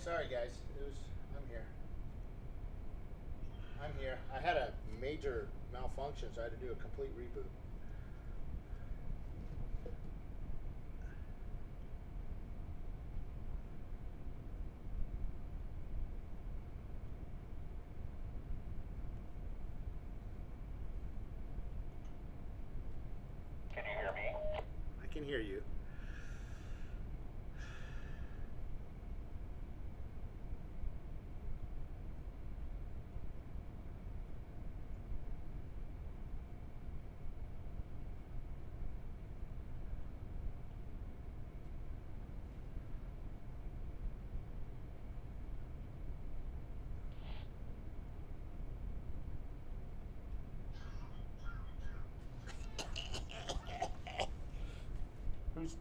Sorry guys, I'm here. I'm here. I had a major malfunction, so I had to do a complete reboot. Can you hear me? I can hear you.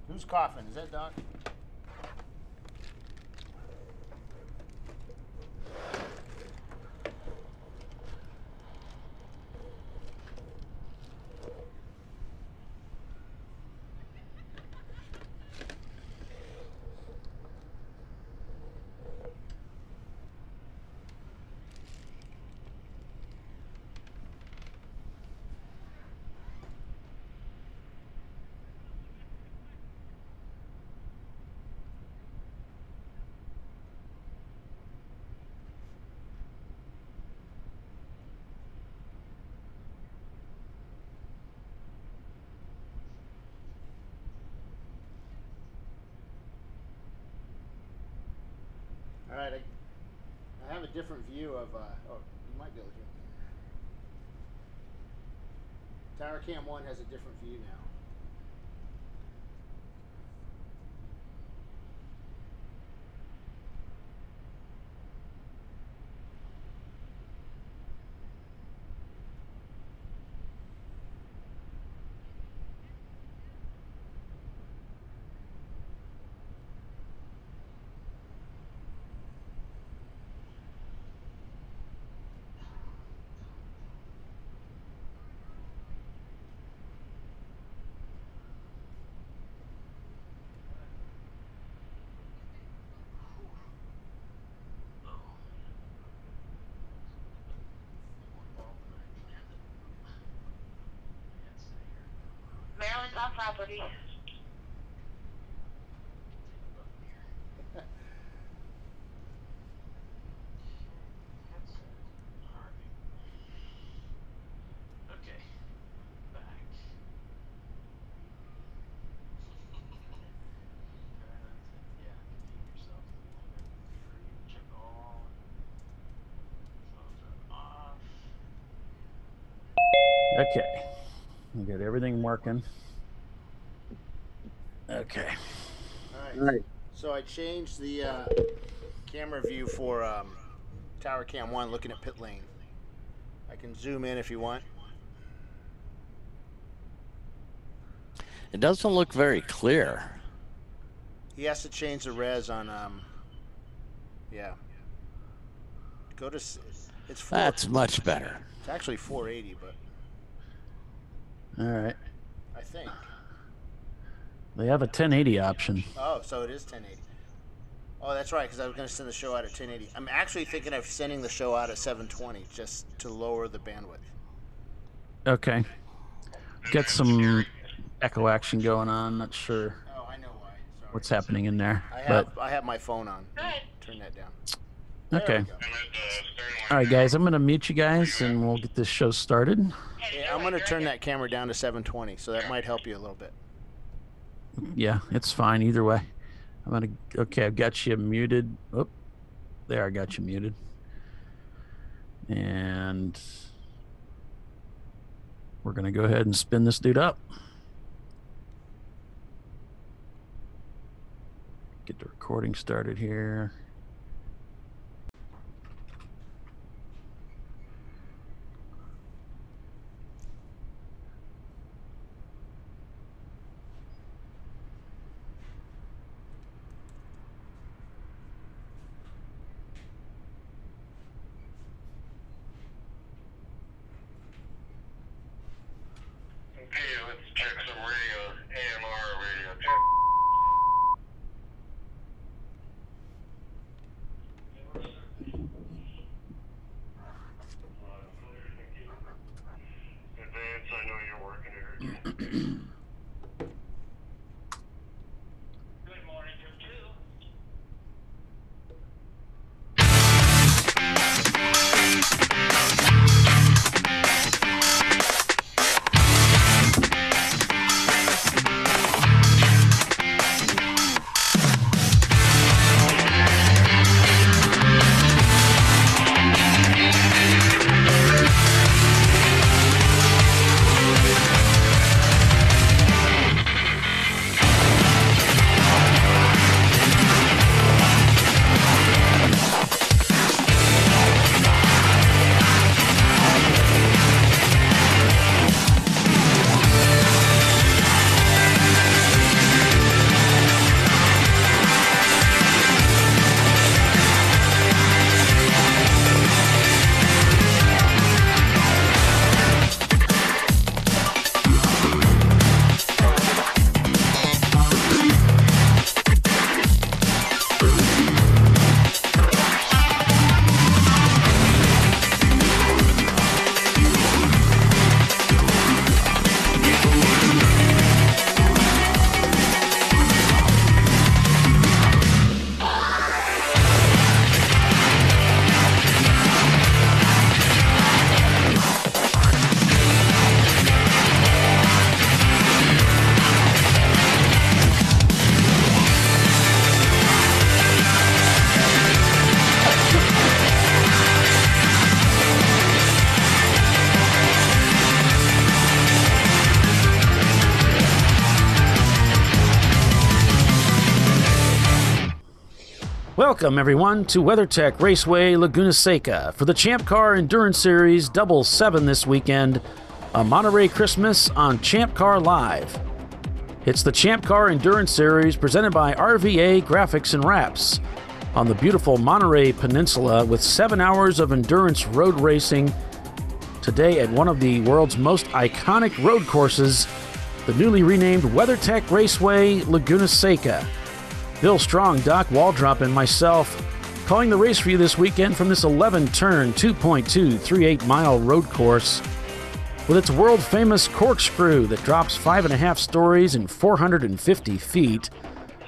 Who's coughing? Is that Doc? All right, I have a different view of, oh, you might be able to hear me. Tower Cam 1 has a different view now. Maryland's on property. Okay. Back. Yeah, contain yourself. Check all. Off. Okay, we got everything working. Okay. All right. So I changed the camera view for Tower Cam 1 looking at pit lane. I can zoom in if you want. It doesn't look very clear. He has to change the res on, yeah. Go to, it's 4. That's much better. It's actually 480, but. All right. I think. They have a 1080 option. Oh, so it is 1080. Oh, that's right, because I was going to send the show out at 1080. I'm actually thinking of sending the show out at 720 just to lower the bandwidth. Okay. Get some echo action going on. Not sure Oh, I know why. Sorry. what's happening in there. I have my phone on. Turn that down. Okay. All right, guys. I'm going to mute you guys, and we'll get this show started. Yeah, I'm going to turn that camera down to 720, so that might help you a little bit. Yeah, it's fine either way. I'm gonna. Okay, I've got you muted. Oh, there, I got you muted. And we're gonna go ahead and spin this dude up. Get the recording started here. Okay, let's check some radio. AMR radio check. Welcome, everyone, to WeatherTech Raceway Laguna Seca for the Champcar Endurance Series Double 7 this weekend, a Monterey Christmas on Champcar Live. It's the Champcar Endurance Series presented by RVA Graphics and Wraps on the beautiful Monterey Peninsula with 7 hours of endurance road racing today at one of the world's most iconic road courses, the newly renamed WeatherTech Raceway Laguna Seca. Bill Strong, Doc Waldrop, and myself calling the race for you this weekend from this 11-turn, 2.238-mile road course with its world-famous corkscrew that drops 5.5 stories and 450 feet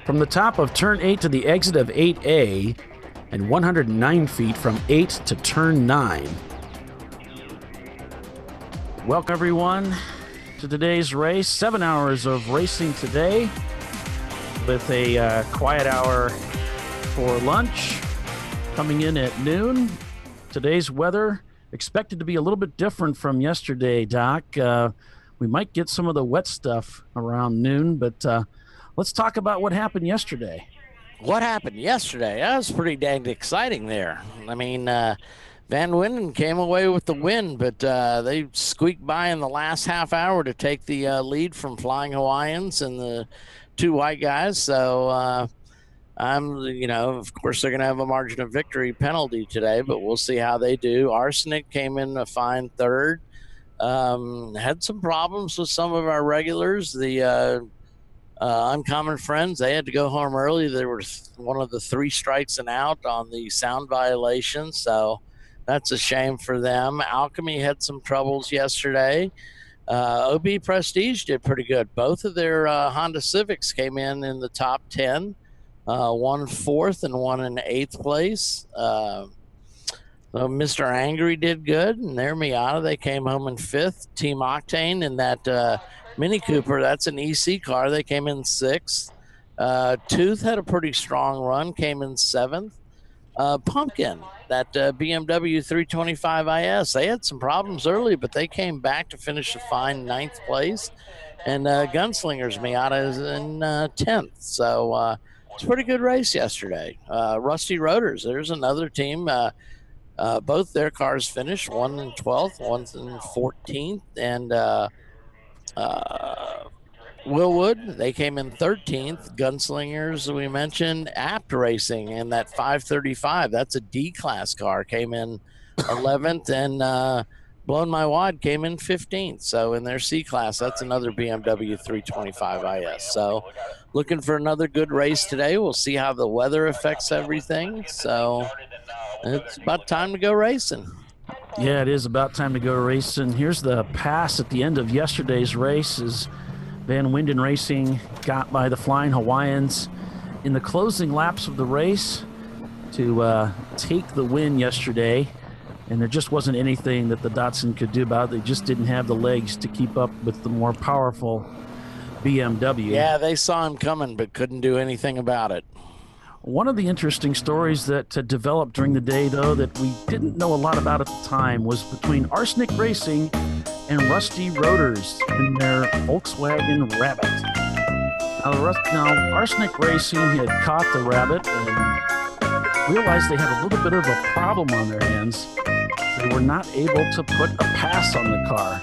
from the top of Turn 8 to the exit of 8A and 109 feet from 8 to Turn 9. Welcome, everyone, to today's race. 7 hours of racing today, with a quiet hour for lunch coming in at noon. Today's weather expected to be a little bit different from yesterday, Doc. We might get some of the wet stuff around noon, but let's talk about what happened yesterday. What happened yesterday? That was pretty dang exciting there. I mean, Van Winden came away with the win, but they squeaked by in the last half hour to take the lead from Flying Hawaiians and the two white guys. So of course they're going to have a margin of victory penalty today, but we'll see how they do. Arsenic came in a fine third. Had some problems with some of our regulars. The Uncommon Friends, they had to go home early. They were one of the 3 strikes and out on the sound violation, so that's a shame for them. Alchemy had some troubles yesterday. OB Prestige did pretty good. Both of their Honda Civics came in the top 10, one 4th and one in 8th place. So Mr. Angry did good, and their Miata, they came home in 5th. Team Octane in that Mini Cooper, that's an EC car, they came in 6th. Tooth had a pretty strong run, came in 7th. Pumpkin, that BMW 325IS, they had some problems early, but they came back to finish a fine 9th place. And Gunslinger's Miata is in 10th. So it's a pretty good race yesterday. Rusty Rotors, there's another team. Both their cars finished, one in 12th, one's in 14th. And Willwood, they came in 13th. Gunslingers, we mentioned. Apt Racing in that 535, that's a D-class car, came in 11th. And Blown My Wad came in 15th. So in their C-class, that's another BMW 325IS. So looking for another good race today. We'll see how the weather affects everything. So it's about time to go racing. Yeah, it is about time to go racing. Here's the pass at the end of yesterday's race as Van Winden Racing got by the Flying Hawaiians in the closing laps of the race to take the win yesterday. And there just wasn't anything that the Datsun could do about it. They just didn't have the legs to keep up with the more powerful BMW. Yeah, they saw him coming but couldn't do anything about it. One of the interesting stories that developed during the day, though, that we didn't know a lot about at the time was between Arsenic Racing and Rusty Rotors in their Volkswagen Rabbit. Now Arsenic Racing had caught the Rabbit and realized they had a little bit of a problem on their hands. They were not able to put a pass on the car.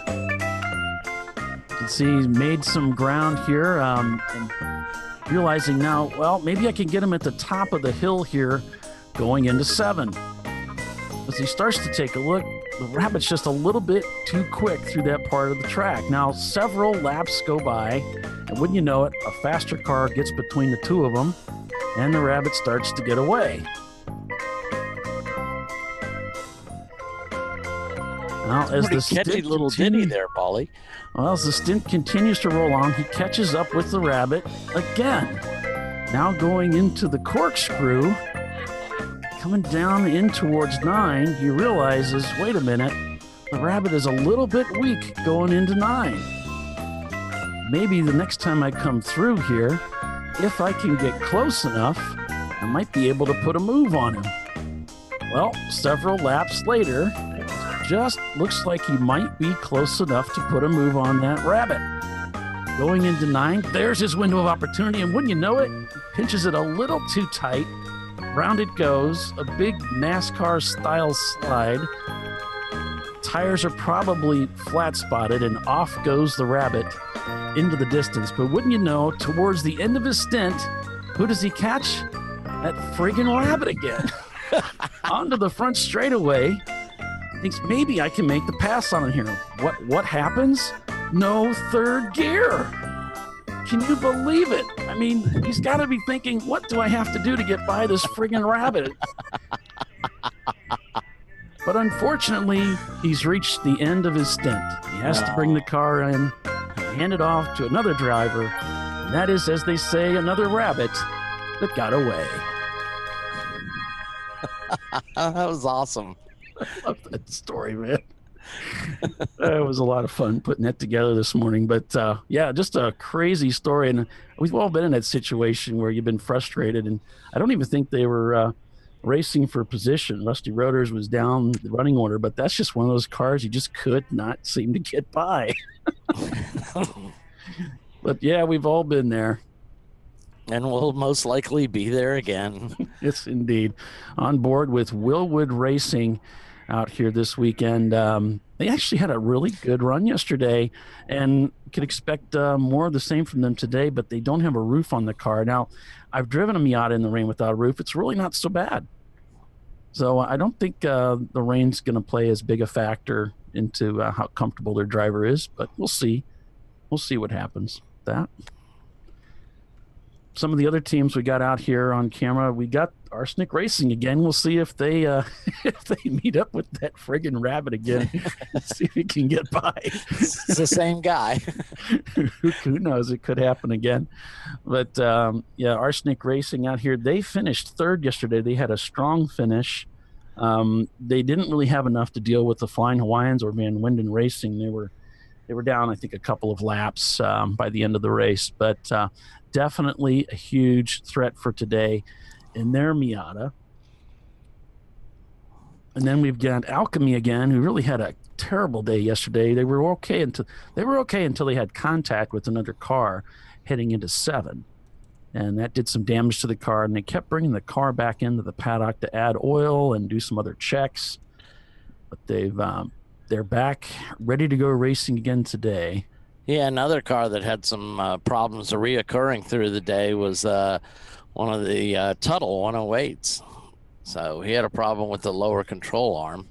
You can see he's made some ground here, and realizing now, well, maybe I can get him at the top of the hill here going into 7. As he starts to take a look, the Rabbit's just a little bit too quick through that part of the track. Now, several laps go by, and wouldn't you know it, a faster car gets between the two of them, and the Rabbit starts to get away. Well, as the catchy little ditty there, Polly. Well, as the stint continues to roll on, he catches up with the Rabbit again. Now going into the corkscrew, coming down in towards 9, he realizes, wait a minute, the Rabbit is a little bit weak going into 9. Maybe the next time I come through here, if I can get close enough, I might be able to put a move on him. Well, several laps later, just looks like he might be close enough to put a move on that Rabbit. Going into 9, there's his window of opportunity, and wouldn't you know it, pinches it a little too tight, round it goes, a big NASCAR-style slide. Tires are probably flat-spotted, and off goes the rabbit into the distance. But wouldn't you know, towards the end of his stint, who does he catch? That friggin' rabbit again. Onto the front straightaway. Thinks maybe I can make the pass on it here. What happens? No third gear. Can you believe it? I mean, he's got to be thinking, what do I have to do to get by this friggin' rabbit? But unfortunately, he's reached the end of his stint. He has to bring the car in, hand it off to another driver, and that is, as they say, another rabbit that got away. That was awesome. I love that story, man. It was a lot of fun putting that together this morning. But yeah, just a crazy story. And we've all been in that situation where you've been frustrated. And I don't even think they were racing for position. Rusty Rotors was down the running order, but that's just one of those cars you just could not seem to get by. But yeah, we've all been there. And we'll most likely be there again. Yes, indeed. On board with Willwood Racing out here this weekend. They actually had a really good run yesterday, and could expect more of the same from them today, but they don't have a roof on the car. Now, I've driven a Miata in the rain without a roof. It's really not so bad. So I don't think the rain's going to play as big a factor into how comfortable their driver is, but we'll see. We'll see what happens with that. Some of the other teams we got out here on camera, we got Arsenic Racing again. We'll see if they if they meet up with that friggin' rabbit again. See if he can get by. It's the same guy. Who knows? It could happen again. But yeah, Arsenic Racing out here, they finished third yesterday. They had a strong finish. They didn't really have enough to deal with the Flying Hawaiians or Van Winden Racing. They were down, I think, a couple of laps by the end of the race. But definitely a huge threat for today in their Miata. And then we've got Alchemy again, who really had a terrible day yesterday. They were okay until they had contact with another car heading into 7. And that did some damage to the car, and they kept bringing the car back into the paddock to add oil and do some other checks. But they're back ready to go racing again today. Yeah, another car that had some problems reoccurring through the day was one of the Tuttle 108s. So he had a problem with the lower control arm,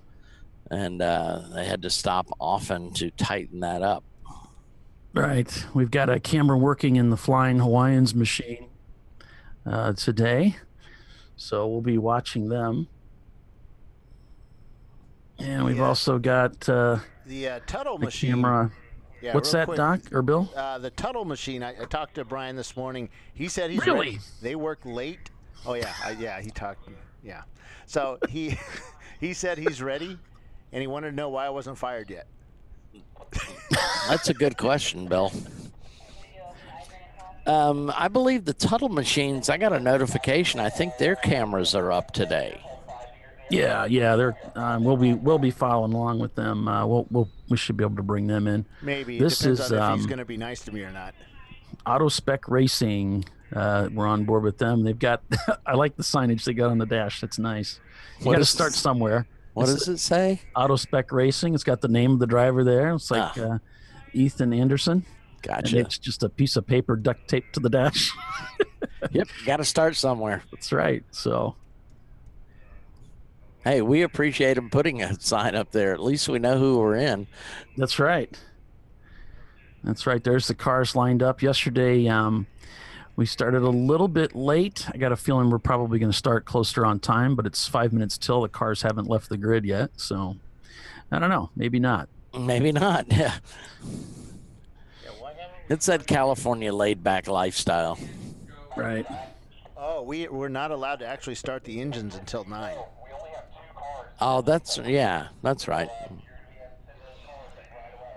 and they had to stop often to tighten that up. Right. We've got a camera working in the Flying Hawaiians machine today, so we'll be watching them. And we've also got the Tuttle machine. Camera. Yeah, what's that, quick, Doc or Bill? The Tuttle machine. I talked to Brian this morning. He said he's really ready. They work late. Oh yeah, he talked. Yeah, so he said he's ready, and he wanted to know why I wasn't fired yet. That's a good question, Bill. I believe the Tuttle machines, I got a notification. I think their cameras are up today. Yeah, they're we'll be following along with them. We should be able to bring them in. Maybe this depends is on if he's going to be nice to me or not. Auto Spec Racing. We're on board with them. They've got I like the signage they got on the dash. That's nice. You got to start somewhere. What does it say? Auto Spec Racing. It's got the name of the driver there. It's like Ethan Anderson. Gotcha. And it's just a piece of paper duct taped to the dash. Yep, got to start somewhere. That's right. So. Hey, we appreciate them putting a sign up there. At least we know who we're in. That's right. That's right. There's the cars lined up. Yesterday, we started a little bit late. I got a feeling we're probably going to start closer on time, but it's 5 minutes till. The cars haven't left the grid yet. So, I don't know. Maybe not. Maybe not. Yeah. It's that California laid-back lifestyle. Right. Oh, we're not allowed to actually start the engines until 9. Oh, that's right.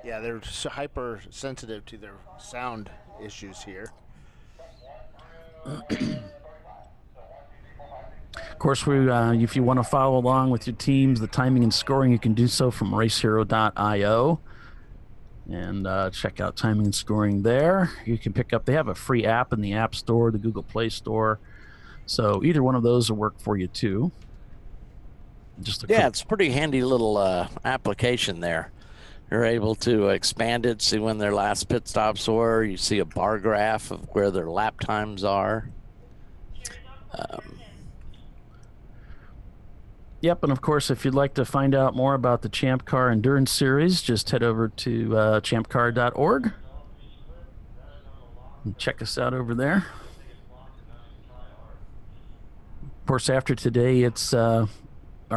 Yeah, they're so hypersensitive to their sound issues here. Of course, if you want to follow along with your teams, the timing and scoring, you can do so from racehero.io. And check out timing and scoring there. You can pick up, they have a free app in the App Store, the Google Play Store. So either one of those will work for you too. Just a Yeah, quick, it's a pretty handy little application there. You're able to expand it, see when their last pit stops were. You see a bar graph of where their lap times are. Yep, and of course, if you'd like to find out more about the Champ Car Endurance Series, just head over to champcar.org and check us out over there. Of course, after today, it's our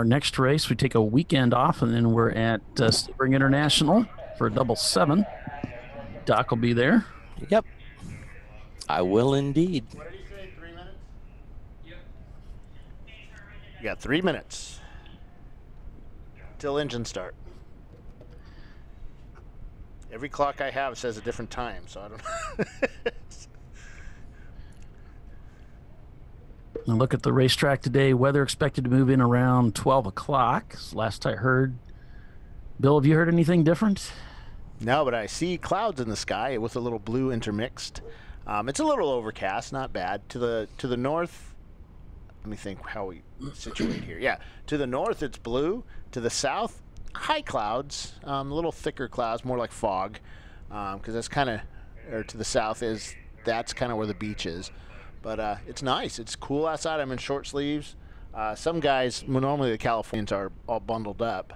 next race. We take a weekend off, and then we're at Sebring International for a double 7. Doc will be there. Yep, I will indeed. What did he say? 3 minutes? Yep. You got 3 minutes till engine start. Every clock I have says a different time, so I don't know. Now look at the racetrack today. Weather expected to move in around 12 o'clock. Last I heard. Bill, have you heard anything different? No, but I see clouds in the sky with a little blue intermixed. It's a little overcast, not bad. To the north, let me think how we situate here. Yeah, to the north it's blue. To the south, high clouds, a little thicker clouds, more like fog, because that's kind of, or to the south that's kind of where the beach is. But it's nice. It's cool outside. I'm in short sleeves. Some guys, well, normally the Californians are all bundled up.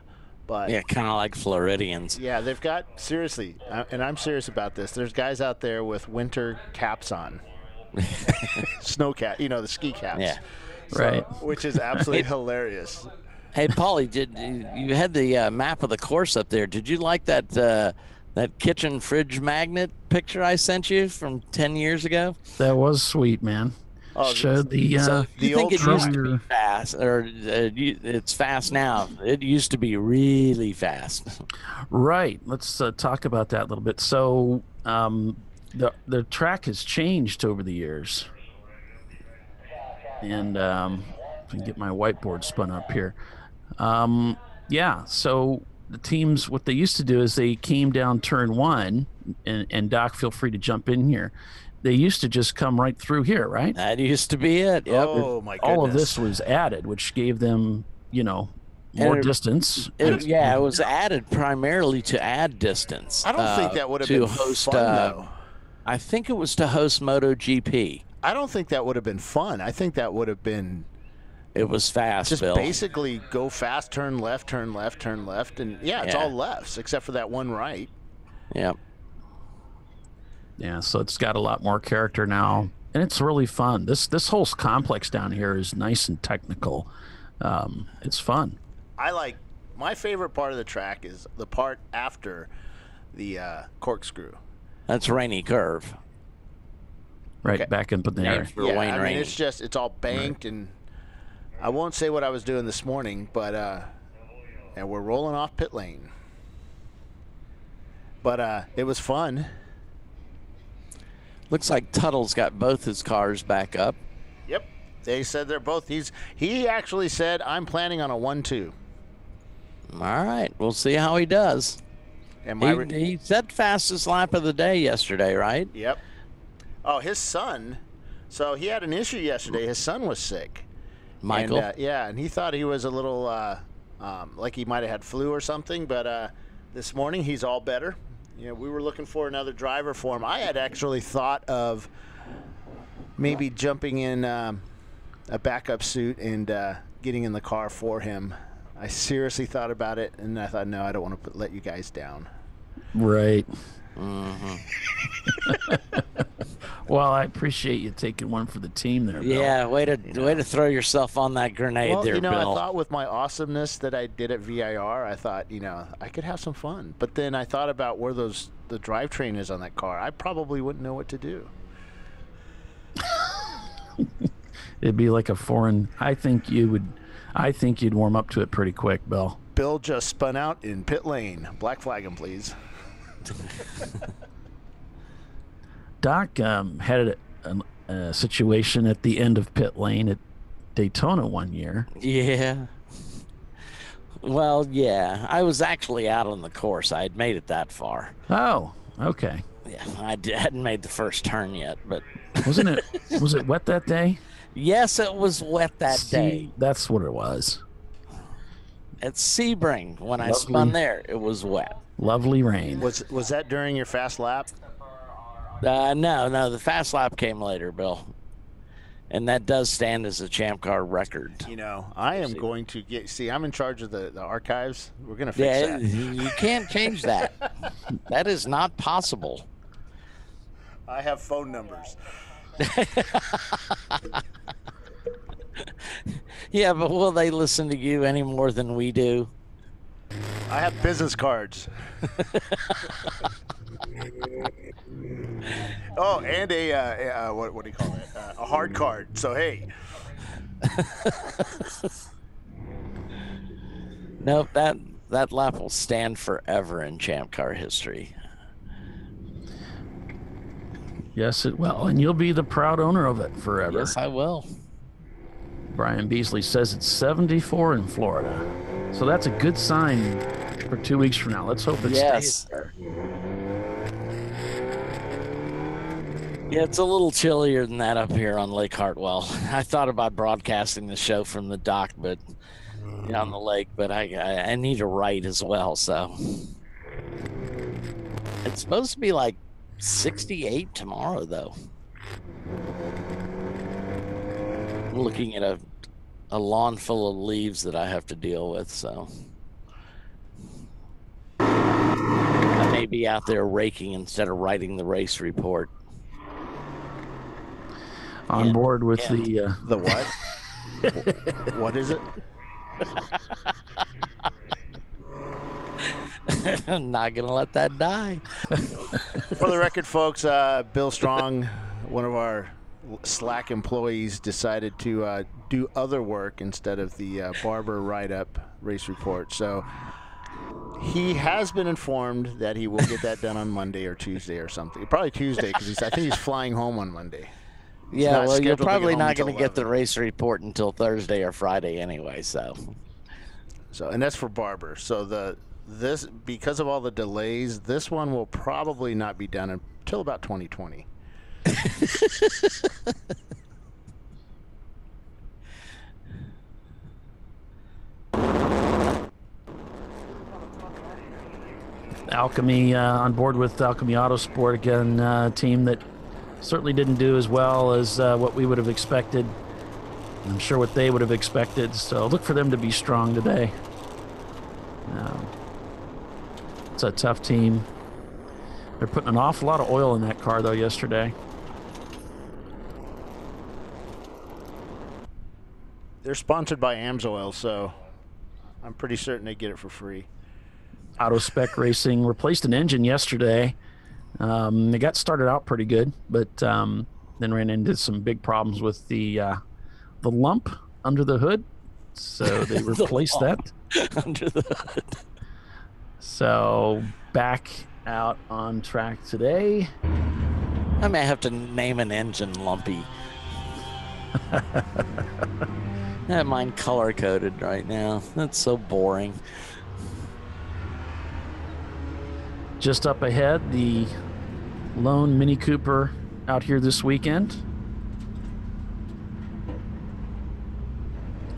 But Yeah, kind of like Floridians. yeah, they've got, seriously, and I'm serious about this, there's guys out there with winter caps on. Snow cap, the ski caps. Yeah. Right. Which is absolutely hilarious. Hey, Paulie, you had the map of the course up there? Did you like that kitchen fridge magnet picture I sent you from 10 years ago? That was sweet, man. Oh, Showed the So the you think old it used to be fast, or it's fast now? It used to be really fast. right. Let's talk about that a little bit. So the track has changed over the years, and if I can get my whiteboard spun up here. Yeah. So the teams, what they used to do is they came down turn 1, and Doc, feel free to jump in here. They used to just come right through here, right? That used to be it. Yep. Oh, my goodness. All of this was added, which gave them, more distance. It was added primarily to add distance. I don't think that would have to been host. fun, though. I think it was to host MotoGP. I don't think that would have been fun. I think that would have been It was fast, just Bill. basically go fast, turn left, turn left, turn left. And, yeah, it's all lefts except for that one right. Yep. Yeah, so it's got a lot more character now, and it's really fun. This whole complex down here is nice and technical. It's fun. My favorite part of the track is the part after the corkscrew. That's Rainy Curve. Right Okay. back up in there. For Wayne Rainey. It's all banked, and I won't say what I was doing this morning, but and we're rolling off pit lane. But it was fun. Looks like Tuttle's got both his cars back up. Yep. They said they're both. He actually said, I'm planning on a 1-2. All right, we'll see how he does. And He said fastest lap of the day yesterday, right? Yep. Oh, his son. So he had an issue yesterday. His son was sick. Michael. And, and he thought he was a little like he might have had flu or something. But this morning he's all better. We were looking for another driver for him. I had actually thought of maybe jumping in a backup suit and getting in the car for him. I seriously thought about it, and I thought, no, I don't want to let you guys down. Right. Mm-hmm. Well, I appreciate you taking one for the team there, Bill. Yeah, way to throw yourself on that grenade Well, there, Bill. I thought with my awesomeness that I did at VIR, I thought, I could have some fun. But then I thought about where the drivetrain is on that car. I probably wouldn't know what to do. It'd be like a foreign. I think you'd warm up to it pretty quick, Bill. Bill just spun out in pit lane. Black flag him, please. Doc had a situation at the end of pit lane at Daytona one year. Yeah. Well, yeah. I was actually out on the course. I had made it that far. Oh, okay. Yeah, I hadn't made the first turn yet, but Was it wet that day? Yes, it was wet that day. That's what it was. At Sebring, when I Lovely. spun there, it was wet. Lovely rain. Was that during your fast lap? No, the fast lap came later, Bill. And that does stand as a Champ Car record. You know, I am going to get. See, I'm in charge of the archives. We're gonna fix that. You can't change that. That is not possible. I have phone numbers. Yeah, but will they listen to you any more than we do? I have business cards. Oh, and a what do you call it? A hard card. So hey. Nope, that lap will stand forever in Champ Car history. Yes, it will. And you'll be the proud owner of it forever. Yes, I will. Brian Beasley says it's 74 in Florida. So that's a good sign for 2 weeks from now. Let's hope it stays there. Yeah, it's a little chillier than that up here on Lake Hartwell. I thought about broadcasting the show from the dock, but on the lake, but I need a right as well, so. It's supposed to be like 68 tomorrow, though. I'm looking at a lawn full of leaves that I have to deal with, so. I may be out there raking instead of writing the race report. On board with the what? What is it? I'm not gonna let that die. For the record, folks, Bill Strong, one of our Slack employees, decided to do other work instead of the Barber write-up race report. So he has been informed that he will get that done on Monday or Tuesday or something. Probably Tuesday, because I think he's flying home on Monday. Yeah, well, you're probably not going to get the race report until Thursday or Friday anyway. So, and that's for Barber. So this because of all the delays, this one will probably not be done until about 2020. Alchemy on board with Alchemy Autosport again, team that certainly didn't do as well as what we would have expected. I'm sure what they would have expected. So look for them to be strong today. It's a tough team. They're putting an awful lot of oil in that car, though, yesterday. They're sponsored by AMSOIL, so I'm pretty certain they get it for free. Autospec Racing replaced an engine yesterday. They got started out pretty good, but then ran into some big problems with the lump under the hood. So they replaced that under the hood. So back out on track today. I may have to name an engine Lumpy. I have mine color coded right now. That's so boring. Just up ahead, the lone Mini Cooper out here this weekend.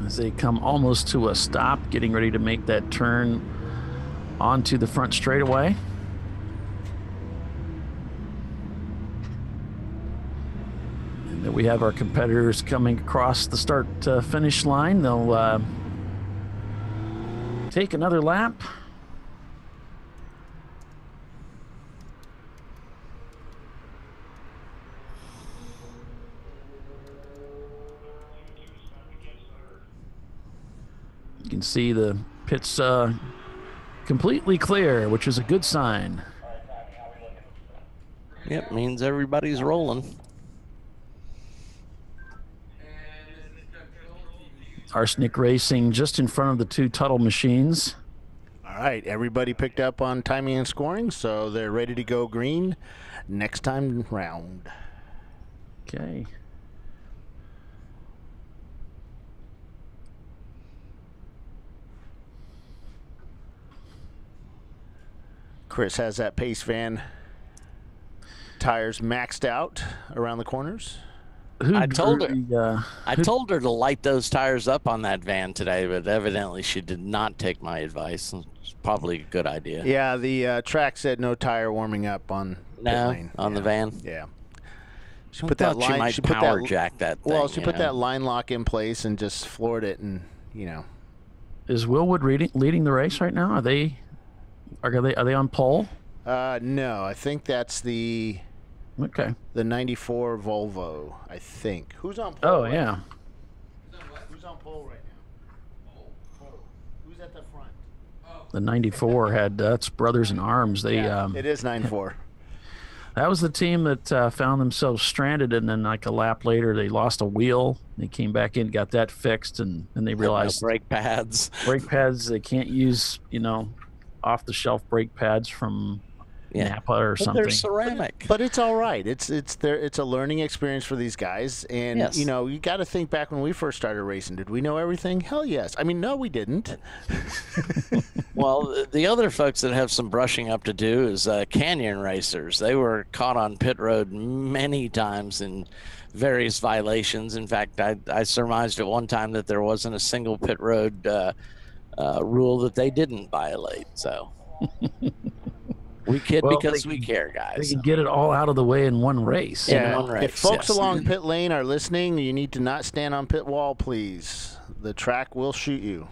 As they come almost to a stop, getting ready to make that turn onto the front straightaway. And then we have our competitors coming across the start finish line. They'll take another lap. You can see the pits completely clear, which is a good sign. Yep, means everybody's rolling. Arsenic Racing just in front of the two Tuttle machines. All right, everybody picked up on timing and scoring, so they're ready to go green next time round. Okay. Chris has that pace van tires maxed out around the corners. Who I told drew her. the, I told her to light those tires up on that van today, but evidently she did not take my advice. It's probably a good idea. Yeah, the track said no tire warming up on pit No, lane. on the van. Yeah. She I put that thought you line. might She put power that. jack that thing. Well, she you put know? that line lock in place and just floored it, and is Willwood leading the race right now? Are they on pole? No, I think that's the Okay. 94 Volvo. I think. Who's on pole? Oh right yeah. now? Who's on pole right now? Pole. Who's at the front? The 94 had that's Brothers in Arms. They It is 94. that was the team that found themselves stranded, and then like a lap later they lost a wheel. They came back in, got that fixed, and then they realized brake pads. brake pads they can't use, off the shelf brake pads from Napa or But something. they're ceramic. But it's all right. It's a learning experience for these guys, and Yes. you got to think back when we first started racing. Did we know everything? Hell yes. I mean, no, we didn't. Well, the other folks that have some brushing up to do is Canyon racers. They were caught on pit road many times in various violations. In fact, I surmised at one time that there wasn't a single pit road rule that they didn't violate. So we kid Well, because we care, They guys. can get it all out of the way in one race. Yeah. one race, If folks yes. along pit lane are listening, you need to not stand on pit wall, please. The track will shoot you.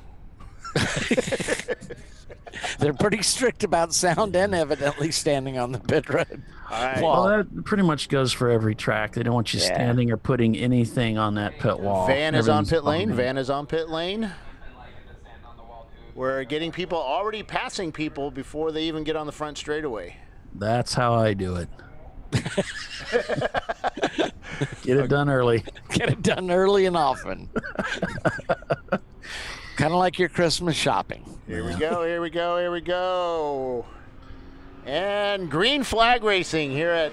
They're pretty strict about sound and evidently standing on the pit road. All right. Well, that pretty much goes for every track. They don't want you Yeah. standing or putting anything on that pit wall. Van is on Everything's pit lane. fine. Van is on pit lane. We're getting people already passing people before they even get on the front straightaway. That's how I do it. Get it done early. Get it done early and often. Kind of like your Christmas shopping. Here we go, here we go, here we go. And green flag racing here at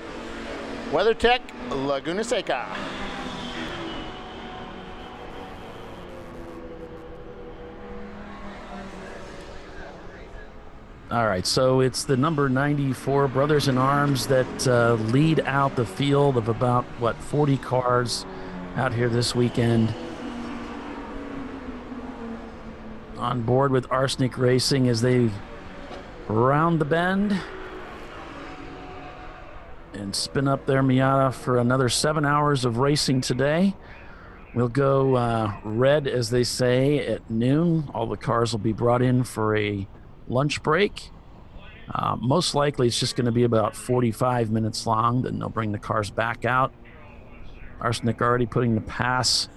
WeatherTech Laguna Seca. All right, so it's the number 94 Brothers in Arms that lead out the field of about, 40 cars out here this weekend. On board with Arsenic Racing as they round the bend and spin up their Miata for another 7 hours of racing today. We'll go red, as they say, at noon. All the cars will be brought in for a lunch break. Most likely it's just going to be about 45 minutes long. Then they'll bring the cars back out. Arsenic already putting the pass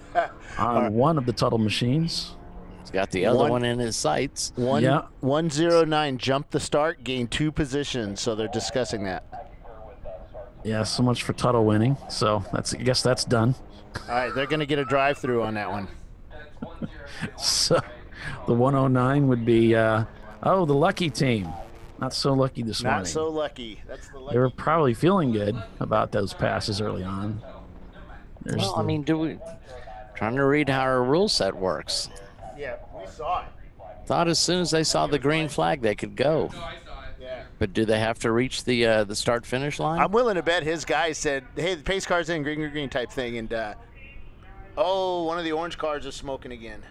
on one of the Tuttle machines. He's got the other one in his sights. 109 jumped the start, gained 2 positions, so they're discussing that. Yeah, so much for Tuttle winning. So I guess that's done. All right, they're going to get a drive-through on that one. So the 109 would be, the lucky team. Not so lucky this morning. Not so lucky. That's the lucky. They were probably feeling good about those passes early on. Well, I mean, trying to read how our rule set works. Yeah, we saw it. Thought as soon as they saw the green flag, they could go. Yeah. But do they have to reach the start-finish line? I'm willing to bet his guy said, hey, the pace car's in, green, green, green type thing. And, one of the orange cars is smoking again.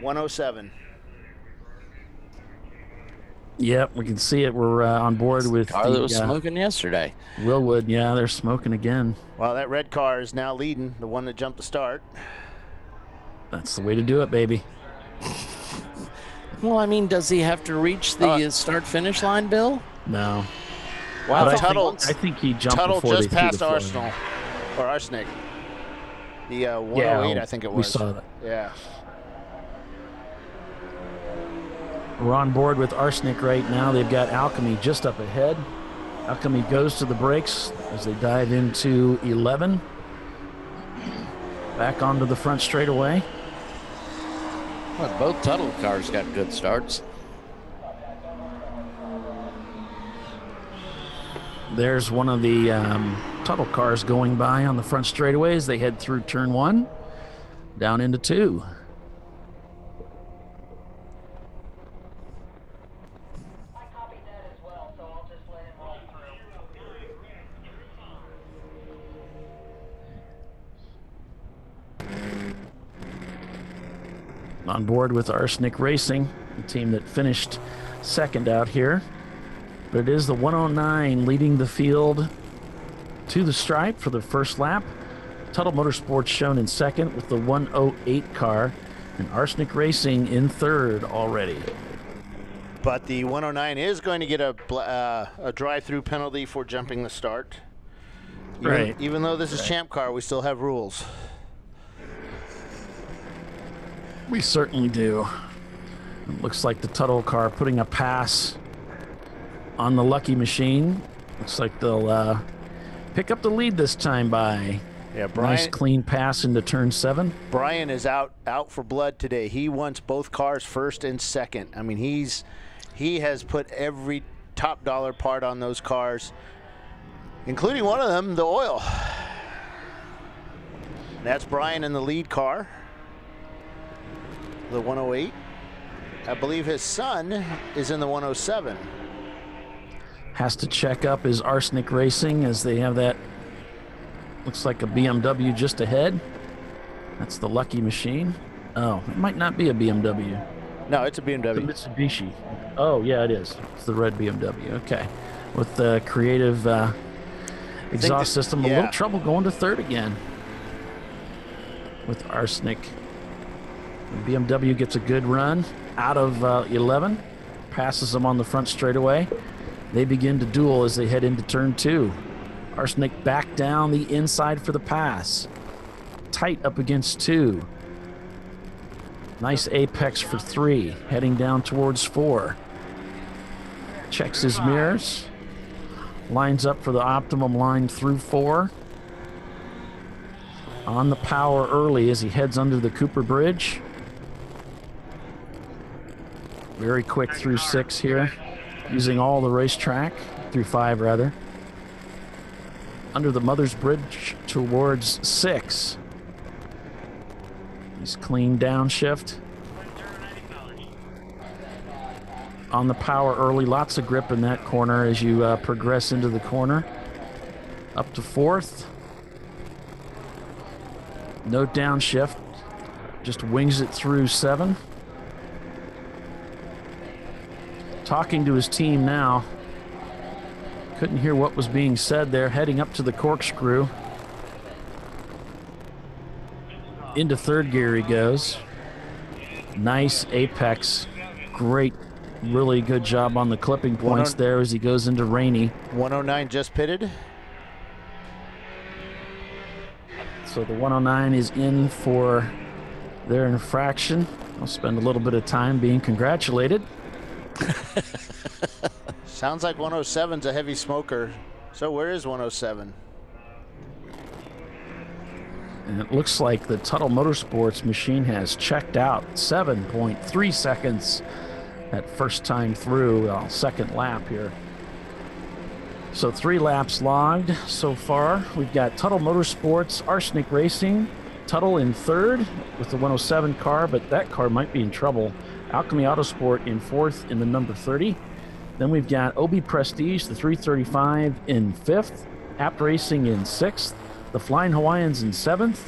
107. Yep, we can see it. We're on board with car that was smoking yesterday. Willwood. Yeah, they're smoking again. Well, that red car is now leading, the one that jumped the start. That's the way to do it, baby. Well, I mean, does he have to reach the start-finish line, Bill? No. Wow, But Tuttle, I think he jumped Tuttle before just they threw passed the flag. Arsenal, or Arsenic. The 108, I think it was. We saw that. Yeah. We're on board with Arsenic right now. They've got Alchemy just up ahead. Alchemy goes to the brakes as they dive into 11. Back onto the front straightaway. Well, both Tuttle cars got good starts. There's one of the Tuttle cars going by on the front straightaway as they head through turn 1, down into 2. I copied that as well, so I'll just let him roll through. On board with Arsenic Racing, the team that finished second out here. But it is the 109 leading the field to the stripe for the first lap. Tuttle Motorsports shown in second with the 108 car, and Arsenic Racing in third already. But the 109 is going to get a drive-through penalty for jumping the start. Right. Even though this is Champ Car, we still have rules. We certainly do. It looks like the Tuttle car putting a pass on the Lucky Machine. Looks like they'll pick up the lead this time by nice clean pass into turn 7. Brian is out for blood today. He wants both cars first and second. I mean, he has put every top dollar part on those cars, including one of them, the oil. That's Brian in the lead car, the 108. I believe his son is in the 107. Has to check up his Arsenic Racing as they have that, looks like a BMW just ahead. That's the Lucky Machine. Oh, it might not be a BMW. No, it's a BMW. It's a Mitsubishi. Oh, yeah, it is. It's the red BMW. Okay. With the creative exhaust system. A little trouble going to third again with Arsenic. The BMW gets a good run out of 11. Passes them on the front straightaway. They begin to duel as they head into turn 2. Arsenic back down the inside for the pass. Tight up against 2. Nice apex for 3. Heading down towards 4. Checks his mirrors. Lines up for the optimum line through 4. On the power early as he heads under the Cooper Bridge. Very quick through 6 here. Using all the racetrack. Through 5, rather. Under the Mother's Bridge towards 6. He's clean downshift. On the power early, lots of grip in that corner as you progress into the corner. Up to 4th. No downshift. Just wings it through 7. Talking to his team now. Couldn't hear what was being said there. Heading up to the corkscrew. Into 3rd gear he goes. Nice apex. Great, really good job on the clipping points there as he goes into Rainy. 109 just pitted. So the 109 is in for their infraction. I'll spend a little bit of time being congratulated. Sounds like 107's a heavy smoker. So where is 107? And it looks like the Tuttle Motorsports machine has checked out. 7.3 seconds that first time through, second lap here. So 3 laps logged so far. We've got Tuttle Motorsports, Arsenic Racing, Tuttle in 3rd with the 107 car, but that car might be in trouble. Alchemy Autosport in 4th in the number 30. Then we've got OB Prestige, the 335 in 5th. Apt Racing in 6th. The Flying Hawaiians in 7th.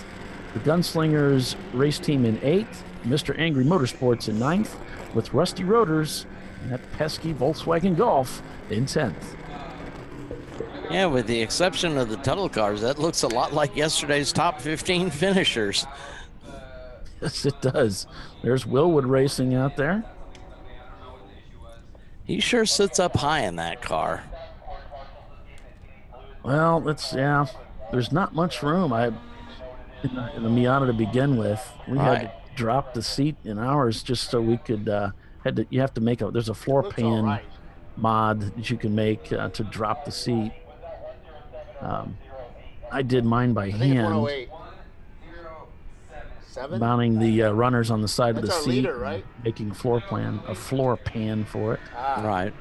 The Gunslingers race team in 8th. Mr. Angry Motorsports in 9th. With Rusty Rotors and that pesky Volkswagen Golf in 10th. Yeah, with the exception of the Tuttle cars, that looks a lot like yesterday's top 15 finishers. Yes, it does. There's Willwood Racing out there. He sure sits up high in that car. Well, there's not much room. In the Miata to begin with, we had to drop the seat in ours just so we could. You have to make there's a floor pan mod that you can make to drop the seat. I did mine by hand, mounting the runners on the side of the seat, leader, right? Making a floor pan for it. Right.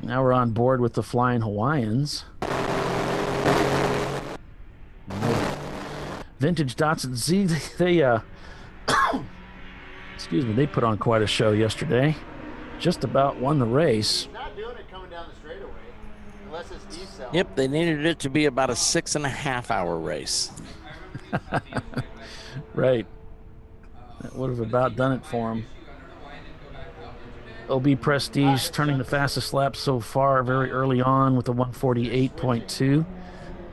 Now we're on board with the Flying Hawaiians. Vintage Datsun Z, they excuse me, they put on quite a show yesterday. Just about won the race. Not doing it coming down the straightaway, unless it's diesel. Yep, they needed it to be about a 6.5-hour race. Right. That would have about done it for him. OB Prestige turning the fastest lap so far very early on with a 148.2.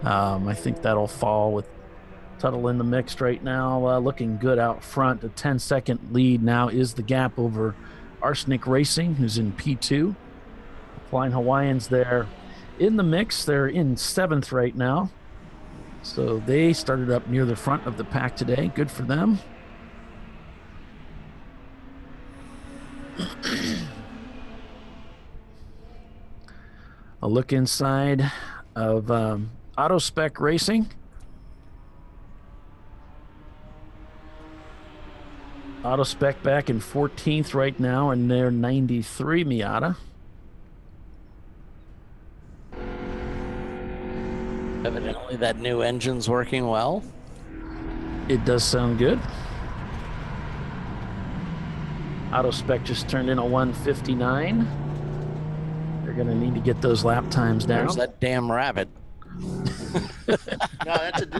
I think that'll fall with Tuttle in the mix right now, looking good out front. A 10-second lead now is the gap over Arsenic Racing, who's in P2. Flying Hawaiians there in the mix. They're in 7th right now. So they started up near the front of the pack today. Good for them. A look inside of Auto Spec Racing. Auto Spec back in 14th right now, and they're 93 Miata. Evidently, that new engine's working well. It does sound good. Auto Spec just turned in a 159. They're going to need to get those lap times down. There's that damn rabbit. No,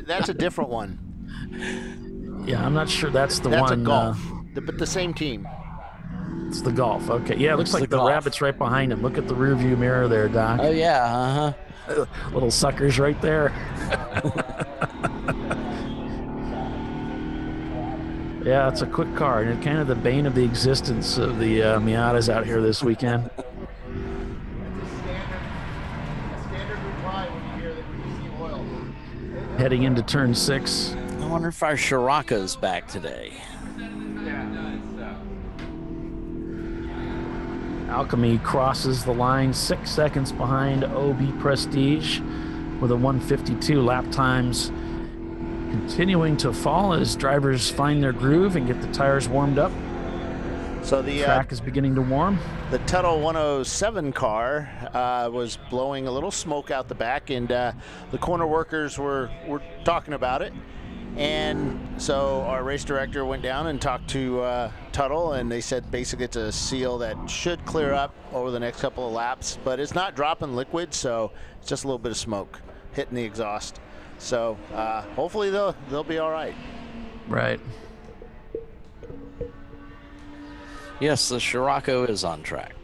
that's a different one. Yeah, I'm not sure that's the That's one. a Golf, but the same team. It's the Golf. Okay, yeah, it looks like the Golf. rabbit's right behind him. Look at the rear view mirror there, Doc. Oh, yeah, Little suckers right there. Yeah, it's a quick car, and it's kind of the bane of the existence of the Miatas out here this weekend. Heading into turn 6. I wonder if our Scirocco's back today. Alchemy crosses the line 6 seconds behind OB Prestige with a 152. Lap times continuing to fall as drivers find their groove and get the tires warmed up. So the Track is beginning to warm. The Tuttle 107 car was blowing a little smoke out the back, and the corner workers were talking about it. And so our race director went down and talked to Tuttle, and they said basically it's a seal that should clear up over the next couple of laps, but it's not dropping liquid, so it's just a little bit of smoke hitting the exhaust. So hopefully they'll be all right. Right. Yes, the Scirocco is on track.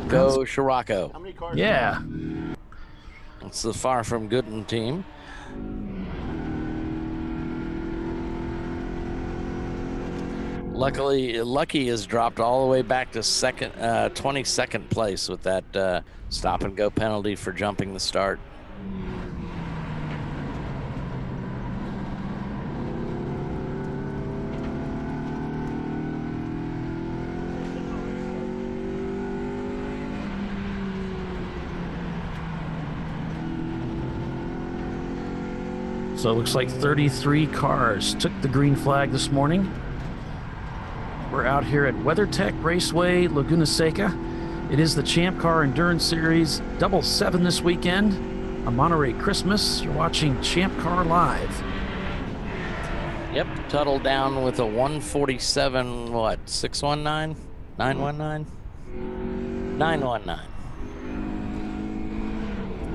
Go Scirocco. How many cars? Yeah. It's the Far From Gooden team. Lucky has dropped all the way back to 22nd place with that stop and go penalty for jumping the start. So it looks like 33 cars took the green flag this morning. We're out here at WeatherTech Raceway, Laguna Seca. It is the Champcar Endurance Series 7 this weekend. A Monterey Christmas. You're watching Champcar Live. Yep, Tuttle down with a 147, what, 619? 919? 919.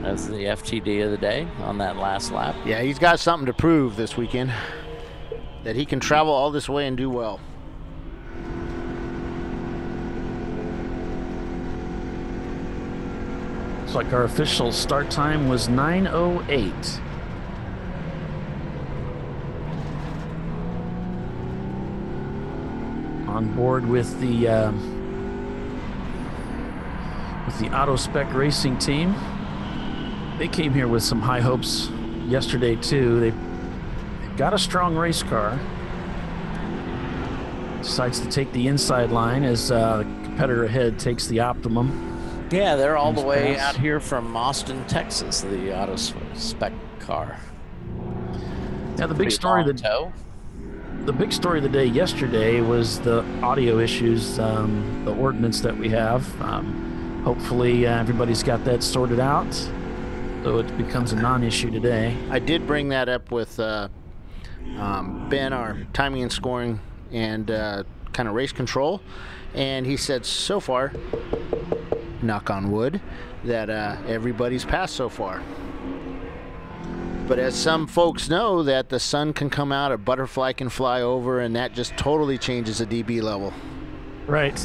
That's the FTD of the day on that last lap. Yeah, he's got something to prove this weekend, that he can travel all this way and do well. Looks like our official start time was 9:08. On board with the Auto Spec Racing team. They came here with some high hopes yesterday too. They've got a strong race car. Decides to take the inside line as the competitor ahead takes the Optimum. Yeah, they're all the way out here from Austin, Texas, the Auto Spec car. Yeah, the big story of the day yesterday was the audio issues, the ordinance that we have. Hopefully everybody's got that sorted out, so it becomes a non-issue today. I did bring that up with Ben, our timing and scoring and kind of race control, and he said so far, knock on wood, that everybody's passed so far. But as some folks know, that the sun can come out, a butterfly can fly over, and that just totally changes the DB level. Right.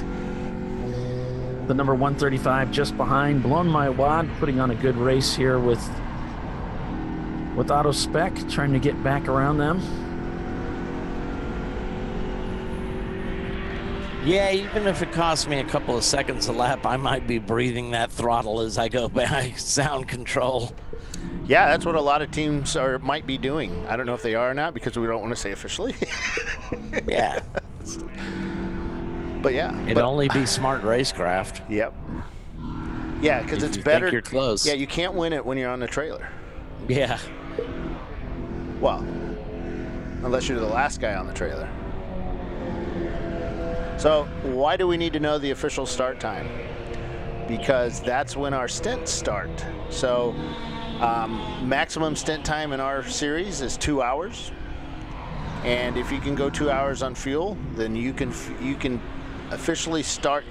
The number 135 just behind, blowing my wad, putting on a good race here with Auto Spec, trying to get back around them. Yeah, even if it costs me a couple of seconds a lap, I might be breathing that throttle as I go by sound control. Yeah, that's what a lot of teams might be doing. I don't know if they are or not because we don't want to say officially. Yeah. But yeah. It'd only be smart racecraft. Yep. Yeah, because it's you better. Think you're close. Yeah, you can't win it when you're on the trailer. Yeah. Well, unless you're the last guy on the trailer. So why do we need to know the official start time? Because that's when our stints start. So maximum stint time in our series is 2 hours. And if you can go 2 hours on fuel, then you can officially start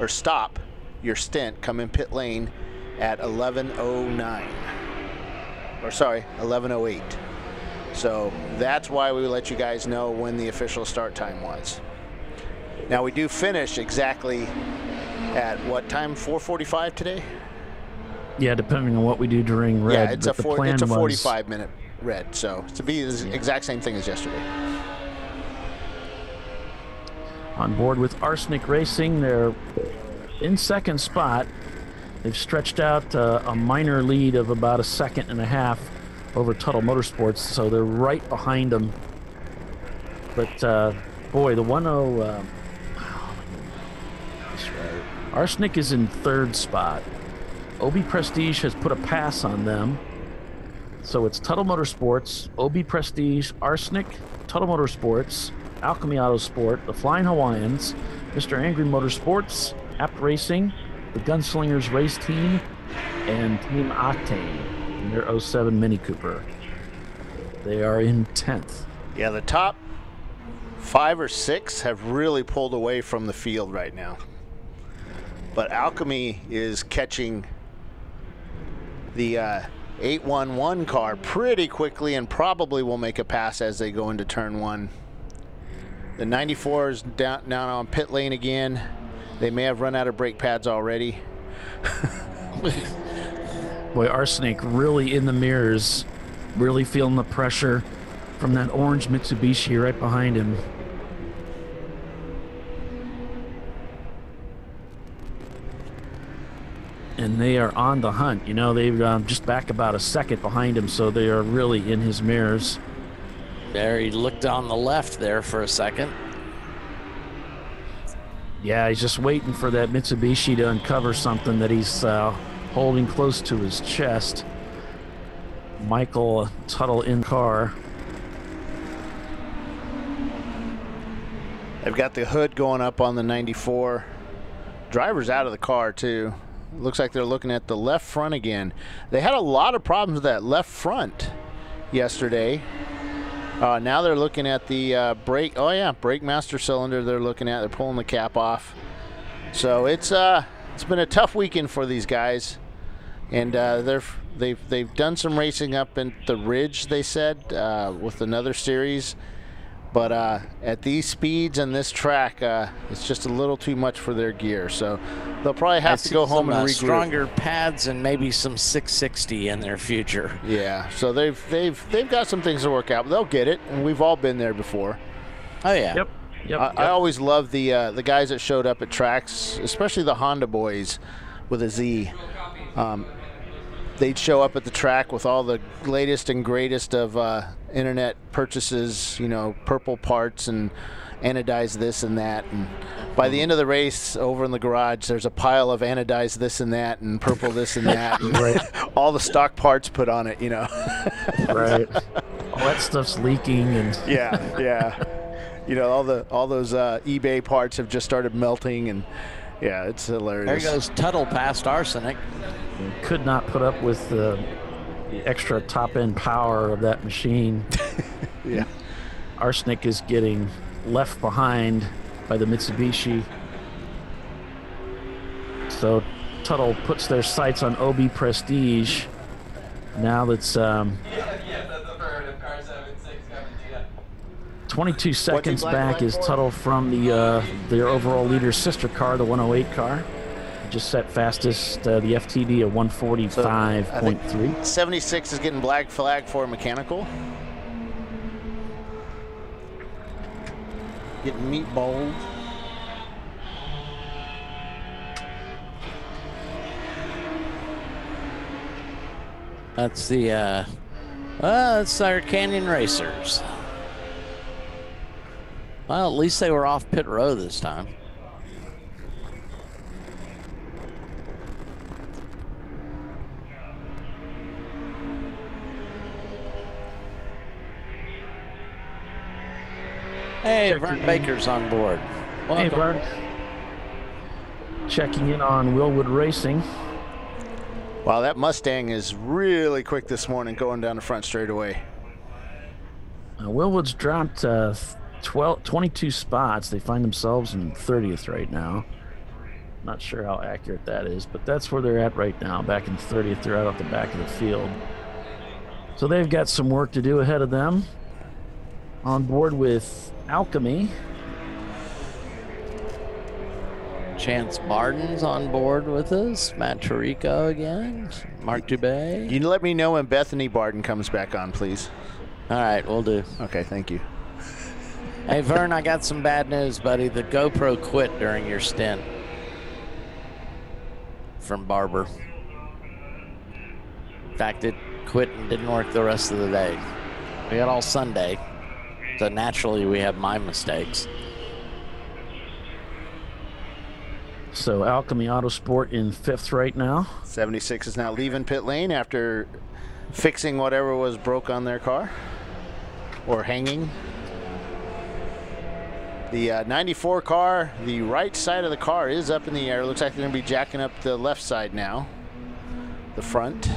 stop your stint, come in pit lane at 11:09. Or sorry, 11:08. So that's why we let you guys know when the official start time was. Now we do finish exactly at what time? 4:45 today? Yeah, depending on what we do during red. Yeah, it's a 45 minute red, so it's to be the exact same thing as yesterday. On board with Arsenic Racing, they're in second spot. They've stretched out a minor lead of about a second and a half over Tuttle Motorsports, so they're right behind them. But boy, the 10 Arsenic is in third spot. OB Prestige has put a pass on them. So it's Tuttle Motorsports, OB Prestige, Arsenic, Tuttle Motorsports, Alchemy Autosport, the Flying Hawaiians, Mr. Angry Motorsports, Apt Racing, the Gunslingers Race Team, and Team Octane in their 07 Mini Cooper. They are in 10th. Yeah, the top 5 or 6 have really pulled away from the field right now. But Alchemy is catching the 811 car pretty quickly and probably will make a pass as they go into turn 1. The 94 is down on pit lane again. They may have run out of brake pads already. Boy, Arsenic really in the mirrors, really feeling the pressure from that orange Mitsubishi right behind him. And they are on the hunt. You know, they've just back about a second behind him, so they are really in his mirrors. There, he looked on the left there for a second. Yeah, he's just waiting for that Mitsubishi to uncover something that he's holding close to his chest. Michael Tuttle in car. They've got the hood going up on the 94. Driver's out of the car, too. Looks like they're looking at the left front again. They had a lot of problems with that left front yesterday. Now they're looking at the brake. Oh yeah, brake master cylinder. They're looking at. They're pulling the cap off. So it's been a tough weekend for these guys, and they've done some racing up in the Ridge. They said with another series. But at these speeds and this track, it's just a little too much for their gear. So they'll probably have to go home and regroup. Stronger pads and maybe some 660 in their future. Yeah, so they've got some things to work out. But they'll get it, and we've all been there before. Oh yeah. Yep. I always love the guys that showed up at tracks, especially the Honda boys with a Z. They'd show up at the track with all the latest and greatest of internet purchases, you know, purple parts and anodized this and that. And by the end of the race, over in the garage, there's a pile of anodized this and that and purple this and that. And Right. all the stock parts put on it, you know. Right. All that stuff's leaking and Yeah. You know, all those eBay parts have just started melting, and yeah, it's hilarious. There goes Tuttle past Arsenic. could not put up with the extra top-end power of that machine. Yeah. Arsenic is getting left behind by the Mitsubishi. So Tuttle puts their sights on OB Prestige. Now that's Yeah, that's the bird of car 76 coming to you. 22 seconds black back is for? Tuttle from their overall leader's sister car, the 108 car. Just set fastest, the FTD of 145.3. 76 is getting black flag for mechanical. Getting meatballed. That's the, that's our Canyon Racers. Well, at least they were off pit row this time. Hey, Vern Baker's on board. Hey, Welcome. Bart. Checking in on Willwood Racing. Wow, that Mustang is really quick this morning going down the front straightaway. Willwood's dropped 22 spots. They find themselves in 30th right now. Not sure how accurate that is, but that's where they're at right now. Back in 30th, they're out at the back of the field. So they've got some work to do ahead of them. On board with Alchemy. Chance Barden's on board with us. Matt Tirico again. Mark Dubé. You let me know when Bethany Barden comes back on, please. All right, we'll do. Okay, thank you. Hey, Vern, I got some bad news, buddy. The GoPro quit during your stint from Barber. In fact, it quit and didn't work the rest of the day. We had all Sunday, so naturally we have my mistakes. So Alchemy Autosport in 5th right now. 76 is now leaving pit lane after fixing whatever was broke on their car or hanging. The 94 car, the right side of the car is up in the air. Looks like they're going to be jacking up the left side now, the front.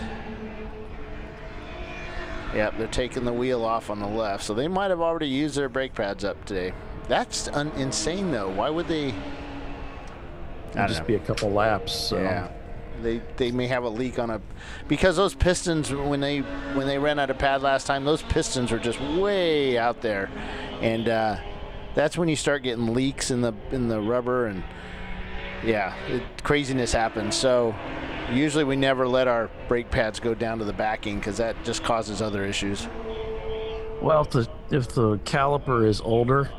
Yep, they're taking the wheel off on the left, so they might have already used their brake pads up today. That's insane, though. Why would they? It'll just be a couple laps. So. Yeah, they may have a leak on a, because those pistons when they ran out of pad last time, those pistons are just way out there, and that's when you start getting leaks in the rubber, and yeah, craziness happens. So usually we never let our brake pads go down to the backing because that just causes other issues. Well, if the caliper is older,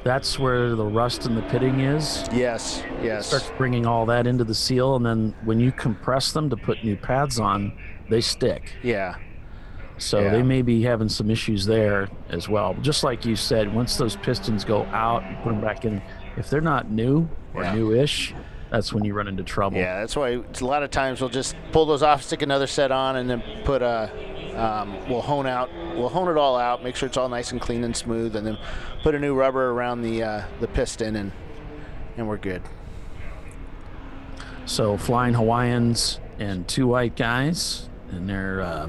that's where the rust in the pitting is. Yes, It yes. starts bringing all that into the seal, and then when you compress them to put new pads on, they stick. Yeah. So Yeah. they may be having some issues there as well. Just like you said, once those pistons go out and put them back in, if they're not new or Yeah. newish, that's when you run into trouble. Yeah, that's why it's a lot of times we'll just pull those off, stick another set on, and then put we'll hone it all out, make sure it's all nice and clean and smooth, and then put a new rubber around the piston, and we're good. So Flying Hawaiians and 2 white guys, and they're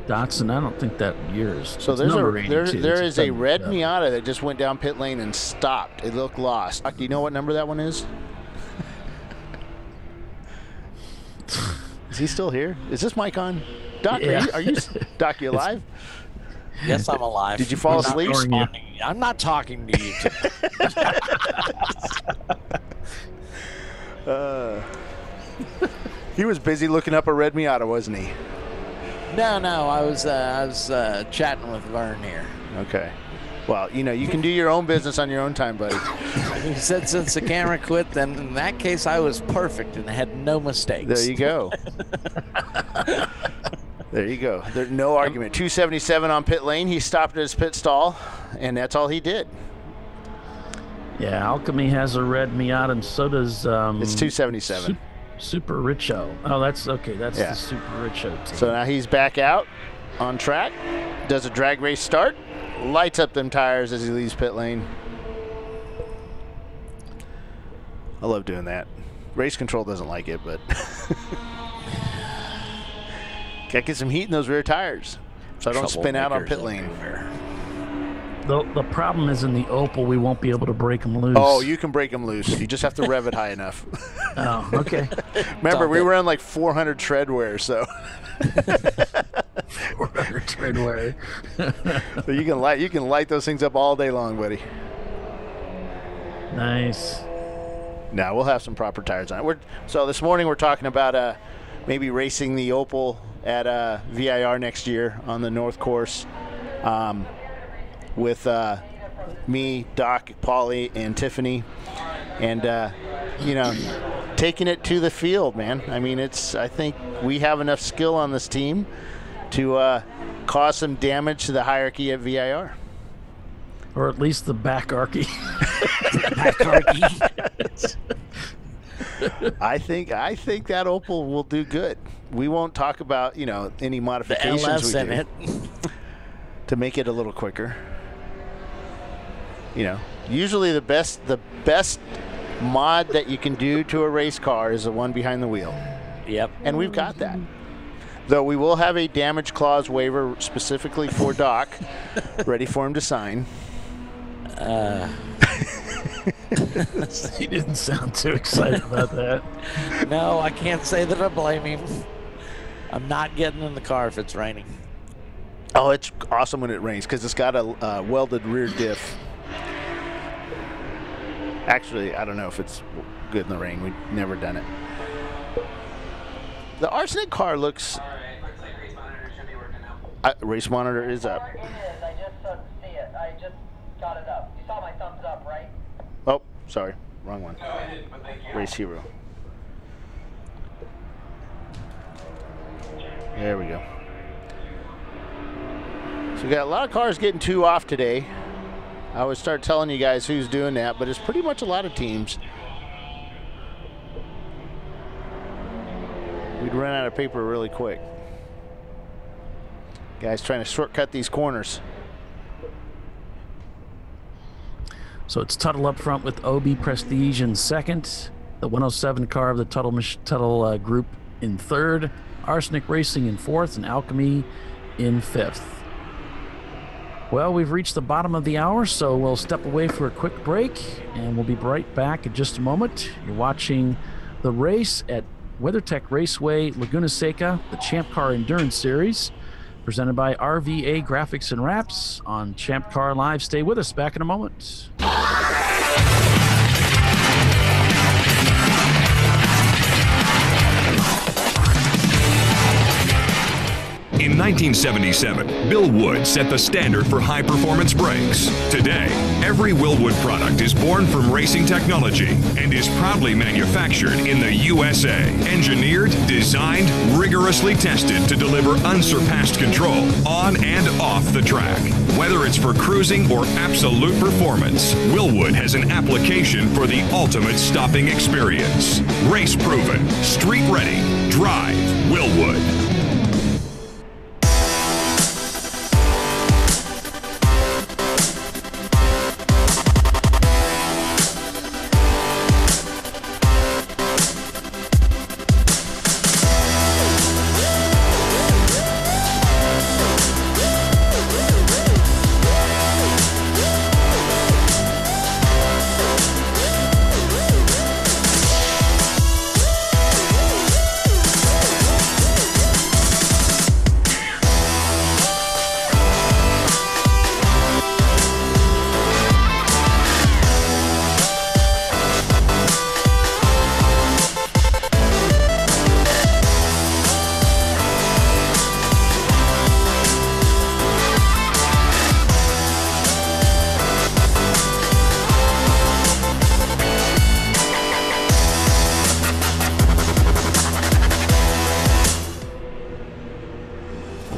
Datsun. I don't think that yours. So It's there number 82. is It's a red 77. Miata that just went down pit lane and stopped. It looked lost. Do you know what number that one is? Is he still here? Is this mic on? Doc, Yeah. are you Doc, you alive? Yes, I'm alive. Did you fall I'm not asleep? responding. I'm not talking to you. He was busy looking up a red Miata, wasn't he? No, I was chatting with Vern here. Okay. Well, you can do your own business on your own time, buddy. He said since the camera quit, then in that case I was perfect and had no mistakes. There you go. There you go. There's no argument. 277 on pit lane. He stopped at his pit stall, and that's all he did. Yeah, Alchemy has a red Miata, and so does It's 277. Super Richo. Oh, that's okay. That's Yeah. the Super Richo team. So now he's back out on track, does a drag race start, lights up them tires as he leaves pit lane. I love doing that. Race control doesn't like it, but gotta get some heat in those rear tires so I don't spin out on pit lane. The problem is in the Opal, we won't be able to break them loose. Oh, you can break them loose. You just have to rev it high enough. Oh, okay. Remember, we were on like 400 tread wear, so. 400 tread wear. So you can light those things up all day long, buddy. Nice. Now we'll have some proper tires on it. So this morning we're talking about maybe racing the Opal at VIR next year on the North Course with me, Doc, Paulie, and Tiffany, and taking it to the field, man. I mean, I think we have enough skill on this team to cause some damage to the hierarchy at VIR. Or at least the backarchy. I think that Opal will do good. We won't talk about any modifications the LS we in do it to make it a little quicker. Usually the best mod that you can do to a race car is the one behind the wheel. Yep. And we've got that. Though we will have a damage clause waiver specifically for Doc, ready for him to sign. He didn't sound too excited about that. No, I can't say that I blame him. I'm not getting in the car if it's raining. Oh, it's awesome when it rains because it's got a welded rear diff. Actually, I don't know if it's good in the rain. We've never done it. The Arsenic car looks... Alright, looks like race monitor should be working now. Race monitor is up. It is. I just see it. I just got it up. You saw my thumbs up, right? Oh, sorry. Wrong one. No, I didn't, but thank you. Race Hero. There we go. So we got a lot of cars getting 2 off today. I would start telling you guys who's doing that, but it's pretty much a lot of teams. We'd run out of paper really quick. Guys trying to shortcut these corners. So it's Tuttle up front with OB Prestige in second. The 107 car of the Tuttle group in third. Arsenic Racing in fourth, and Alchemy in fifth. Well, we've reached the bottom of the hour, so we'll step away for a quick break, and we'll be right back in just a moment. You're watching the race at WeatherTech Raceway, Laguna Seca, the Champcar Endurance Series, presented by RVA Graphics and Wraps on Champcar Live. Stay with us. Back in a moment. In 1977, Bill Wood set the standard for high-performance brakes. Today, every Willwood product is born from racing technology and is proudly manufactured in the USA. Engineered, designed, rigorously tested to deliver unsurpassed control on and off the track. Whether it's for cruising or absolute performance, Willwood has an application for the ultimate stopping experience. Race-proven, street-ready, drive Willwood.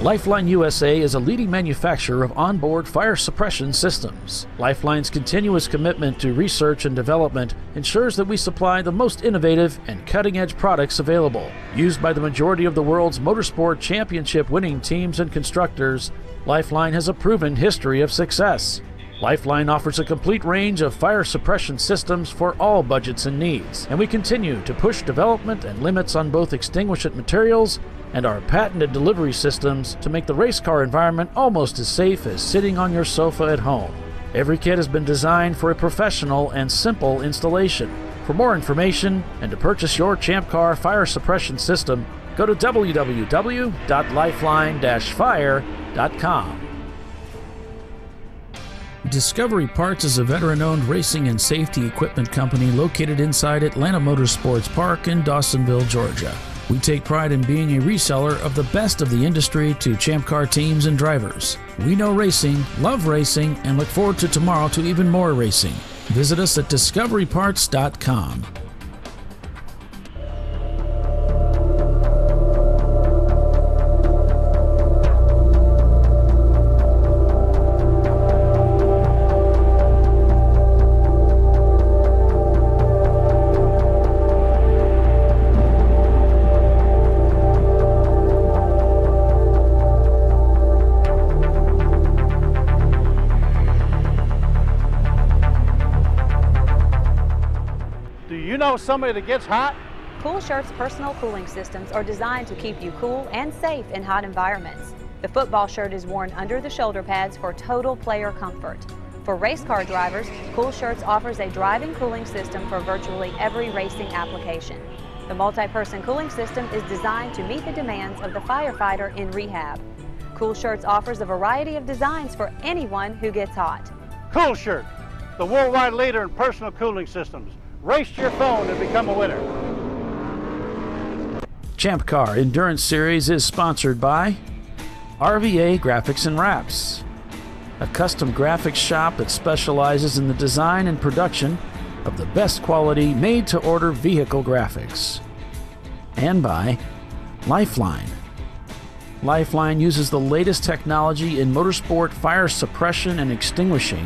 Lifeline USA is a leading manufacturer of onboard fire suppression systems. Lifeline's continuous commitment to research and development ensures that we supply the most innovative and cutting-edge products available. Used by the majority of the world's motorsport championship-winning teams and constructors, Lifeline has a proven history of success. Lifeline offers a complete range of fire suppression systems for all budgets and needs, and we continue to push development and limits on both extinguishant materials and our patented delivery systems to make the race car environment almost as safe as sitting on your sofa at home. Every kit has been designed for a professional and simple installation. For more information and to purchase your Champcar fire suppression system, Go to www.lifeline-fire.com. Discovery Parts is a veteran-owned racing and safety equipment company located inside Atlanta Motorsports Park in Dawsonville, Georgia. We take pride in being a reseller of the best of the industry to Champcar teams and drivers. We know racing, love racing, and look forward to tomorrow to even more racing. Visit us at discoveryparts.com. You know somebody that gets hot? Cool Shirt's personal cooling systems are designed to keep you cool and safe in hot environments. The football shirt is worn under the shoulder pads for total player comfort. For race car drivers, Cool Shirts offers a driving cooling system for virtually every racing application. The multi-person cooling system is designed to meet the demands of the firefighter in rehab. Cool Shirts offers a variety of designs for anyone who gets hot. Cool Shirt, the worldwide leader in personal cooling systems. Race to your phone and become a winner. Champcar Endurance Series is sponsored by RVA Graphics and Wraps, a custom graphics shop that specializes in the design and production of the best quality made-to-order vehicle graphics. And by Lifeline. Lifeline uses the latest technology in motorsport fire suppression and extinguishing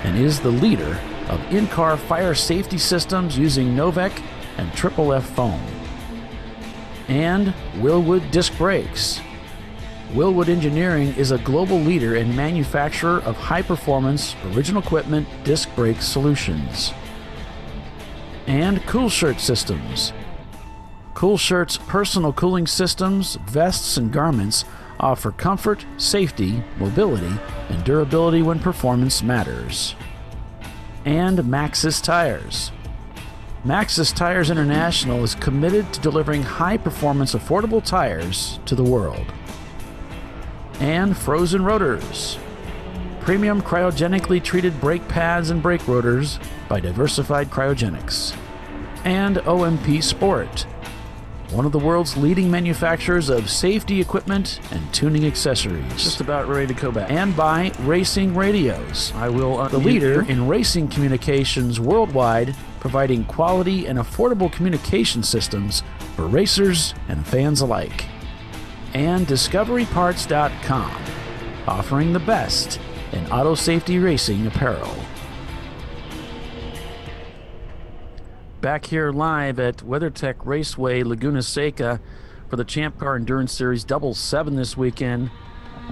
and is the leader of in-car fire safety systems using Novec and Triple F foam. And Willwood Disc Brakes. Willwood Engineering is a global leader and manufacturer of high-performance, original equipment disc brake solutions. And Cool Shirt Systems. Cool Shirt's personal cooling systems, vests, and garments offer comfort, safety, mobility, and durability when performance matters. And Maxxis Tires. Maxxis Tires International is committed to delivering high-performance, affordable tires to the world. And Frozen Rotors. Premium cryogenically treated brake pads and brake rotors by Diversified Cryogenics. And OMP Sport, one of the world's leading manufacturers of safety equipment and tuning accessories. Just about ready to go back. And by Racing Radios. I will the leader in racing communications worldwide, providing quality and affordable communication systems for racers and fans alike. And DiscoveryParts.com, offering the best in auto safety racing apparel. Back here live at WeatherTech Raceway, Laguna Seca for the Champcar Endurance Series 7 this weekend.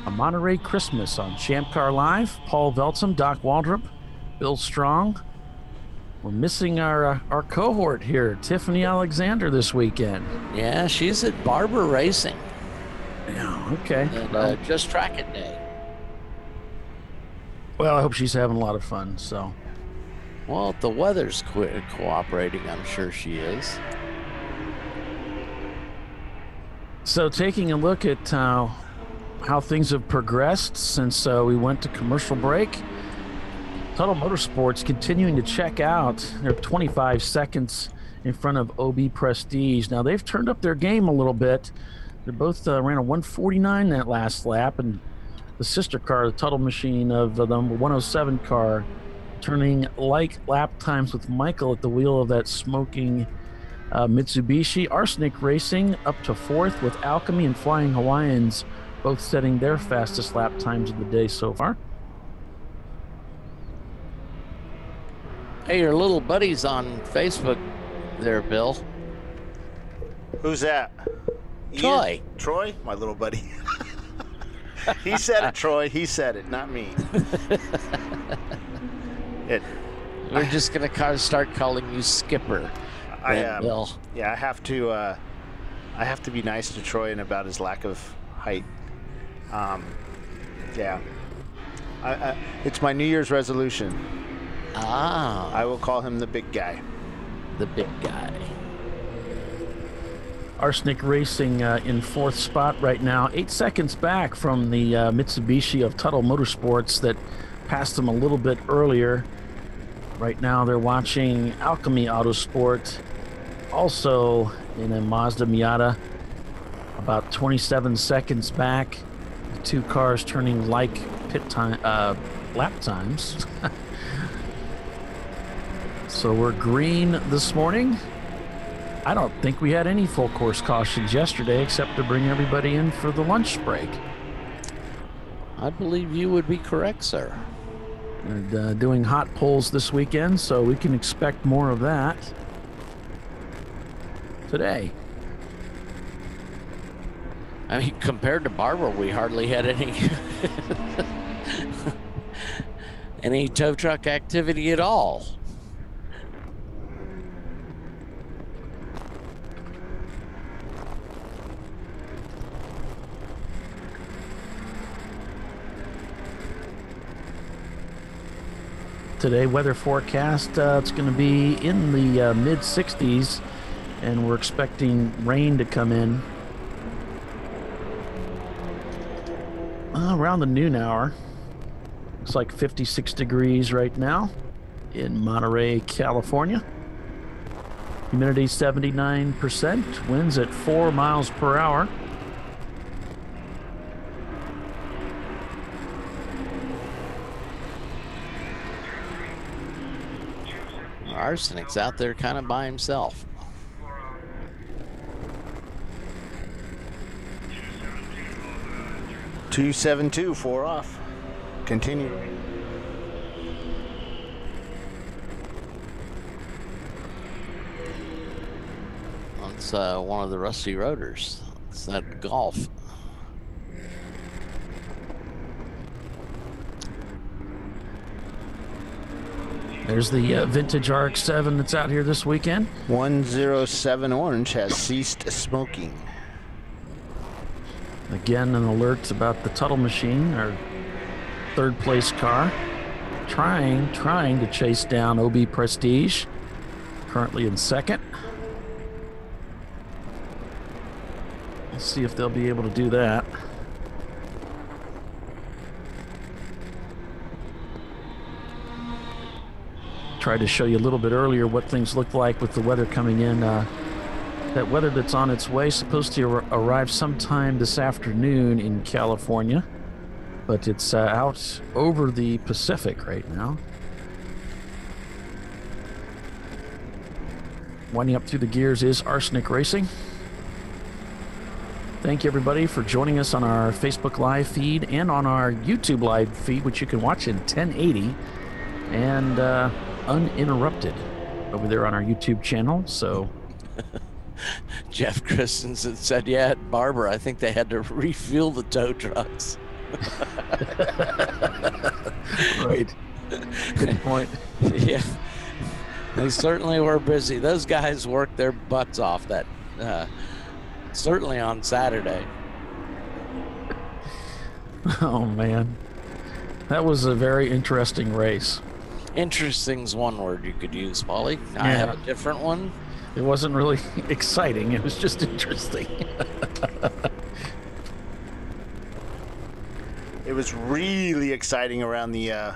A Monterey Christmas on Champcar Live. Paul Veltsum, Doc Waldrop, Bill Strong. We're missing our cohort here, Tiffany Alexander, this weekend. Yeah, she's at Barber Racing. Yeah, okay. And just track it day. Well, I hope she's having a lot of fun, so... Well, if the weather's cooperating, I'm sure she is. So taking a look at how things have progressed since we went to commercial break, Total Motorsports continuing to check out. They're 25 seconds in front of OB Prestige. Now, they've turned up their game a little bit. They both ran a 149 that last lap, and the sister car, the Tuttle machine of the 107 car, turning like lap times with Michael at the wheel of that smoking Mitsubishi. Arsenic Racing up to 4th with Alchemy and Flying Hawaiians both setting their fastest lap times of the day so far. Hey, your little buddy's on Facebook there, Bill. Who's that? Troy. Ian? Troy? My little buddy. He said it, Troy. He said it, not me. We're just going to start calling you Skipper. Bill. Yeah, I have to be nice to Troy and about his lack of height. Yeah. It's my New Year's resolution. Ah. I will call him the big guy. The big guy. Arsenic Racing in 4th spot right now, 8 seconds back from the Mitsubishi of Tuttle Motorsports that passed them a little bit earlier. Right now they're watching Alchemy Autosport, also in a Mazda Miata, about 27 seconds back. The two cars turning like pit time, lap times. So we're green this morning. I don't think we had any full course cautions yesterday except to bring everybody in for the lunch break. I believe you would be correct, sir. And doing hot polls this weekend, so we can expect more of that today. I mean, compared to Barbara, we hardly had any any tow truck activity at all. Today, weather forecast, it's going to be in the mid-60s, and we're expecting rain to come in around the noon hour. Looks like 56 degrees right now in Monterey, California. Humidity 79%, winds at 4 miles per hour. Arsenic's out there kind of by himself. .272, 4 off. Continue. That's one of the Rusty Roaders. It's that Golf. There's the vintage RX-7 that's out here this weekend. 107 Orange has ceased smoking. Again, an alert about the Tuttle machine, our 3rd place car. Trying to chase down OB Prestige, currently in 2nd. Let's see if they'll be able to do that. Tried to show you a little bit earlier what things look like with the weather coming in. That weather that's on its way, supposed to arrive sometime this afternoon in California, but it's out over the Pacific right now. Winding up through the gears is Arsenic Racing. Thank you, everybody, for joining us on our Facebook Live feed and on our YouTube Live feed, which you can watch in 1080 and uninterrupted over there on our YouTube channel. So Jeff Christensen said, yeah, at Barbara, I think they had to refuel the tow trucks. Right. Good point. Yeah, they certainly were busy. Those guys worked their butts off that certainly on Saturday. Oh man, that was a very interesting race. Interesting's one word you could use, Paulie. Yeah. I have a different one. It wasn't really exciting, it was just interesting. It was really exciting around the, I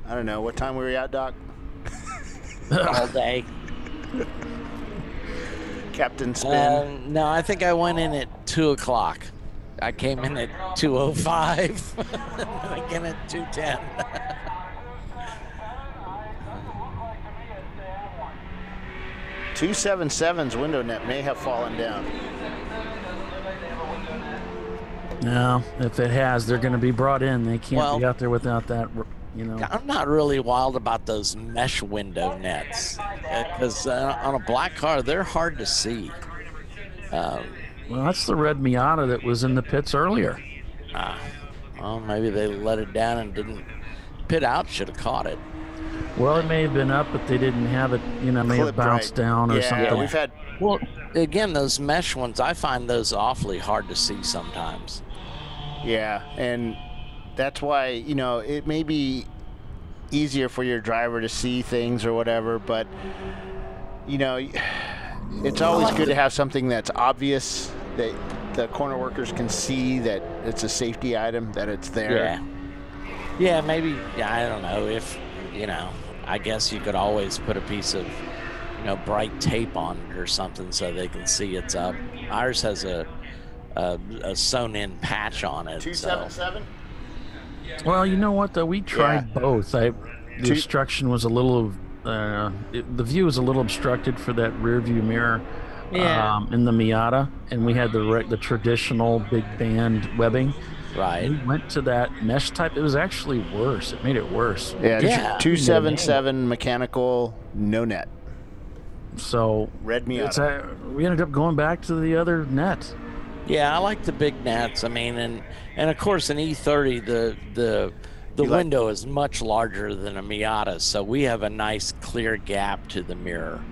don't know, what time were we out, Doc? All day. Captain Spin. No, I think I went in at 2 o'clock. I came in at 2:05. And again at 2:10. 277's window net may have fallen down. No, if it has, they're going to be brought in. They can't be out there without that, you know. I'm not really wild about those mesh window nets because on a black car, they're hard to see. Well, that's the red Miata that was in the pits earlier. Well, maybe they let it down and didn't pit out. Should have caught it. Well, it may have been up, but they didn't have it, you know, may have bounced down or something. Yeah, we've had... Well, again, those mesh ones, I find those awfully hard to see sometimes. Yeah, and that's why, you know, it may be easier for your driver to see things or whatever, but, you know, It's always good to have something that's obvious that the corner workers can see that it's a safety item, that it's there. Yeah. Yeah, maybe, I don't know, if, I guess you could always put a piece of, bright tape on it or something so they can see it's up. Ours has a sewn-in patch on it. 277? Well, you know what, though? We tried both. The obstruction was a little, the view was a little obstructed for that rear view mirror in the Miata, and we had the traditional big band webbing. Right. We went to that mesh type. It was actually worse. It made it worse. Yeah, 277 mechanical, no net. So red Miata. We ended up going back to the other net. Yeah, I like the big nets. I mean, and of course, an E30, the window is much larger than a Miata, so we have a nice clear gap to the mirror.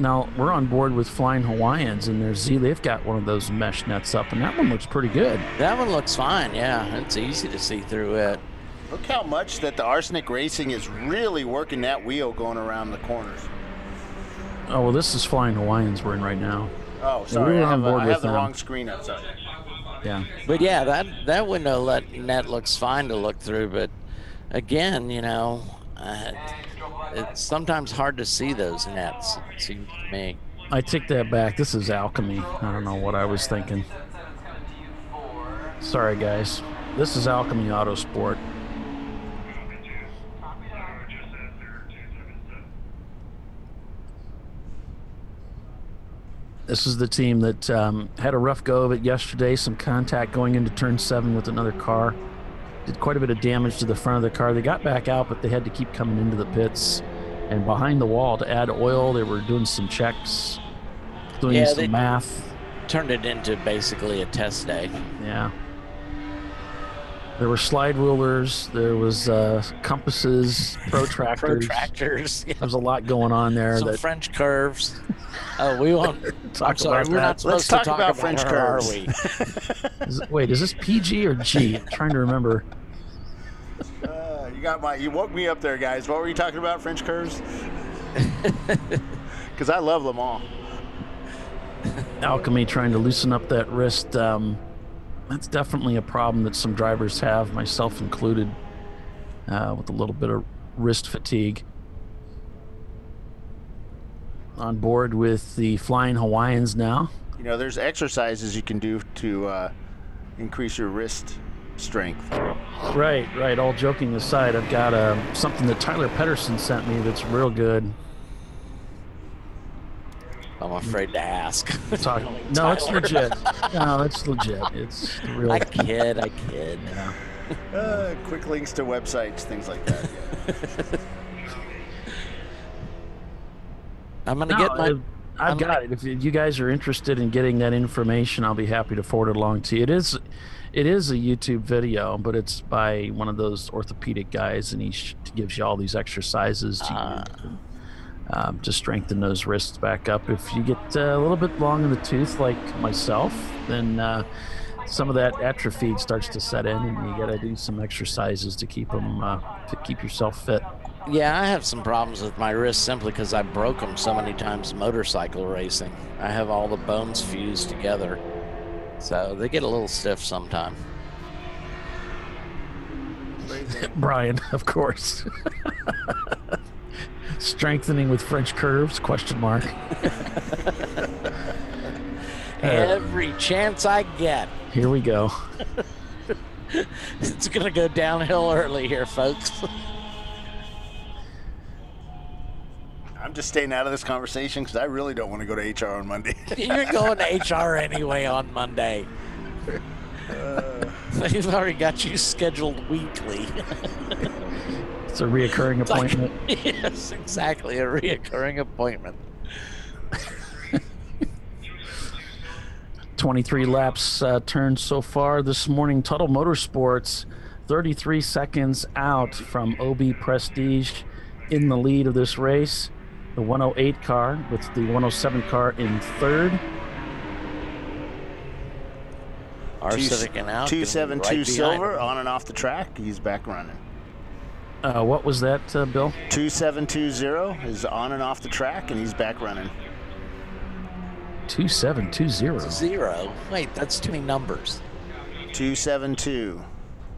Now, we're on board with Flying Hawaiians, and they've got one of those mesh nets up, and that one looks pretty good. That one looks fine, yeah. It's easy to see through it. Look how much that the Arsenic Racing is really working that wheel going around the corners. Oh, well, this is Flying Hawaiians we're in right now. Oh, sorry, I have the wrong screen up, sorry. Yeah. But yeah, that window net looks fine to look through, but again, it's sometimes hard to see those nets, it seems to me. I take that back. This is Alchemy. I don't know what I was thinking. Sorry, guys. This is Alchemy Autosport. This is the team that had a rough go of it yesterday. Some contact going into turn 7 with another car. Did quite a bit of damage to the front of the car. They got back out, but they had to keep coming into the pits and behind the wall to add oil. They were doing some checks, doing some math. Turned it into basically a test day. Yeah. There were slide rulers. There was compasses, protractors. Protractors. Yeah. There's a lot going on there. Some French curves. Oh, we won't. I'm sorry, we're not supposed Let's to talk about French her, curves. are we? Wait, is this PG or G? I'm trying to remember. You woke me up there, guys. What were you talking about, French curves? Because I love Le Mans. Alchemy trying to loosen up that wrist. That's definitely a problem that some drivers have, myself included, with a little bit of wrist fatigue. On board with the Flying Hawaiians now. There's exercises you can do to increase your wrist strength. Right. All joking aside, I've got something that Tyler Pedersen sent me that's real good. I'm afraid to ask. No, it's legit. No, it's legit. It's real. I kid. Yeah. Quick links to websites, things like that. Yeah. I'm gonna get my. I've got it. If you guys are interested in getting that information, I'll be happy to forward it along to you. It is a YouTube video, but it's by one of those orthopedic guys, and he gives you all these exercises to use to strengthen those wrists back up. If you get a little bit long in the tooth, like myself, then some of that atrophy starts to set in, and you got to do some exercises to keep yourself fit. Yeah, I have some problems with my wrists simply because I broke them so many times motorcycle racing. I have all the bones fused together, so they get a little stiff sometime. Brian, of course. Strengthening with French curves, question mark. Every chance I get. Here we go. It's going to go downhill early here, folks. I'm just staying out of this conversation because I really don't want to go to HR on Monday. You're going to HR anyway on Monday. They've already got you scheduled weekly. It's a reoccurring appointment. Yes, exactly, a reoccurring appointment. 23 laps turned so far this morning. Tuttle Motorsports, 33 seconds out from OB Prestige in the lead of this race. The 108 car with the 107 car in third. Arsenic and out. 272 Silver on and off the track. He's back running. What was that, Bill? 2720 is on and off the track, and he's back running. 2720. 0. Wait, that's too many numbers. 272.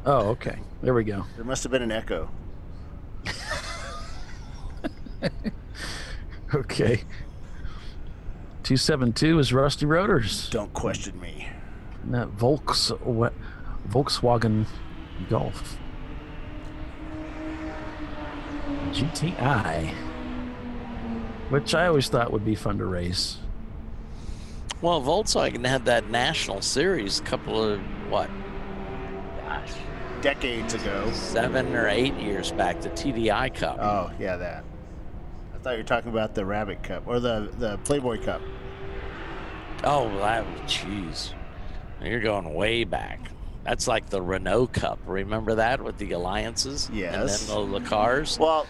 Oh, okay. There we go. There must have been an echo. Okay. 272 is Rusty Rotors. Don't question me. And that Volkswagen Golf GTI, which I always thought would be fun to race. Well, Volkswagen had that national series a couple of, what? Gosh. Decades ago. 7 or 8 years back, the TDI Cup. Oh, yeah, that. I thought you were talking about the Rabbit Cup or the Playboy Cup. Oh, jeez. You're going way back. That's like the Renault Cup. Remember that with the alliances? Yes. And then the cars? Well,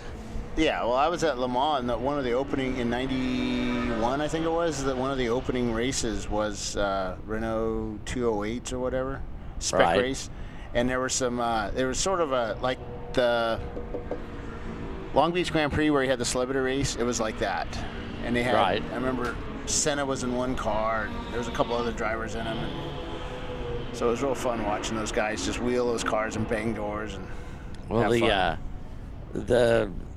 yeah. Well, I was at Le Mans. And one of the opening in '91, I think it was. That one of the opening races was Renault 208s or whatever, spec race. And there were some. There was sort of like the Long Beach Grand Prix where you had the celebrity race. It was like that, and they had. I remember Senna was in one car. And there was a couple other drivers in them. So it was real fun watching those guys just wheel those cars and bang doors and. Well,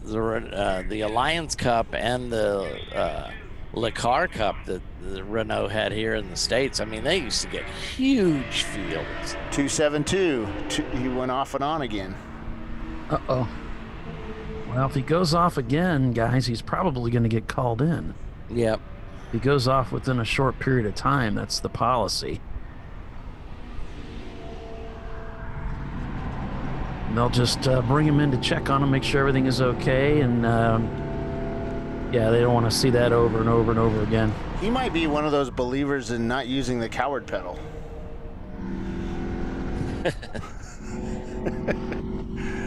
the Alliance Cup and the Le Car Cup that the Renault had here in the States. I mean, they used to get huge fields. 272. He went off and on again. Uh-oh. Well, if he goes off again, guys, he's probably going to get called in. Yep. If he goes off within a short period of time, that's the policy. They'll just bring him in to check on him, make sure everything is okay, and yeah, they don't want to see that over and over and over again. He might be one of those believers in not using the coward pedal.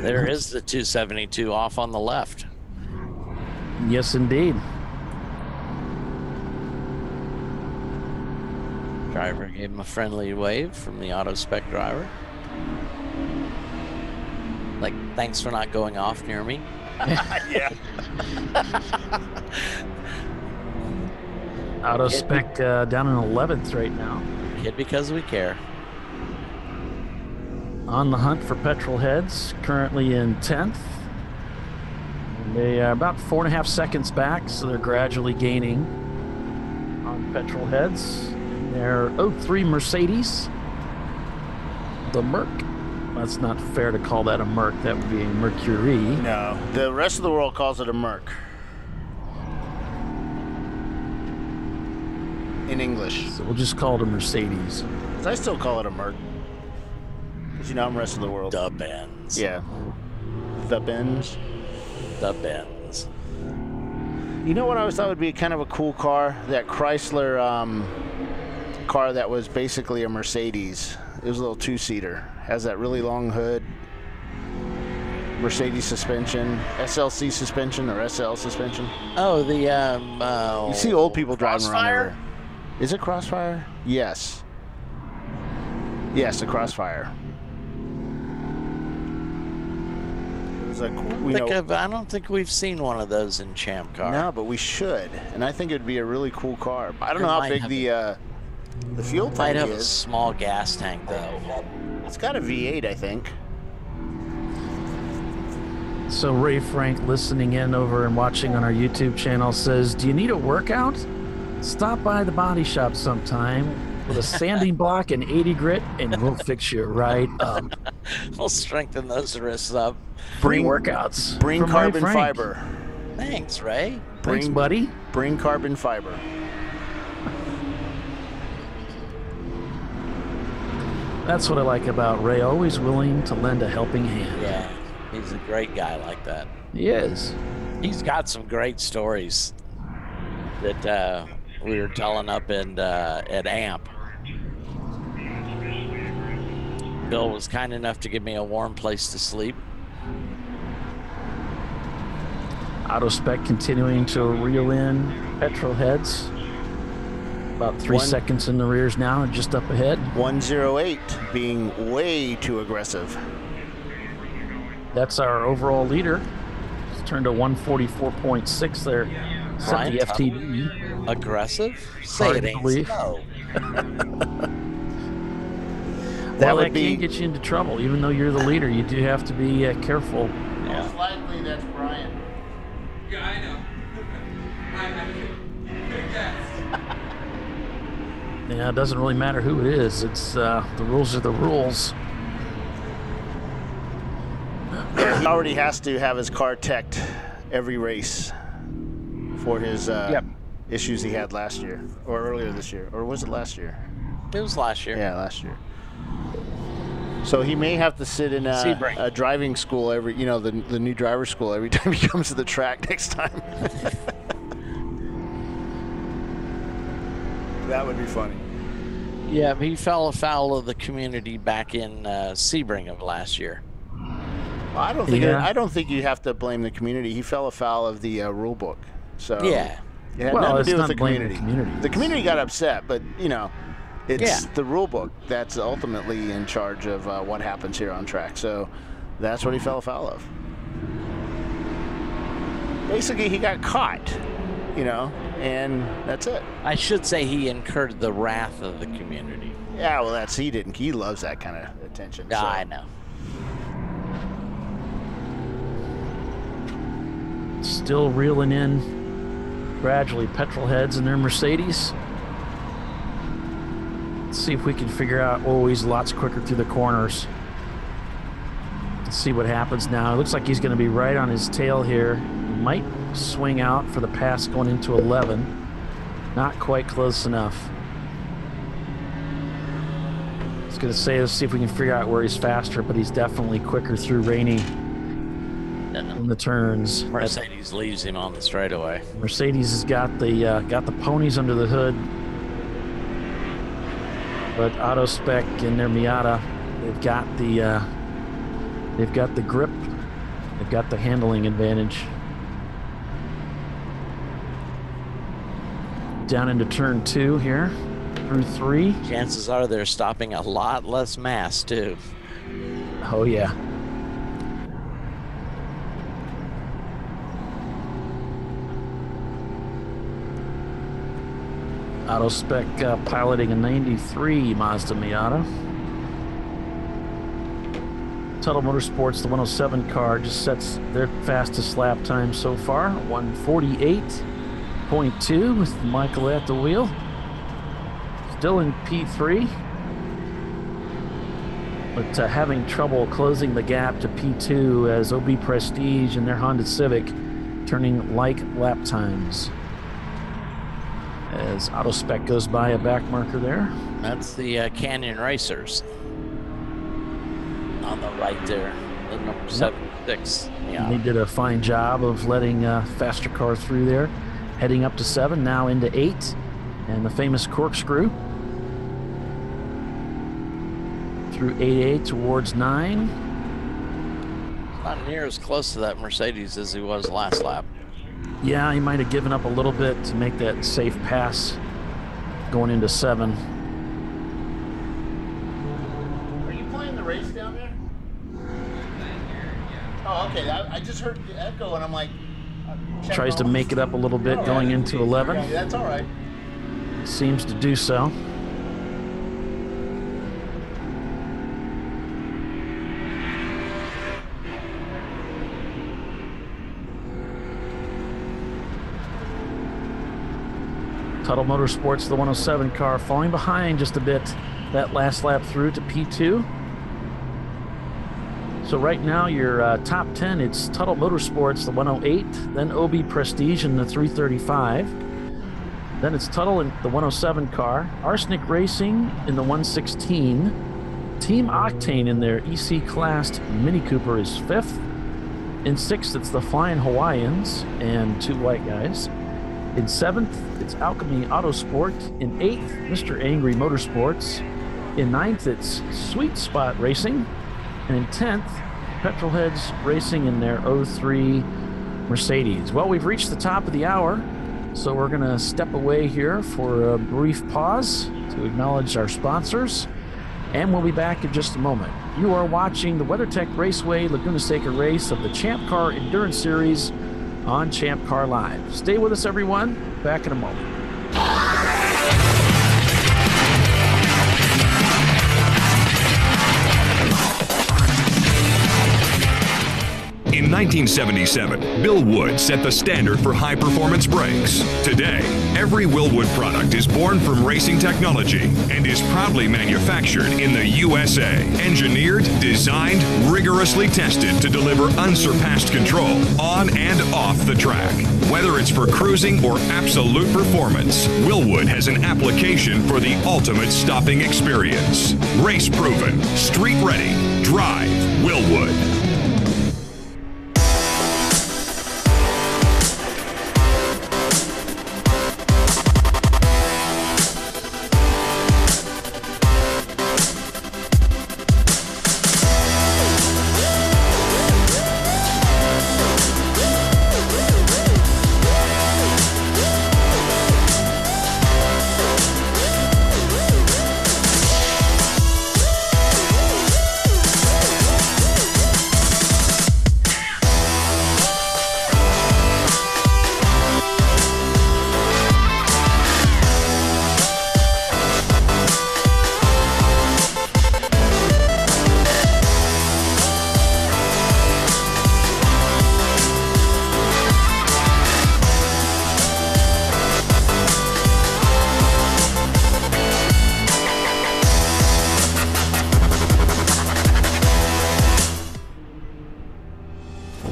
There is the 272 off on the left. Yes, indeed. Driver gave him a friendly wave from the auto spec driver. Like, thanks for not going off near me. Yeah. Auto spec down in 11th right now. Kid because we care. On the hunt for petrol heads, currently in 10th. They are about 4.5 seconds back, so they're gradually gaining on petrol heads. They're 03 Mercedes, the Merc. That's not fair to call that a Merc. That would be a Mercury. No, the rest of the world calls it a Merc. In English. So we'll just call it a Mercedes. I still call it a Merc. Because, you know, I'm the rest of the world. The Benz. Yeah. The Benz. The Benz. You know what I always thought would be kind of a cool car? That Chrysler car that was basically a Mercedes. It was a little two-seater. Has that really long hood. Mercedes suspension. SLC suspension or SL suspension. Oh, the you see old people driving Crossfire? around there. Is it Crossfire? Yes. Yes, the Crossfire. It was like, I don't think we've seen one of those in Champcar. No, but we should. And I think it would be a really cool car. I don't know how big the fuel tank might have is. a small gas tank, though. It's got a V8, I think. So Ray Frank, listening in over and watching on our YouTube channel, says, do you need a workout? Stop by the body shop sometime with a sanding block and 80 grit, and we'll fix you right up. We'll strengthen those wrists up. Free workouts. Bring from carbon Ray Frank. fiber. Thanks, Ray. Thanks, buddy. Bring carbon fiber. That's what I like about Ray, always willing to lend a helping hand. Yeah, he's a great guy like that. He is. He's got some great stories that we were telling up at AMP. Bill was kind enough to give me a warm place to sleep. Auto spec continuing to reel in petrol heads. About 3 seconds in the rears now, and just up ahead. 108 being way too aggressive. That's our overall leader. It's turned to 144.6 there. Set the FTD. Aggressive? Say Hard it to ain't believe. so. Well, that would be can get you into trouble. Even though you're the leader, you do have to be careful. most likely that's Brian. Yeah, I know. I know. Good guess. Yeah, it doesn't really matter who it is. It's the rules are the rules. Yeah, he already has to have his car teched every race for his issues he had last year or earlier this year, or was it last year? It was last year. Yeah, last year. So he may have to sit in a driving school every, the new driver school every time he comes to the track next time. That would be funny. Yeah, he fell afoul of the community back in Sebring of last year. Well, I don't think you have to blame the community. He fell afoul of the rule book. So Yeah. it had Well, nothing it's to do with not the blaming community. the community. The community got upset, but it's Yeah. the rule book that's ultimately in charge of what happens here on track. So that's what he fell afoul of. Basically, he got caught, and that's it. I should say he incurred the wrath of the community. Yeah, well, he didn't. He loves that kind of attention. Yeah, so. I know. Still reeling in gradually petrol heads in their Mercedes. Let's see if we can figure out. Oh, he's lots quicker through the corners. Let's see what happens now. It looks like he's going to be right on his tail here. Might swing out for the pass going into 11. Not quite close enough. I was going to say, let's see if we can figure out where he's faster, but he's definitely quicker through Rainey in the turns. Mercedes leaves him on the straightaway. Mercedes has got the ponies under the hood, but AutoSpec and their Miata, they've got the grip, they've got the handling advantage. Down into turn 2 here, through 3. Chances are they're stopping a lot less mass too. Oh yeah. AutoSpec piloting a 93 Mazda Miata. Tuttle Motorsports, the 107 car, just sets their fastest lap time so far, 148.2 with Michael at the wheel. Still in P3, but having trouble closing the gap to P2 as OB Prestige and their Honda Civic turning like lap times. As AutoSpec goes by a back marker there. That's the Canyon Racers on the right there, the number 76. Yeah. They did a fine job of letting faster cars through there, heading up to 7, now into 8, and the famous corkscrew through 8A towards 9. Not near as close to that Mercedes as he was last lap. Yeah, he might have given up a little bit to make that safe pass going into 7. Are you playing the race down there? Oh, okay. I just heard the echo, and I'm like... Tries to make it up a little bit going into 11. Yeah, that's all right. Seems to do so. Tuttle Motorsports, the 107 car, falling behind just a bit that last lap through to P2. So right now, your top 10, it's Tuttle Motorsports, the 108, then OB Prestige in the 335. Then it's Tuttle in the 107 car, Arsenic Racing in the 116, Team Octane in their EC-classed Mini Cooper is 5th. In 6th, it's the Flying Hawaiians and 2 white guys. In 7th, it's Alchemy Autosport. In 8th, Mr. Angry Motorsports. In 9th, it's Sweet Spot Racing. And in 10th, Petrolheads Racing in their 03 Mercedes. Well, we've reached the top of the hour, so we're going to step away here for a brief pause to acknowledge our sponsors, and we'll be back in just a moment. You are watching the WeatherTech Raceway Laguna Seca race of the Champcar Endurance Series on Champcar Live. Stay with us, everyone. Back in a moment. 1977, Bill Wood set the standard for high-performance brakes. Today, every Willwood product is born from racing technology and is proudly manufactured in the USA. Engineered, designed, rigorously tested to deliver unsurpassed control on and off the track. Whether it's for cruising or absolute performance, Willwood has an application for the ultimate stopping experience. Race-proven, street-ready, drive Willwood.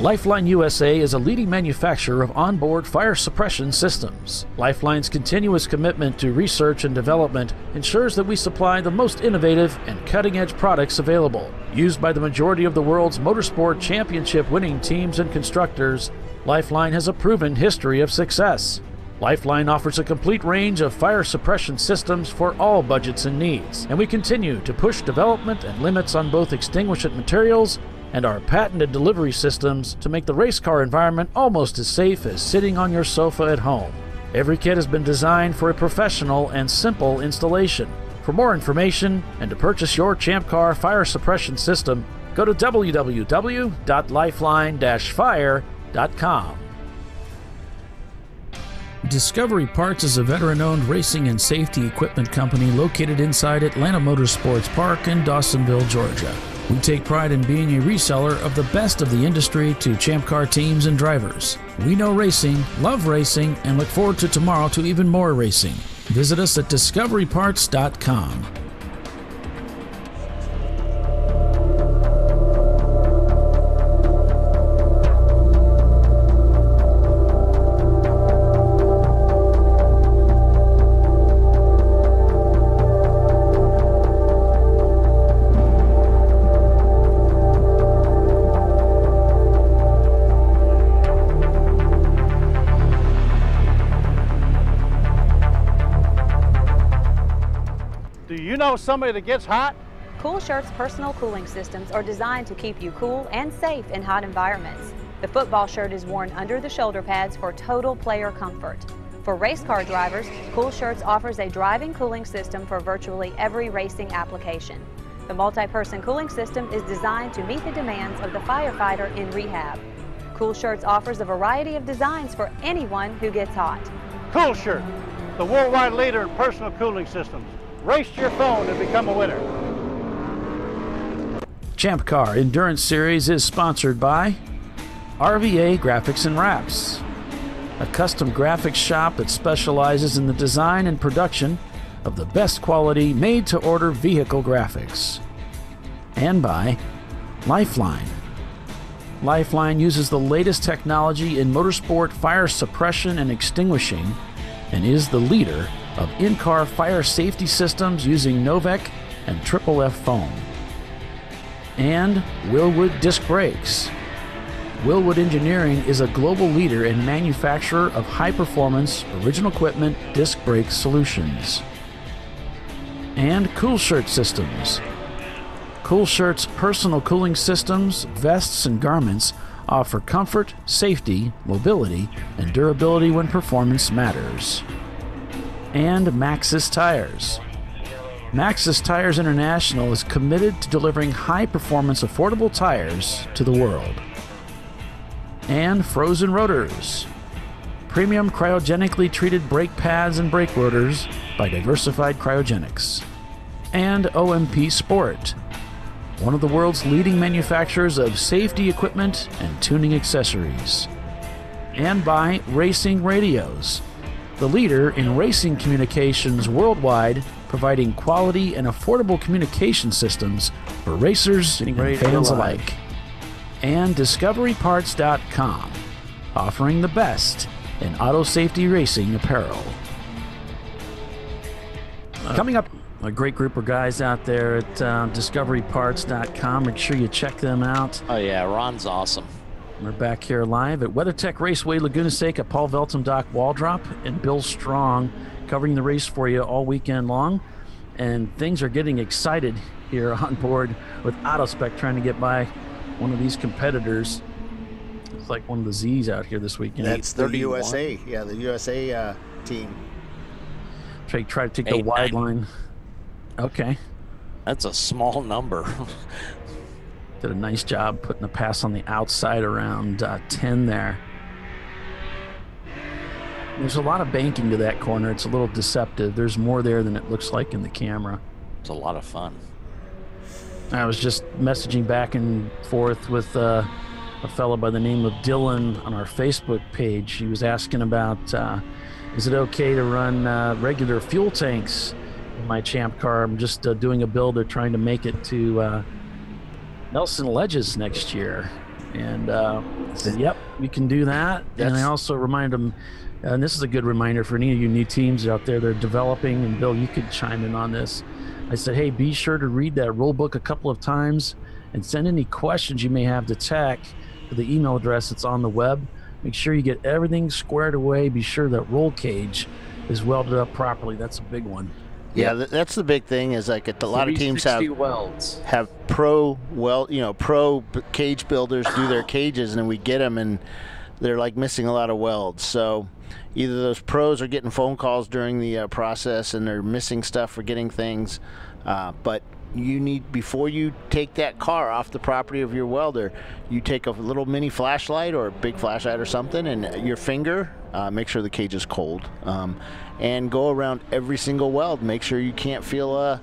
Lifeline USA is a leading manufacturer of onboard fire suppression systems. Lifeline's continuous commitment to research and development ensures that we supply the most innovative and cutting-edge products available. Used by the majority of the world's motorsport championship-winning teams and constructors, Lifeline has a proven history of success. Lifeline offers a complete range of fire suppression systems for all budgets and needs, and we continue to push development and limits on both extinguishant materials and our patented delivery systems to make the race car environment almost as safe as sitting on your sofa at home. Every kit has been designed for a professional and simple installation. For more information and to purchase your Champcar fire suppression system, go to www.lifeline-fire.com. Discovery Parts is a veteran-owned racing and safety equipment company located inside Atlanta Motorsports Park in Dawsonville, Georgia. We take pride in being a reseller of the best of the industry to Champcar teams and drivers. We know racing, love racing, and look forward to tomorrow to even more racing. Visit us at discoveryparts.com. Do you know somebody that gets hot? Cool Shirt's personal cooling systems are designed to keep you cool and safe in hot environments. The football shirt is worn under the shoulder pads for total player comfort. For race car drivers, Cool Shirts offers a driving cooling system for virtually every racing application. The multi-person cooling system is designed to meet the demands of the firefighter in rehab. Cool Shirts offers a variety of designs for anyone who gets hot. Cool Shirt, the worldwide leader in personal cooling systems. Race to your phone and become a winner. Champcar Endurance Series is sponsored by RVA Graphics and Wraps, a custom graphics shop that specializes in the design and production of the best quality made-to-order vehicle graphics. And by Lifeline. Lifeline uses the latest technology in motorsport fire suppression and extinguishing and is the leader of in-car fire safety systems using Novec and Triple F foam. And Willwood Disc Brakes. Willwood Engineering is a global leader and manufacturer of high-performance, original equipment disc brake solutions. And Cool Shirt Systems. Cool Shirt's personal cooling systems, vests, and garments offer comfort, safety, mobility, and durability when performance matters. And Maxxis Tires. Maxxis Tires International is committed to delivering high-performance, affordable tires to the world. And Frozen Rotors. Premium cryogenically treated brake pads and brake rotors by Diversified Cryogenics. And OMP Sport. one of the world's leading manufacturers of safety equipment and tuning accessories. And by Racing Radios, the leader in racing communications worldwide, providing quality and affordable communication systems for racers and fans alike. And DiscoveryParts.com, offering the best in auto safety racing apparel. Coming up, a great group of guys out there at DiscoveryParts.com. Make sure you check them out. Oh, yeah, Ron's awesome. We're back here live at WeatherTech Raceway, Laguna Seca. Paul Veltum, Doc Waldrop, and Bill Strong covering the race for you all weekend long. And things are getting excited here on board with AutoSpec trying to get by one of these competitors. It's like one of the Z's out here this weekend. That's the USA. Yeah, the USA team. Try to take the wide line. Okay. That's a small number. Did a nice job putting the pass on the outside around 10 there. There's a lot of banking to that corner. It's a little deceptive. There's more there than it looks like in the camera. It's a lot of fun. I was just messaging back and forth with a fellow by the name of Dylan on our Facebook page. He was asking about, is it okay to run regular fuel tanks in my Champ car? I'm just doing a build. They're trying to make it to Nelson Ledges next year. And I said, yep, we can do that. And I also reminded him, and this is a good reminder for any of you new teams out there that are developing, and Bill, you could chime in on this. I said, hey, be sure to read that rule book a couple of times and send any questions you may have to Tech to the email address that's on the web. Make sure you get everything squared away. Be sure that roll cage is welded up properly. That's a big one. Yeah, that's the big thing. Is like a lot of teams have pro cage builders do their cages, and then we get them and they're like missing a lot of welds. So either those pros are getting phone calls during the process and they're missing stuff for getting things, but you need, before you take that car off the property of your welder, you take a little mini flashlight or a big flashlight or something, and your finger, make sure the cage is cold, and go around every single weld. Make sure you can't feel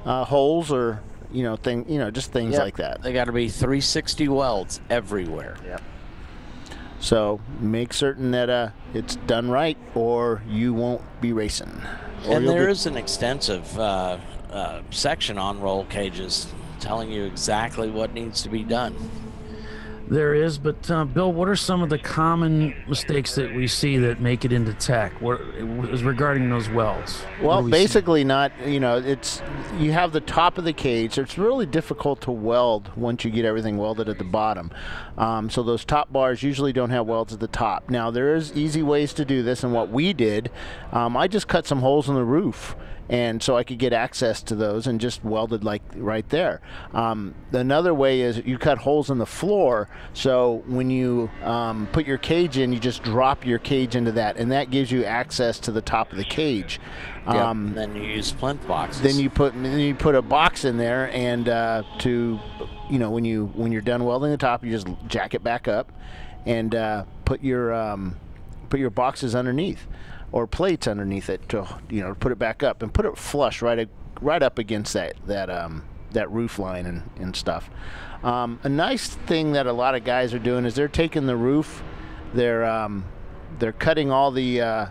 holes or just things like that. They got to be 360 welds everywhere. Yep. So make certain that it's done right, or you won't be racing. And there is an extensive section on roll cages telling you exactly what needs to be done. There is, but Bill, what are some of the common mistakes that we see that make it into Tech? What is regarding those welds? Well, basically it's, you have the top of the cage. It's really difficult to weld once you get everything welded at the bottom. So those top bars usually don't have welds at the top. Now, there is easy ways to do this, and what we did, I just cut some holes in the roof, and so I could get access to those and just welded like right there. Another way is you cut holes in the floor, so when you put your cage in, you just drop your cage into that, and that gives you access to the top of the cage. And then you use plinth boxes. Then you put a box in there, and when you're done welding the top, you just jack it back up and put your boxes underneath, or plates underneath it to put it back up and put it flush right up against that roof line and stuff. A nice thing that a lot of guys are doing is they're taking the roof, they're cutting all the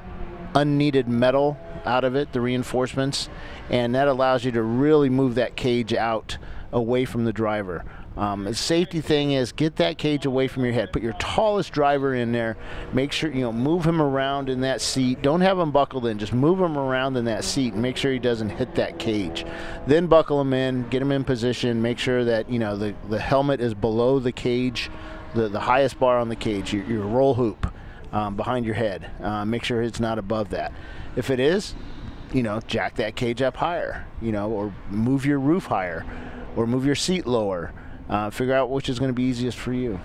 unneeded metal out of it, the reinforcements, and that allows you to really move that cage out away from the driver. The safety thing is get that cage away from your head. Put your tallest driver in there. Make sure, move him around in that seat. Don't have him buckled in. Just move him around in that seat and make sure he doesn't hit that cage. Then buckle him in, get him in position, make sure that, the helmet is below the cage, the highest bar on the cage, your roll hoop behind your head. Make sure it's not above that. If it is, jack that cage up higher, or move your roof higher, or move your seat lower. Figure out which is going to be easiest for you.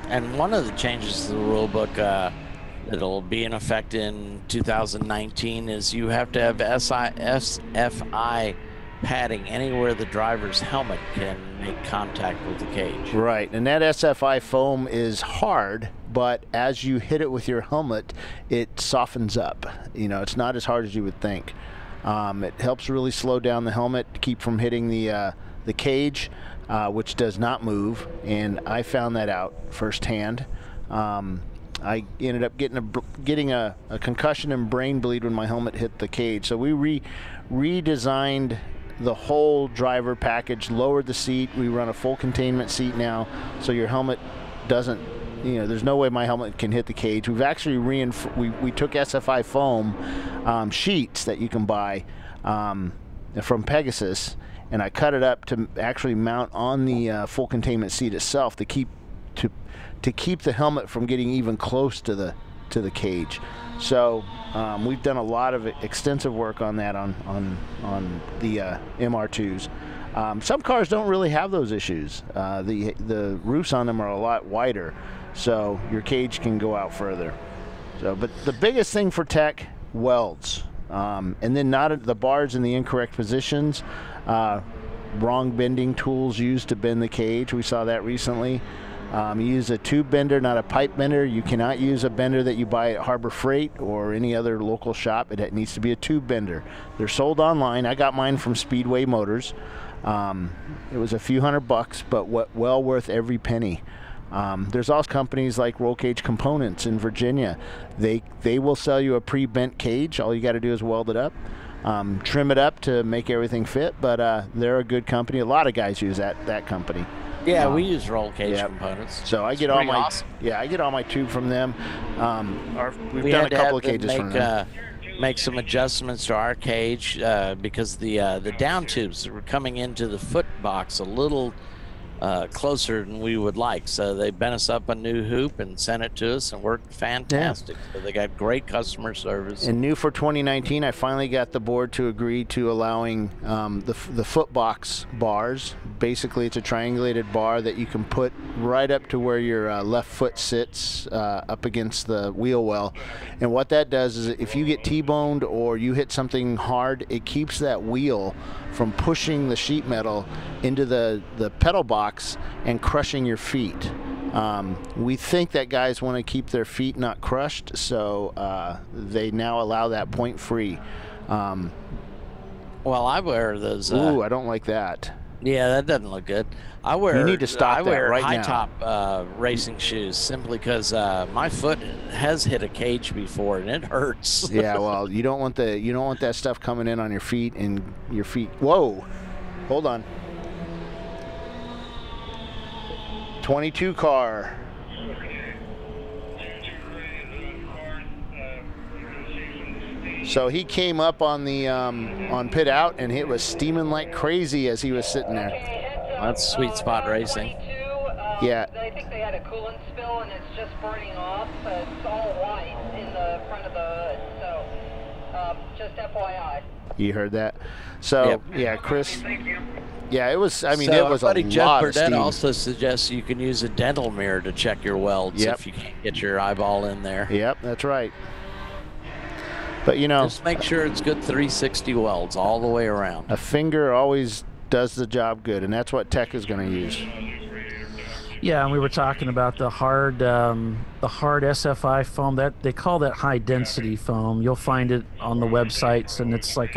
And one of the changes to the rule book that'll be in effect in 2019 is you have to have SFI padding anywhere the driver's helmet can make contact with the cage. Right, and that SFI foam is hard, but as you hit it with your helmet, it softens up. It's not as hard as you would think. It helps really slow down the helmet, keep from hitting the the cage, which does not move, and I found that out firsthand. I ended up getting a concussion and brain bleed when my helmet hit the cage. So we redesigned the whole driver package, lowered the seat. We run a full containment seat now, so your helmet doesn't, there's no way my helmet can hit the cage. We've actually we took SFI foam sheets that you can buy from Pegasus, and I cut it up to actually mount on the full containment seat itself to keep the helmet from getting even close to the cage. So we've done a lot of extensive work on that on the MR2s. Some cars don't really have those issues. The roofs on them are a lot wider, so your cage can go out further. But the biggest thing for tech, welds, and then not the bars in the incorrect positions. Wrong bending tools used to bend the cage. We saw that recently. Use a tube bender, not a pipe bender. You cannot use a bender that you buy at Harbor Freight or any other local shop. It needs to be a tube bender. They're sold online. I got mine from Speedway Motors. It was a few $100, but well worth every penny. There's also companies like Roll Cage Components in Virginia. They will sell you a pre-bent cage. All you got to do is weld it up. Trim it up to make everything fit, but they're a good company. A lot of guys use that company. Yeah, we use Roll Cage Components. So I get all my tube from them. We've done a couple of cages from them. Make some adjustments to our cage because the down tubes were coming into the foot box a little closer than we would like. So they bent us up a new hoop and sent it to us and worked fantastic. So they got great customer service. And new for 2019, I finally got the board to agree to allowing the foot box bars. Basically, it's a triangulated bar that you can put right up to where your left foot sits up against the wheel well. And what that does is if you get T-boned or you hit something hard, it keeps that wheel from pushing the sheet metal into the pedal box and crushing your feet. We think that guys want to keep their feet not crushed, so they now allow that point free. Well, I wear those. Ooh, I don't like that. Yeah, that doesn't look good. I wear high top racing shoes simply because my foot has hit a cage before and it hurts. Yeah, well, you don't want that stuff coming in on your feet and your feet. Whoa, hold on. 22 car. So he came up on the on pit out, and it was steaming like crazy as he was sitting there. That's sweet spot racing. Yeah. I think they had a coolant spill, and it's just burning off. It's all white in the front of the hood. So just FYI. You heard that? So yeah, Chris. Yeah, it was. I mean, so it was a buddy Jeff lot of Burdett steam. also suggests you can use a dental mirror to check your welds if you can't get your eyeball in there. Yep, that's right. But just make sure it's good 360 welds all the way around. A finger always does the job good, and that's what tech is going to use. Yeah, and we were talking about the hard SFI foam. That they call that high density foam. You'll find it on the websites, and it's like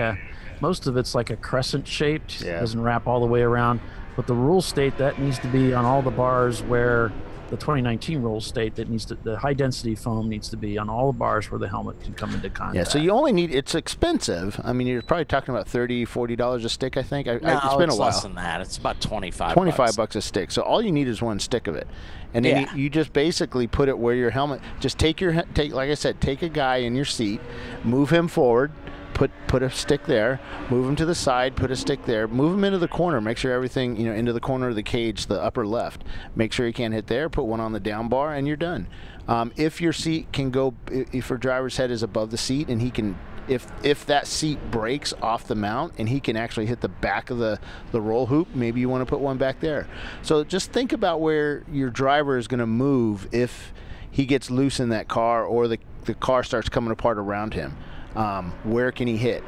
most of it's like a crescent shaped. Yeah. It doesn't wrap all the way around. But the rules state that needs to be on all the bars where the 2019 rules state that the high density foam needs to be on all the bars where the helmet can come into contact. Yeah, so you only need, it's expensive. I mean, you're probably talking about $30, $40 a stick, I think. No, it's been a while. Less than that. It's about 25 bucks a stick. So all you need is one stick of it. And then you just basically put it where your helmet, just take like I said, take a guy in your seat, move him forward, put a stick there, move him to the side, put a stick there, move him into the corner, make sure everything, into the corner of the cage, the upper left. Make sure you can't hit there, put one on the down bar, and you're done. If your seat can go, if your driver's head is above the seat and he can, if that seat breaks off the mount and he can actually hit the back of the roll hoop, maybe you want to put one back there. So just think about where your driver is going to move if he gets loose in that car or the car starts coming apart around him. Where can he hit?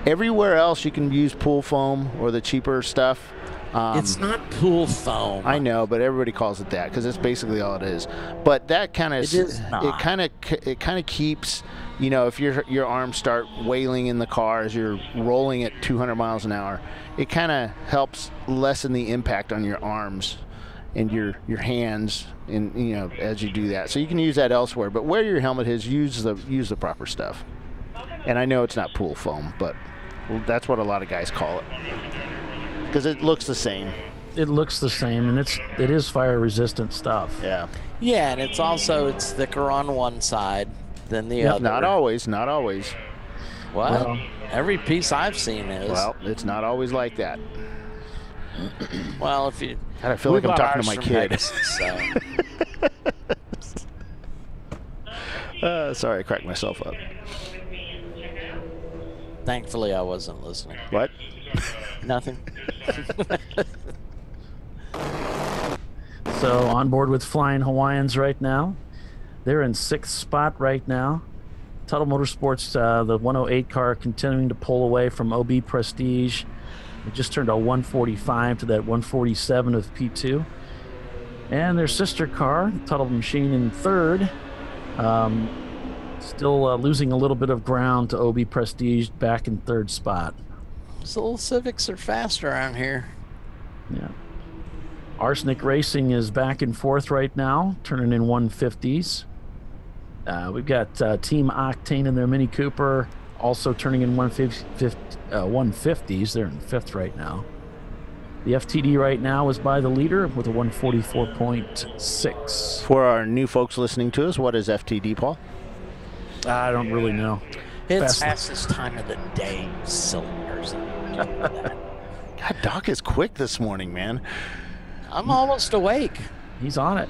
Everywhere else you can use pool foam or the cheaper stuff. It's not pool foam. I know, but everybody calls it that because it's basically all it is. But that kind of it kind of keeps you know, if your arms start wailing in the car as you're rolling at 200 miles an hour, it kind of helps lessen the impact on your arms and your hands, and you know, as you do that. So you can use that elsewhere, but where your helmet is, use the proper stuff. And I know it's not pool foam, but that's what a lot of guys call it because it looks the same. It looks the same, and it is fire resistant stuff. Yeah. Yeah, and it's thicker on one side than the other. Not always. Not always. Well, every piece I've seen is. Well, it's not always like that. Well, if you. God, I feel like I'm talking to my kid. Pegasus, so. Sorry, I cracked myself up. Thankfully, I wasn't listening. What? Nothing. So on board with Flying Hawaiians right now. They're in 6th spot right now. Tuttle Motorsports, the 108 car, continuing to pull away from OB Prestige. It just turned a 145 to that 147 of P2. And their sister car, Tuttle Machine, in 3rd. Still losing a little bit of ground to OB Prestige, back in 3rd spot. Those little Civics are fast around here. Yeah. Arsenic Racing is back in 4th right now, turning in 150s. We've got Team Octane in their Mini Cooper, also turning in 150s. They're in 5th right now. The FTD right now is by the leader with a 144.6. For our new folks listening to us, what is FTD, Paul? I don't really know. It's fastest time of the day, cylinders. God, Doc is quick this morning, man. I'm almost awake. He's on it.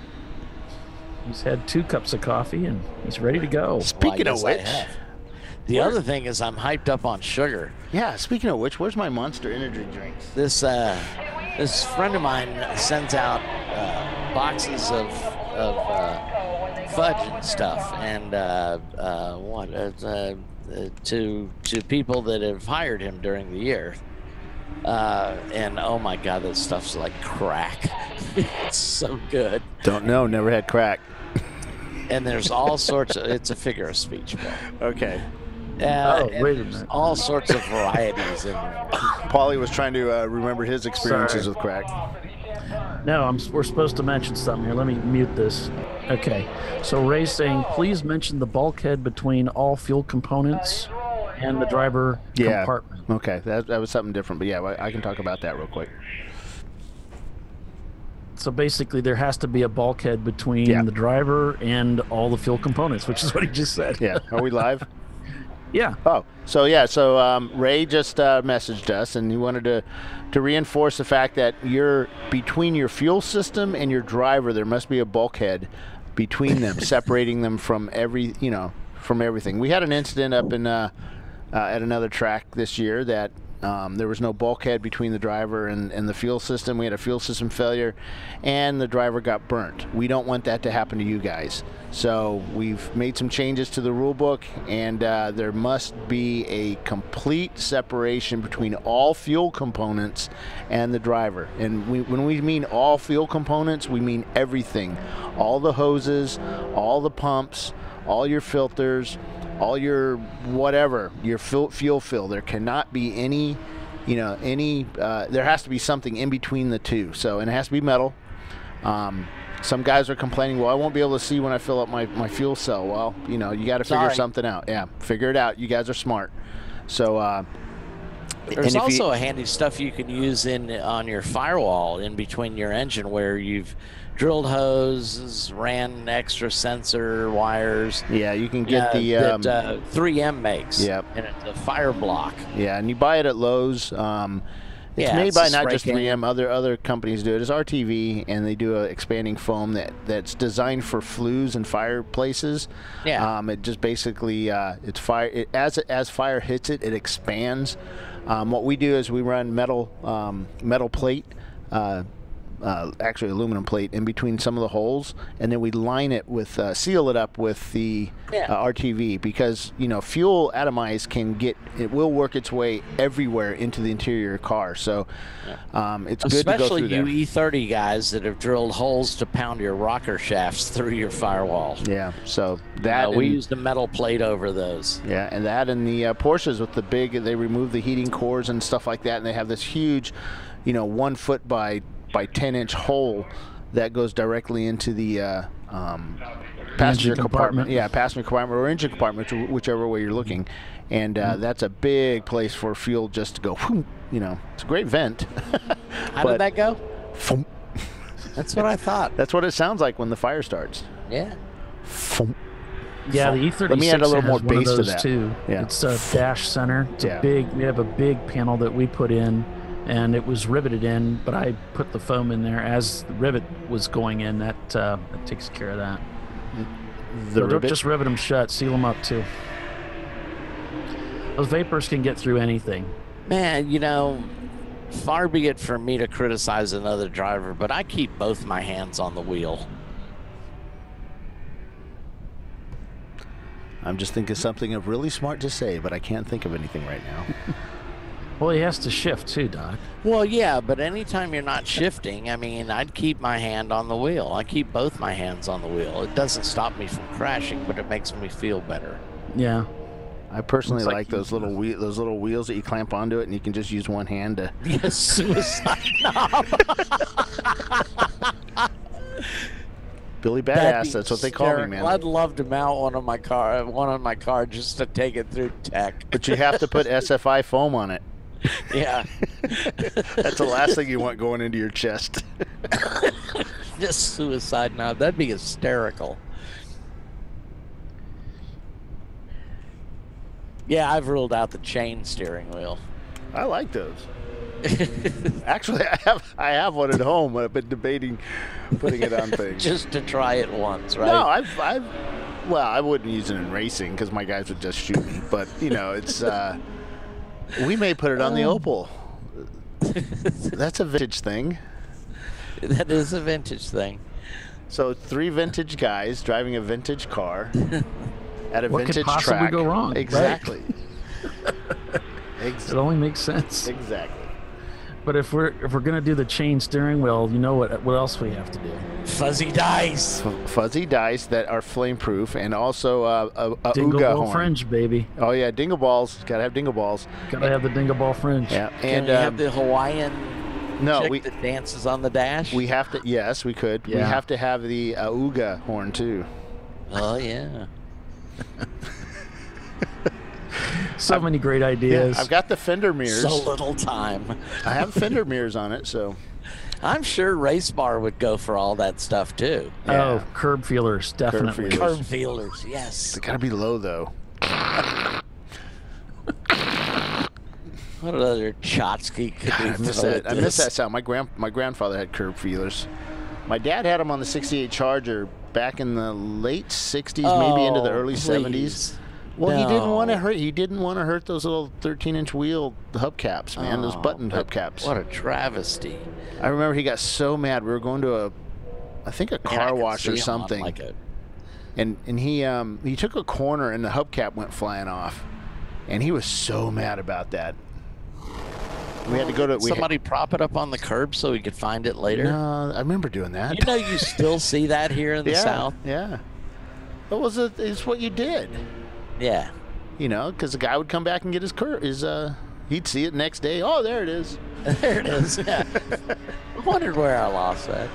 He's had 2 cups of coffee and he's ready to go. Speaking of which, the other thing is I'm hyped up on sugar. Yeah, speaking of which, where's my Monster Energy drinks? This friend of mine sends out boxes of fudge and stuff, and to people that have hired him during the year. And oh my God, that stuff's like crack. It's so good. Don't know, never had crack. And there's all sorts of, it's a figure of speech, Paul. Okay. Wait a minute. All sorts of varieties. Paulie was trying to remember his experiences with crack. No, we're supposed to mention something here. Let me mute this. Okay. So Ray's saying, please mention the bulkhead between all fuel components and the driver compartment. Okay, that was something different, but yeah, I can talk about that real quick. So basically, there has to be a bulkhead between the driver and all the fuel components, which is what he just said. Yeah. Are we live? Yeah. Oh, so yeah, so Ray just messaged us, and he wanted to reinforce the fact that between your fuel system and your driver, there must be a bulkhead between them, separating them from everything. We had an incident up in at another track this year that there was no bulkhead between the driver and the fuel system. We had a fuel system failure, and the driver got burnt. We don't want that to happen to you guys. So we've made some changes to the rule book, and there must be a complete separation between all fuel components and the driver. And when we mean all fuel components, we mean everything. All the hoses, all the pumps, all your filters, all your whatever, your fuel fill. There cannot be any, there has to be something in between the two. So, and it has to be metal. Some guys are complaining, well, I won't be able to see when I fill up my fuel cell. Well, you got to figure something out. Yeah, figure it out. You guys are smart. So, there's also a handy stuff you can use on your firewall in between your engine where you've drilled hoses, ran extra sensor wires. Yeah, you can get the that 3M makes. Yep. And it's a fire block. Yeah, and you buy it at Lowe's. It's made by not just 3M. Other companies do it. It's RTV, and they do an expanding foam that's designed for flues and fireplaces. Yeah. It just basically it's fire. As fire hits it, it expands. What we do is we run metal plate actually aluminum plate in between some of the holes, and then we line it with seal it up with the RTV, because fuel atomize it will work its way everywhere into the interior car. So it's good to go especially through there. you E30 guys that have drilled holes to pound your rocker shafts through your firewall. Yeah, so that we used a metal plate over those. Yeah, and that and the Porsches with the big, they remove the heating cores and stuff like that, and they have this huge 1 foot by 10-inch hole that goes directly into the passenger compartment. Yeah, passenger compartment or engine compartment, whichever way you're looking. And that's a big place for fuel just to go. It's a great vent. How did that go? That's what I thought. That's what it sounds like when the fire starts. Yeah. Yeah, the E36 Let me add a little more has one bass of to those that. too. Yeah. It's a dash center. It's a big. We have a big panel that we put in, and it was riveted in, but I put the foam in there as the rivet was going in. That takes care of that. So don't just rivet them shut. Seal them up too. Those vapors can get through anything. Man, far be it from me to criticize another driver, but I keep both my hands on the wheel. I'm just thinking something of really smart to say, but I can't think of anything right now. Well, he has to shift too, Doc. Well, yeah, but anytime you're not shifting, I'd keep my hand on the wheel. I keep both my hands on the wheel. It doesn't stop me from crashing, but it makes me feel better. Yeah. I personally like those little wheels that you clamp onto it, and you can just use one hand to. Yes, suicide knob. Billy Badass, that's what they call me, man. I'd love to mount one on my car just to take it through tech. But you have to put SFI foam on it. Yeah. That's the last thing you want going into your chest. Just suicide knob. That'd be hysterical. Yeah, I've ruled out the chain steering wheel. I like those. Actually, I have one at home, but I've been debating putting it on things. Just to try it once, right? No, well, I wouldn't use it in racing because my guys would just shoot me. But it's we may put it on the Opal. That's a vintage thing. That is a vintage thing. So 3 vintage guys driving a vintage car at a what vintage could possibly track. go wrong? Exactly. Right? It only makes sense. Exactly. But if we're gonna do the chain steering wheel, you know what else we have to do? Fuzzy dice. Fuzzy dice that are flame proof, and also a dingle Ooga ball horn. fringe, baby. Oh yeah, dingle balls. Gotta have dingle balls. Gotta have the dingle ball fringe. Yeah, Can and you have the Hawaiian chick that dances on the dash? We have to. Yes, we could. Yeah. We have to have the Ooga horn too. Oh yeah. So many great ideas. Yeah, I've got the fender mirrors. So little time. I have fender mirrors on it, so. I'm sure Race Bar would go for all that stuff too. Yeah. Oh, curb feelers, definitely. Curb feelers, yes. They gotta be low though. What other Chotsky could I miss that. I miss that sound. My grandfather had curb feelers. My dad had them on the '68 Charger back in the late '60s, maybe into the early '70s. Well, No. He didn't want to hurt those little 13-inch wheel hubcaps, man. Those button hubcaps. What a travesty! I remember he got so mad. We were going to I think a car wash or something. Like it. And he took a corner and the hubcap went flying off, and he was so mad about that. We had to go to somebody prop it up on the curb so we could find it later. No, I remember doing that. You know, you still see that here in the South. Yeah. What was it? It's what you did. Yeah. Because the guy would come back and get his he'd see it next day. Oh, there it is. There it is. Yeah. I wondered where I lost that.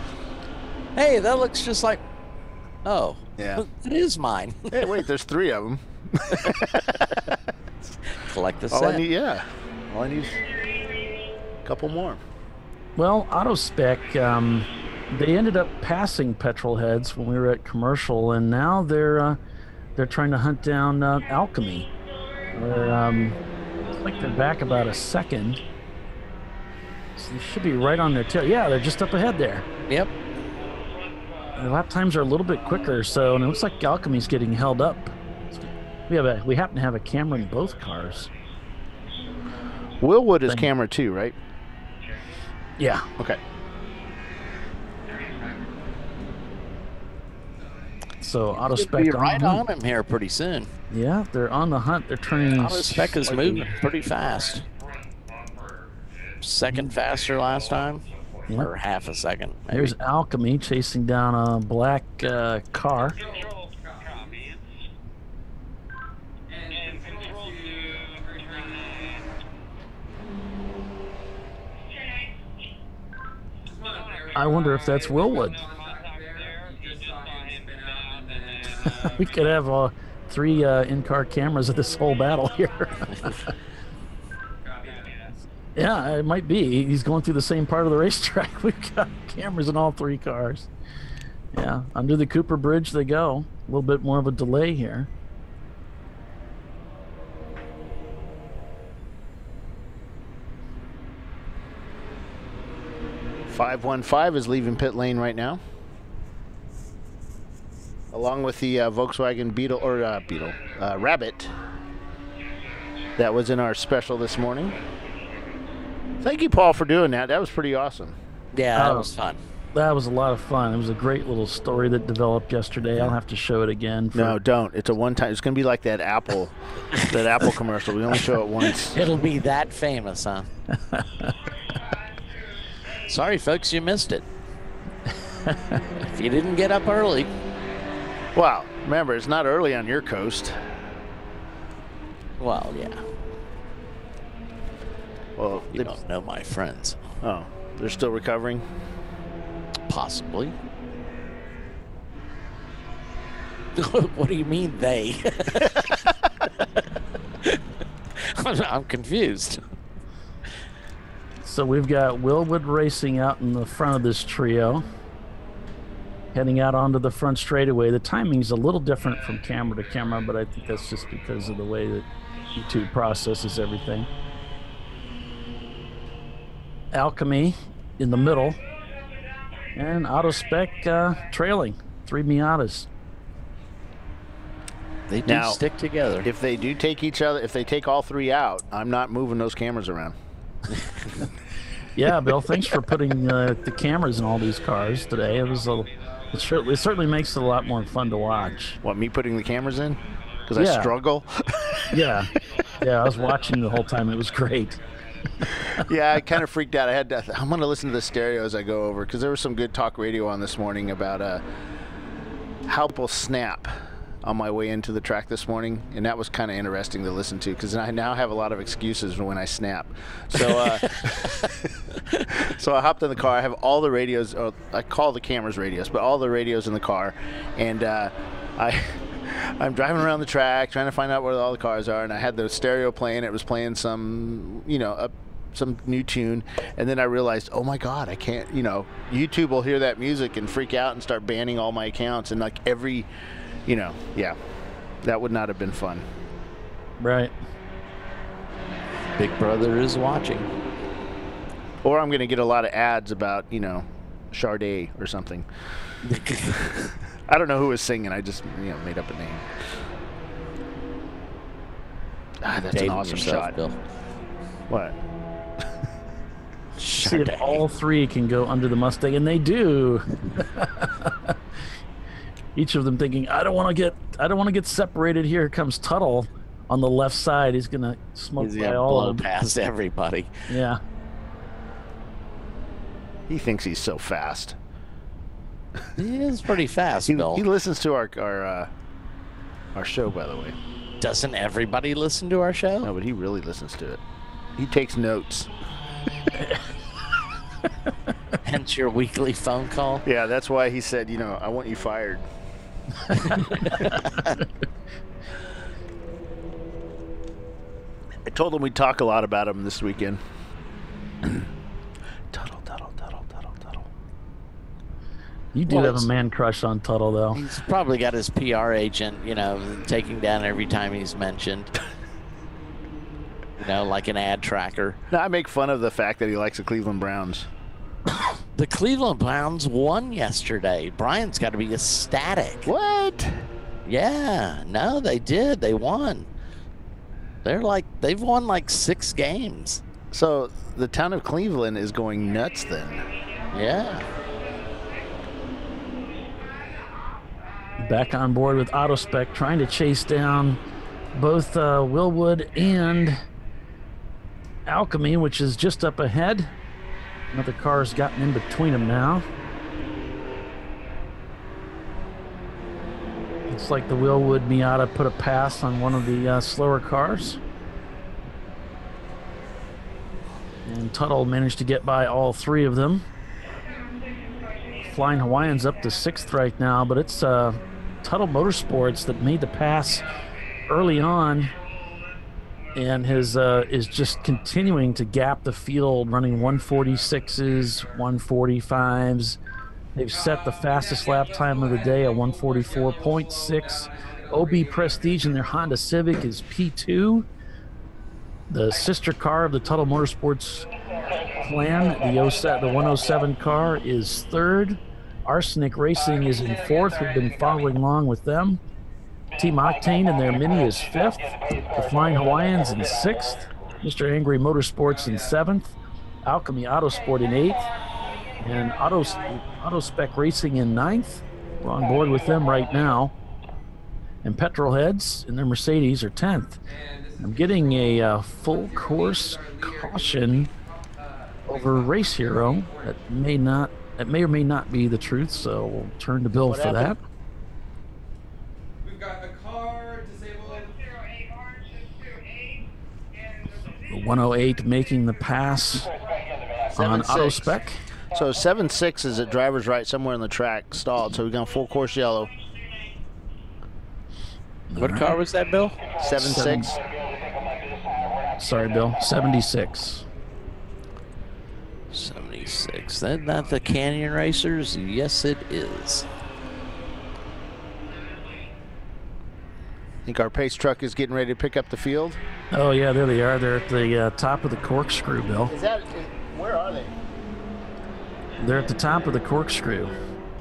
Hey, that looks just like. Oh. Yeah. It is mine. Hey, wait, there's 3 of them. Collect the All set. I need is a couple more. Well, AutoSpec, they ended up passing petrol heads when we were at commercial, and now they're trying to hunt down Alchemy. Looks like they're back about a second. So they should be right on their tail. Yeah, they're just up ahead there. Yep. The lap times are a little bit quicker, and it looks like Alchemy's getting held up. So we happen to have a camera in both cars. Willwood is camera 2, right? Yeah. Okay. So auto Should spec be on right the hunt. on him here pretty soon. Yeah, they're on the hunt. They're turning. Auto spec is moving pretty fast. Second faster last time, Yep. or half a second. Maybe. There's Alchemy chasing down a black car. I wonder if that's Willwood. We could have 3 in-car cameras of this whole battle here. Yeah, it might be. He's going through the same part of the racetrack. We've got cameras in all 3 cars. Yeah, under the Cooper Bridge they go. A little bit more of a delay here. .515 is leaving pit lane right now, along with the Volkswagen Beetle or Rabbit that was in our special this morning. Thank you, Paul, for doing that. That was pretty awesome. Yeah, that was fun. That was a lot of fun. It was a great little story that developed yesterday. I'll have to show it again. No, don't. It's a one-time. It's going to be like that Apple commercial. We only show it once. It'll be that famous, huh? Sorry, folks, you missed it. If you didn't get up early. Well, remember, it's not early on your coast. Well, yeah. Well, You don't know my friends. Oh, they're still recovering? Possibly. What do you mean, they? I'm confused. So we've got Willwood Racing out in the front of this trio, heading out onto the front straightaway. The timing's a little different from camera to camera, but I think that's just because of the way that YouTube processes everything. Alchemy in the middle, and Auto Spec trailing. 3 Miatas. They do Now, stick together. If they do take each other, if they take all 3 out, I'm not moving those cameras around. Yeah, Bill, thanks for putting the cameras in all these cars today. It certainly makes it a lot more fun to watch. What, me putting the cameras in? Because Yeah. I struggle? Yeah, I was watching the whole time. It was great. Yeah, I kind of freaked out. I'm going to listen to the stereo as I go over, because there was some good talk radio on this morning about how people snap on my way into the track this morning, and that was kind of interesting to listen to, because I now have a lot of excuses for when I snap. So so I hopped in the car. I have all the radios, or I call the cameras radios, but all the radios in the car, and I'm driving around the track trying to find out where all the cars are, and I had the stereo playing. It was playing some, some new tune, and then I realized, oh my God, I can't, YouTube will hear that music and freak out and start banning all my accounts, and like every, yeah, that would not have been fun. Right. Big Brother is watching. Or I'm going to get a lot of ads about, Sade or something. I don't know who was singing. I just, made up a name. That's Dating an awesome yourself, shot. Bill. What? See if all 3 can go under the Mustang, and they do. Each of them thinking, I don't want to get separated. Here comes Tuttle on the left side. He's gonna smoke He's by gonna all blow of them. past everybody. Yeah. He thinks he's so fast. He is pretty fast, He Bill. listens to our show, by the way. Doesn't everybody listen to our show? No, but he really listens to it. He takes notes. Hence your weekly phone call. Yeah, that's why he said, I want you fired. I told him we'd talk a lot about him this weekend. Tuttle. You do have a man crush on Tuttle, though. He's probably got his PR agent, taking down every time he's mentioned. Like an ad tracker. No, I make fun of the fact that he likes the Cleveland Browns. The Cleveland Browns won yesterday. Brian's got to be ecstatic. What? Yeah, no, they did. They won. They've won like 6 games. So the town of Cleveland is going nuts then. Yeah. back on board with Autospec, trying to chase down both Willwood and Alchemy, which is just up ahead. Another car's gotten in between them now. Looks like the Willwood Miata put a pass on one of the slower cars. And Tuttle managed to get by all three of them. Flying Hawaiian's up to 6th right now, but it's Tuttle Motorsports that made the pass early on and is just continuing to gap the field, running 146s, 145s. They've set the fastest lap time of the day at 144.6. OB Prestige in their Honda Civic is P2. The sister car of the Tuttle Motorsports clan, the 107 car, is 3rd. Arsenic Racing is in 4th. We've been following along with them. Team Octane and their Mini is 5th. The Flying Hawaiians in 6th. Mr. Angry Motorsports in 7th. Alchemy Autosport in 8th. And Autospec Racing in 9th. We're on board with them right now. And Petrolheads and their Mercedes are 10th. I'm getting a full course caution over Race Hero. That may or may not be the truth, so we'll turn to Bill for that. We've got a car disabled. The 108 making the pass on 7-6. Autospec. So 7-6 is at driver's right somewhere in the track, stalled. So we've gone full course yellow. What car was that, Bill? 7-6. Sorry, Bill. 76. 76. That not the Canyon Racers? Yes, it is. I think our pace truck is getting ready to pick up the field. Oh, yeah, there they are. They're at the top of the corkscrew, Bill. Where are they? They're at the top of the corkscrew.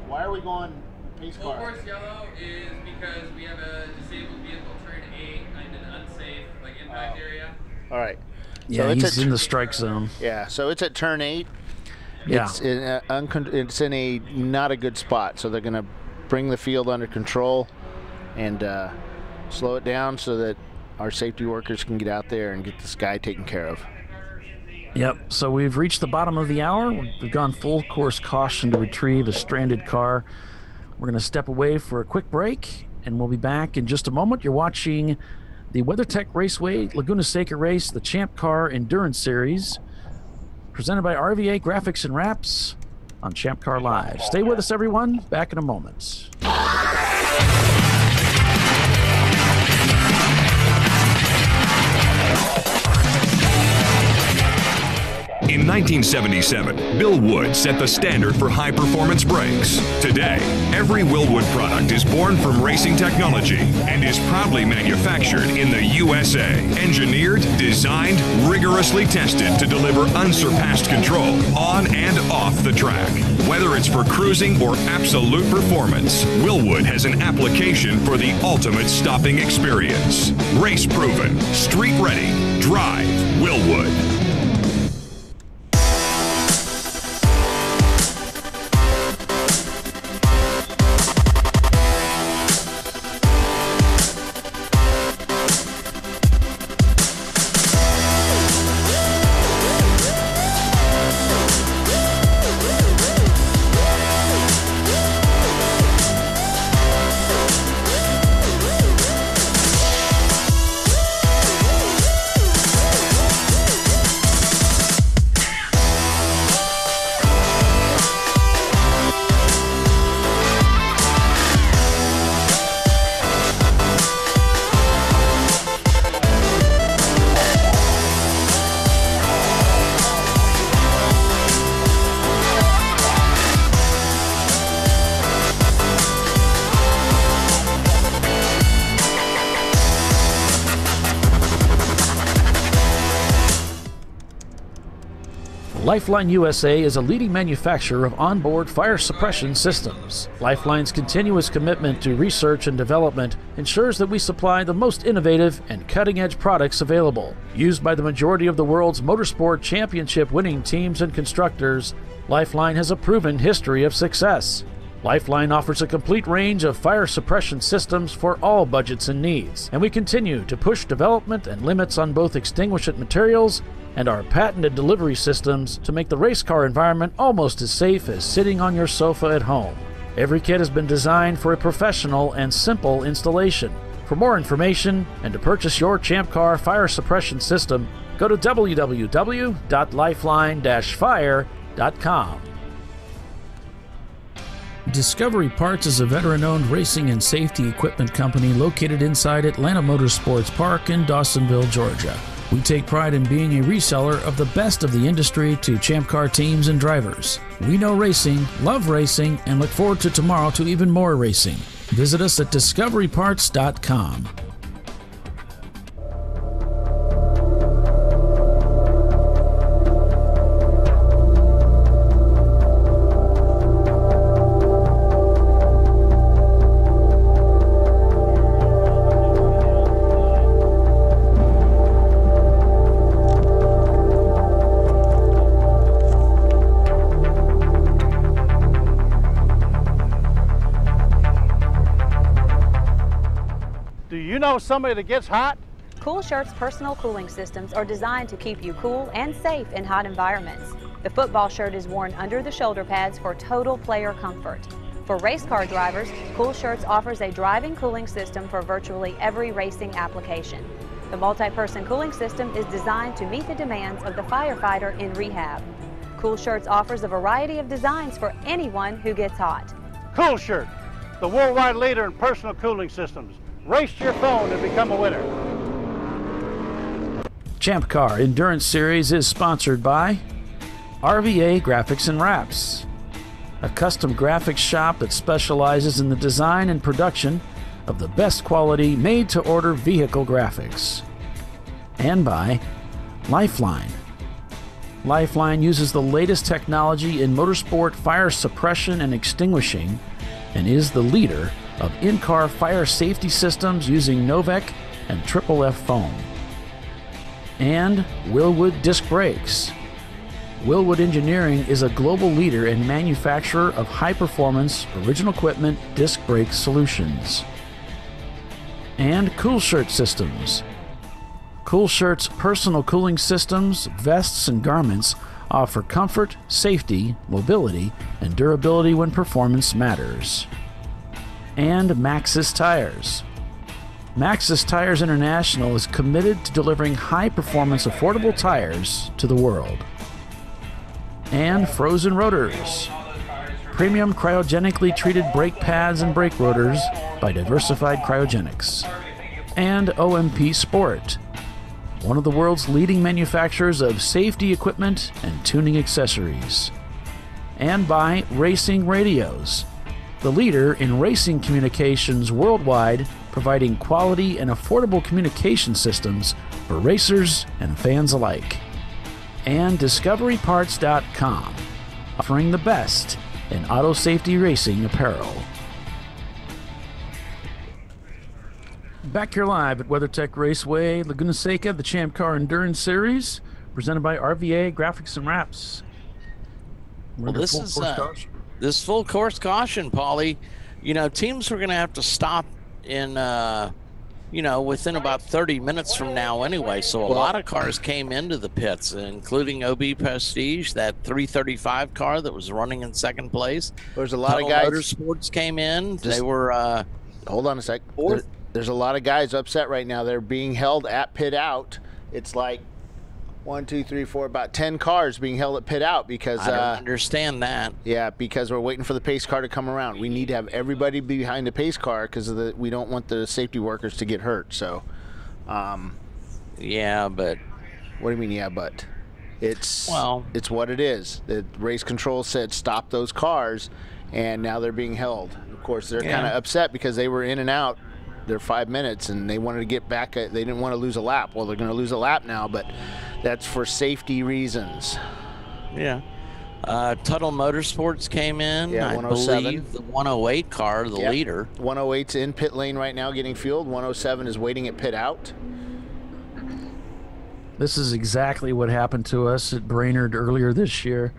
Why are we going pace Full car? course yellow is because we have a disabled vehicle turn 8 in an unsafe impact area. All right. Yeah, so he's in the strike zone. Yeah, so it's at turn 8. Yeah. It's in a not a good spot, so they're going to bring the field under control and slow it down so that our safety workers can get out there and get this guy taken care of. Yep, so we've reached the bottom of the hour. We've gone full course caution to retrieve a stranded car. We're going to step away for a quick break, and we'll be back in just a moment. You're watching the WeatherTech Raceway Laguna Seca Race, the Champ Car Endurance Series, presented by RVA Graphics and Wraps on Champ Car Live. Stay with us, everyone. Back in a moment. In 1977, Bill Wood set the standard for high-performance brakes. Today, every Willwood product is born from racing technology and is proudly manufactured in the USA. Engineered, designed, rigorously tested to deliver unsurpassed control on and off the track. Whether it's for cruising or absolute performance, Willwood has an application for the ultimate stopping experience. Race-proven, street-ready, drive Willwood. Lifeline USA is a leading manufacturer of onboard fire suppression systems. Lifeline's continuous commitment to research and development ensures that we supply the most innovative and cutting-edge products available. Used by the majority of the world's motorsport championship winning teams and constructors, Lifeline has a proven history of success. Lifeline offers a complete range of fire suppression systems for all budgets and needs, and we continue to push development and limits on both extinguishant materials and our patented delivery systems to make the race car environment almost as safe as sitting on your sofa at home. Every kit has been designed for a professional and simple installation. For more information and to purchase your Champcar fire suppression system, go to www.lifeline-fire.com. Discovery Parts is a veteran-owned racing and safety equipment company located inside Atlanta Motorsports Park in Dawsonville, Georgia. We take pride in being a reseller of the best of the industry to Champcar teams and drivers. We know racing, love racing, and look forward to tomorrow to even more racing. Visit us at discoveryparts.com. Do you know somebody that gets hot? Cool Shirt's personal cooling systems are designed to keep you cool and safe in hot environments. The football shirt is worn under the shoulder pads for total player comfort. For race car drivers, Cool Shirts offers a driving cooling system for virtually every racing application. The multi-person cooling system is designed to meet the demands of the firefighter in rehab. Cool Shirts offers a variety of designs for anyone who gets hot. Cool Shirt, the worldwide leader in personal cooling systems. Race your phone and become a winner. Champcar Endurance Series is sponsored by RVA Graphics and Wraps, a custom graphics shop that specializes in the design and production of the best quality made-to-order vehicle graphics. And by Lifeline. Lifeline uses the latest technology in motorsport fire suppression and extinguishing and is the leader of in-car fire safety systems using Novec and Triple F foam. And Willwood Disc Brakes. Willwood Engineering is a global leader and manufacturer of high-performance, original equipment disc brake solutions. And Cool Shirt Systems. Cool Shirt's personal cooling systems, vests, and garments offer comfort, safety, mobility, and durability when performance matters. And Maxxis Tires. Maxxis Tires International is committed to delivering high-performance, affordable tires to the world. And Frozen Rotors. Premium cryogenically treated brake pads and brake rotors by Diversified Cryogenics. And OMP Sport, one of the world's leading manufacturers of safety equipment and tuning accessories. And by Racing Radios, the leader in racing communications worldwide, providing quality and affordable communication systems for racers and fans alike. And DiscoveryParts.com, offering the best in auto safety racing apparel. Back here live at WeatherTech Raceway, Laguna Seca, the Champcar Endurance Series, presented by RVA Graphics and Wraps. Well, this is full course caution, Paulie. You know, teams are going to have to stop in, within about 30 minutes from now anyway. So a lot of cars came into the pits, including OB Prestige, that 335 car that was running in second place. There's a lot of guys. Motorsports came in. They were. Hold on a sec. There's a lot of guys upset right now. They're being held at pit out. It's like 1, 2, 3, 4, about 10 cars being held at pit out because I don't understand that. Yeah, because we're waiting for the pace car to come around. We need to have everybody behind the pace car because we don't want the safety workers to get hurt. So, yeah, but what do you mean? Yeah, but it's what it is. The race control said stop those cars, and now they're being held. Of course, they're kind of upset because they were in and out. They're 5 minutes, and they wanted to get back. They didn't want to lose a lap. Well, they're going to lose a lap now, but that's for safety reasons. Yeah. Tuttle Motorsports came in. Yeah, I 107. believe the 108 car, the leader. 108's in pit lane right now getting fueled. 107 is waiting at pit out. This is exactly what happened to us at Brainerd earlier this year.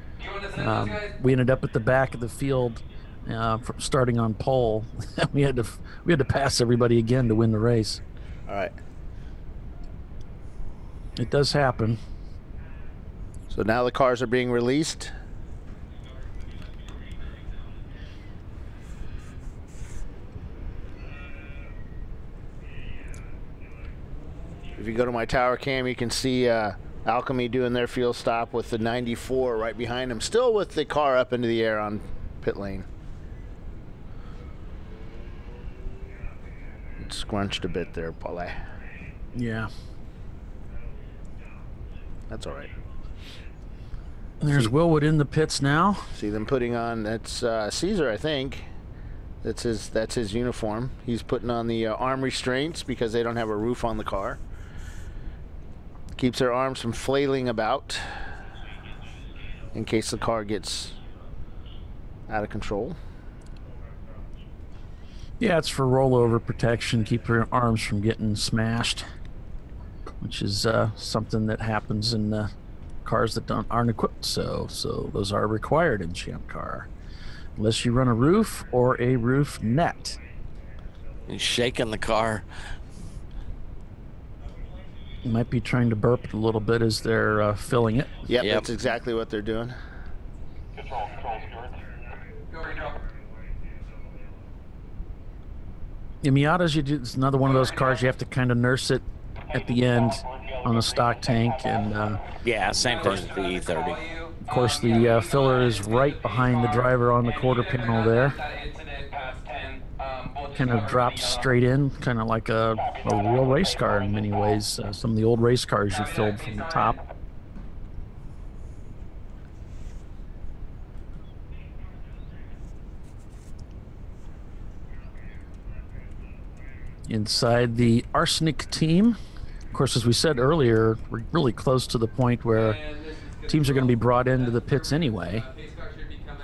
We ended up at the back of the field from starting on pole. we had to pass everybody again to win the race. All right. It does happen. So now the cars are being released. If you go to my tower cam, you can see Alchemy doing their field stop with the 94 right behind him, still with the car up into the air on pit lane. It scrunched a bit there, Paul. Yeah. That's all right. There's Willwood in the pits now. See them putting on, that's Caesar, I think. That's his uniform. He's putting on the arm restraints because they don't have a roof on the car. Keeps their arms from flailing about in case the car gets out of control. Yeah, it's for rollover protection, keep your arms from getting smashed, which is something that happens in cars that aren't equipped. So those are required in Champ Car, unless you run a roof or a roof net. He's shaking the car. You might be trying to burp a little bit as they're filling it. Yep, that's exactly what they're doing. Control, Stuart. Go, Rachel. In Miatas, it's another one of those cars you have to kind of nurse it at the end on the stock tank, and yeah, same thing with the E30. Of course, the filler is right behind the driver on the quarter panel there. Kind of drops straight in, kind of like a real race car in many ways. Some of the old race cars you filled from the top. Inside the Arsenic team, of course, as we said earlier, we're really close to the point where teams are going to be brought into the pits anyway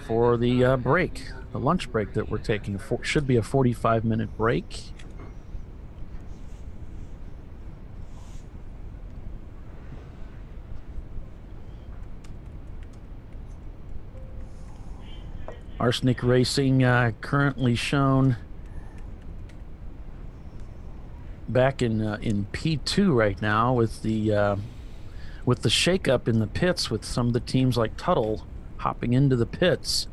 for the break, the lunch break that we're taking. Should be a 45-minute break. Arsenic Racing currently shown back in P2 right now with the shakeup in the pits, with some of the teams like Tuttle hopping into the pits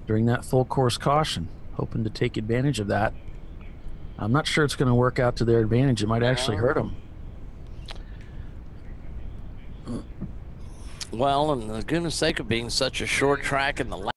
during that full course caution, hoping to take advantage of that. I'm not sure it's going to work out to their advantage. It might actually hurt them. Well, and the goodness sake of being such a short track in the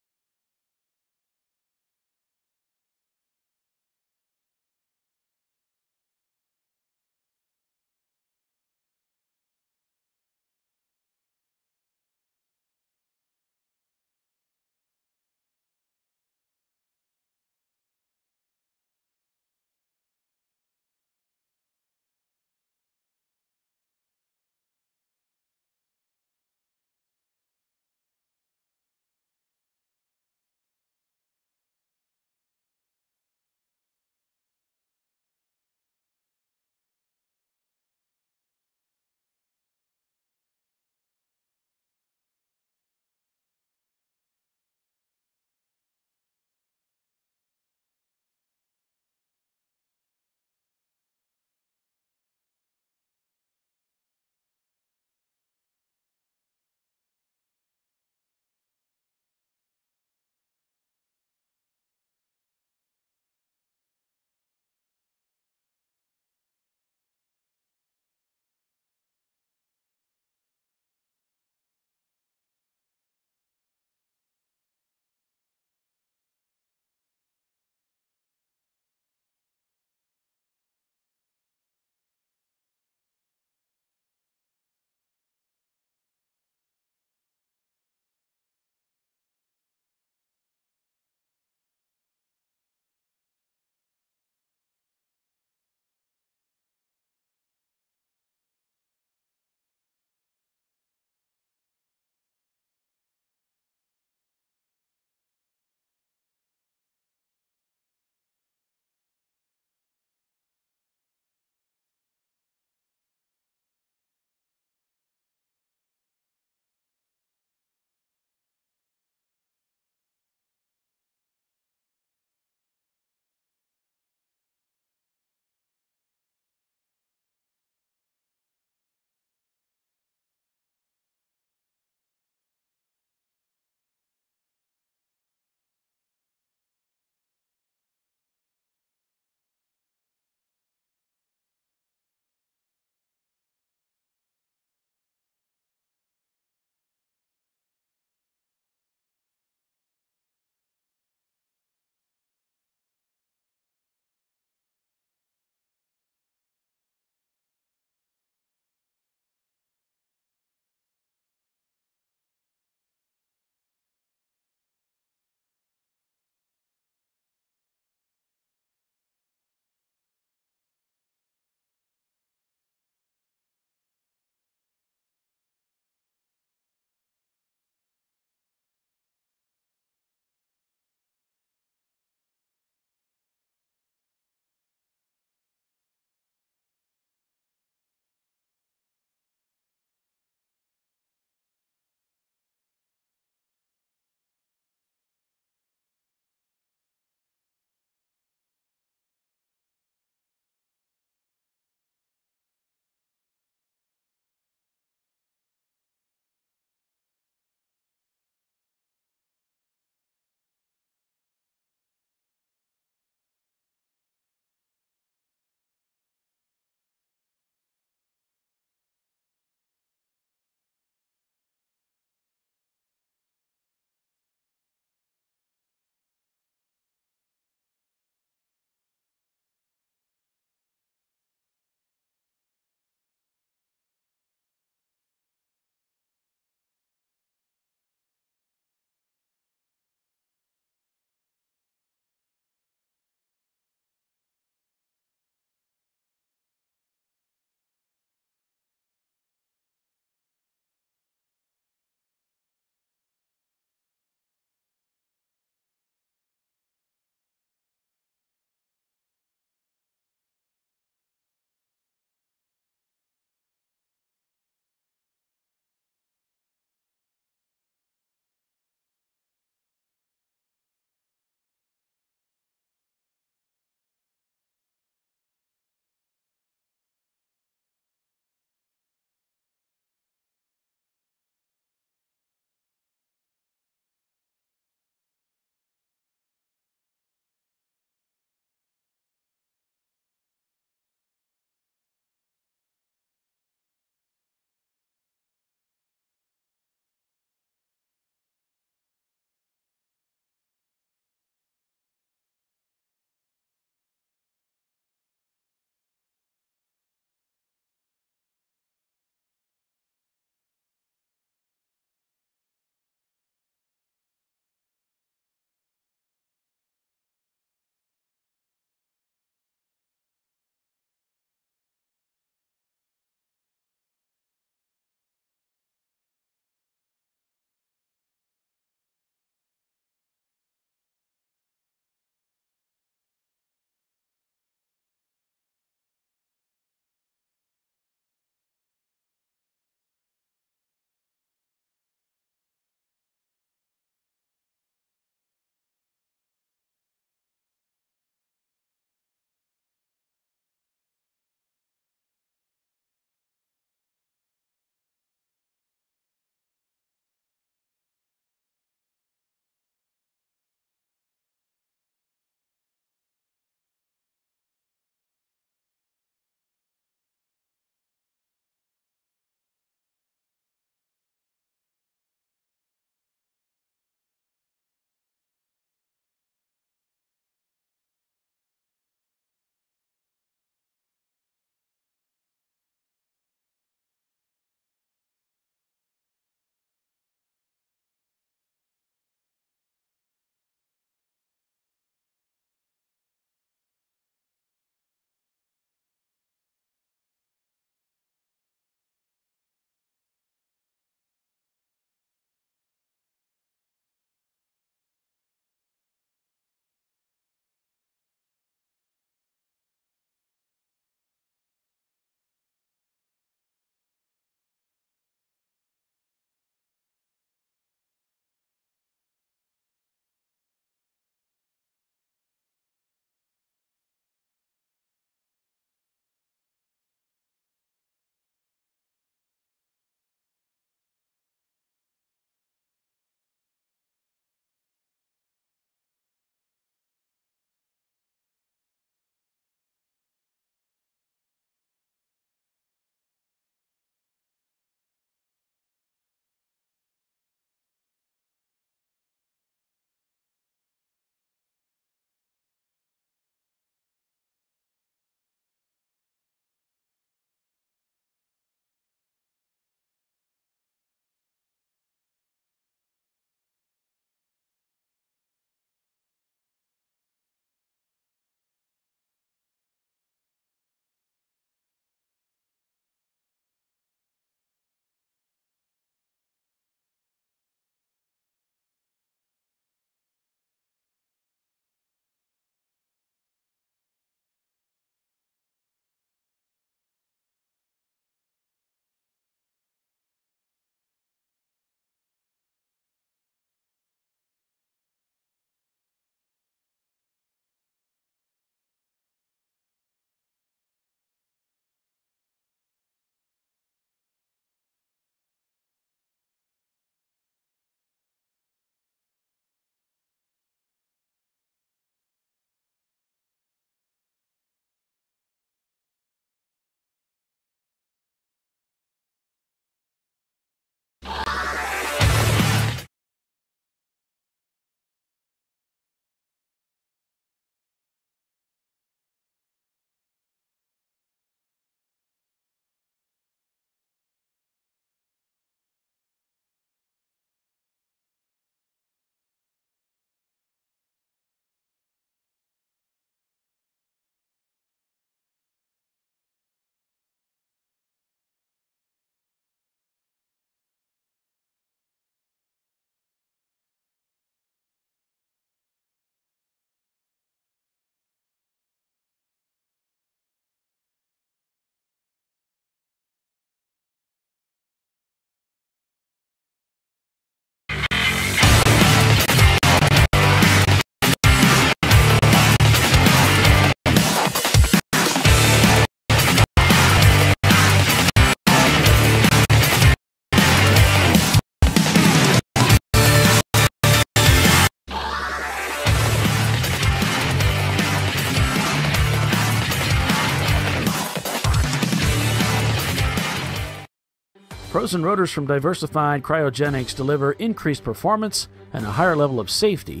Frozen rotors from Diversified Cryogenics deliver increased performance and a higher level of safety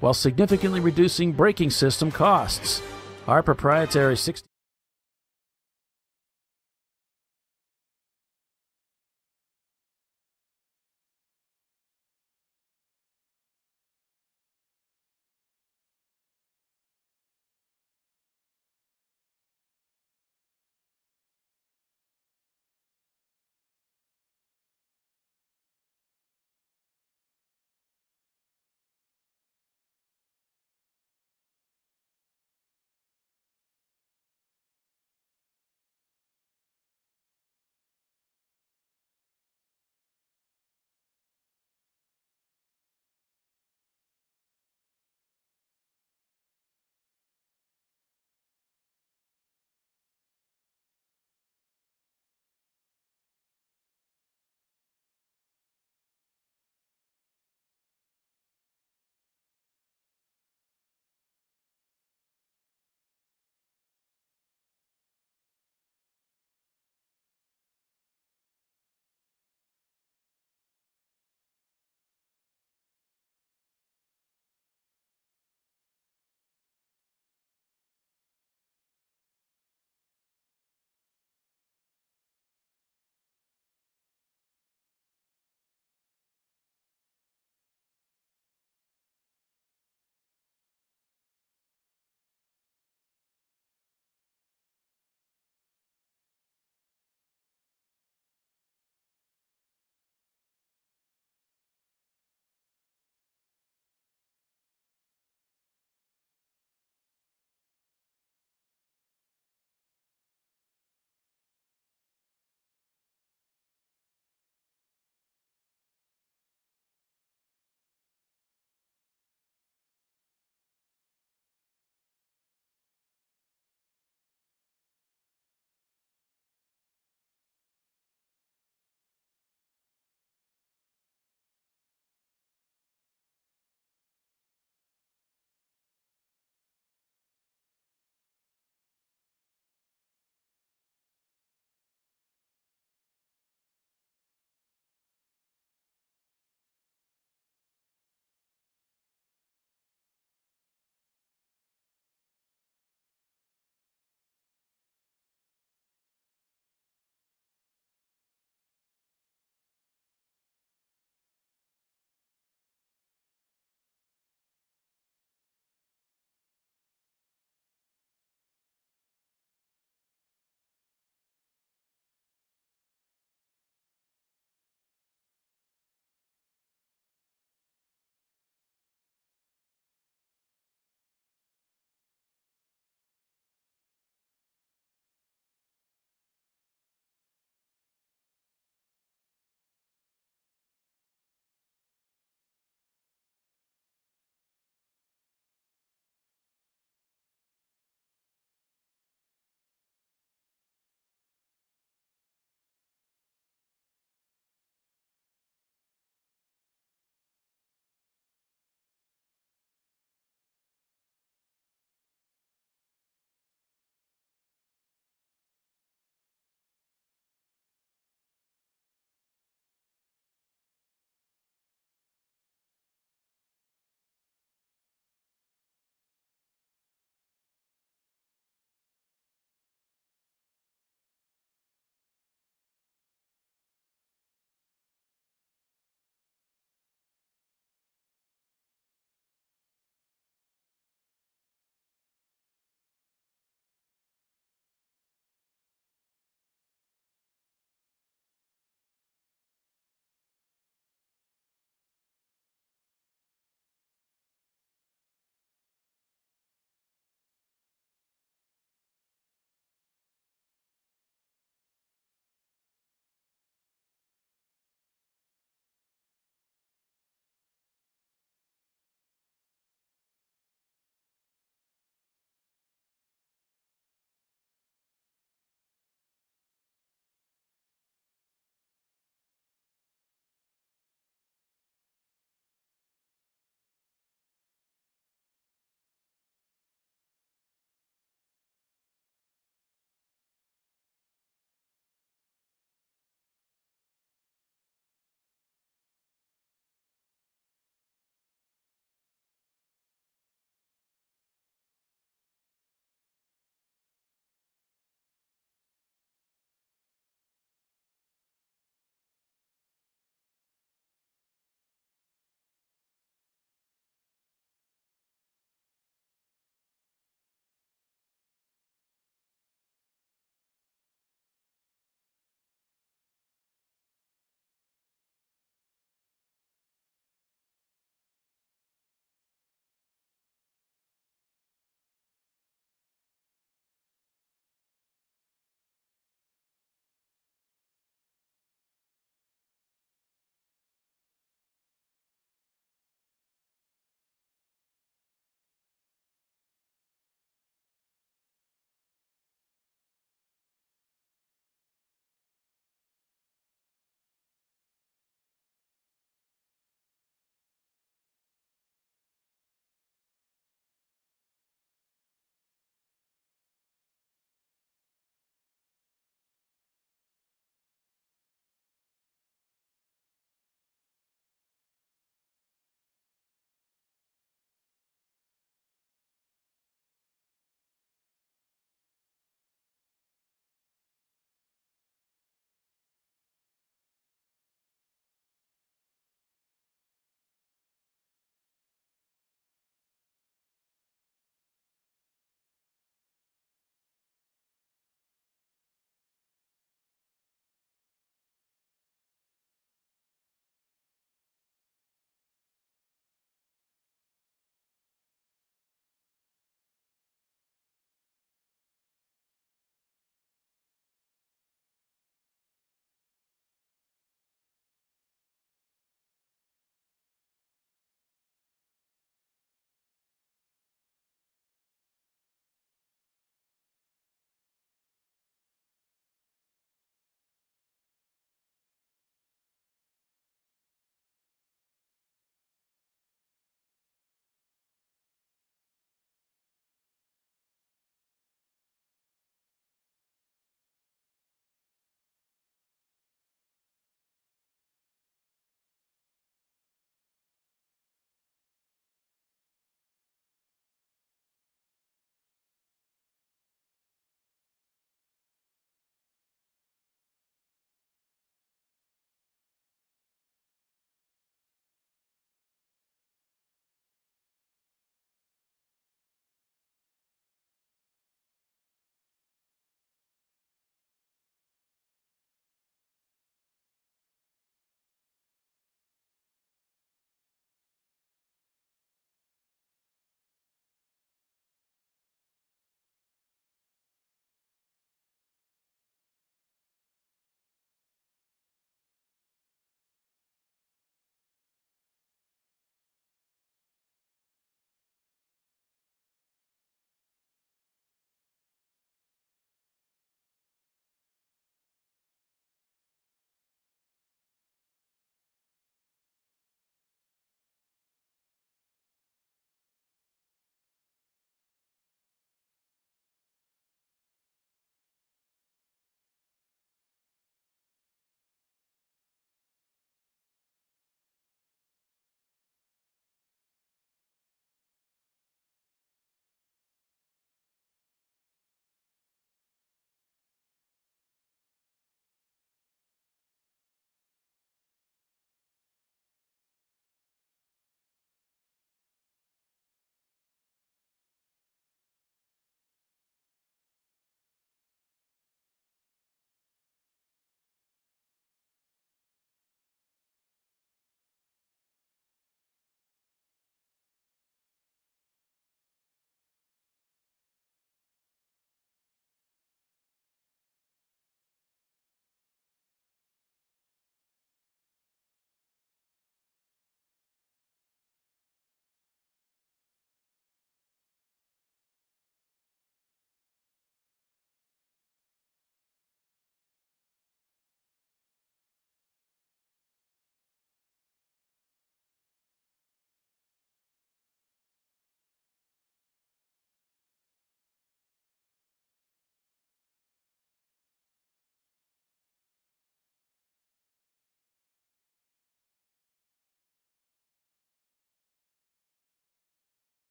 while significantly reducing braking system costs. Our proprietary 60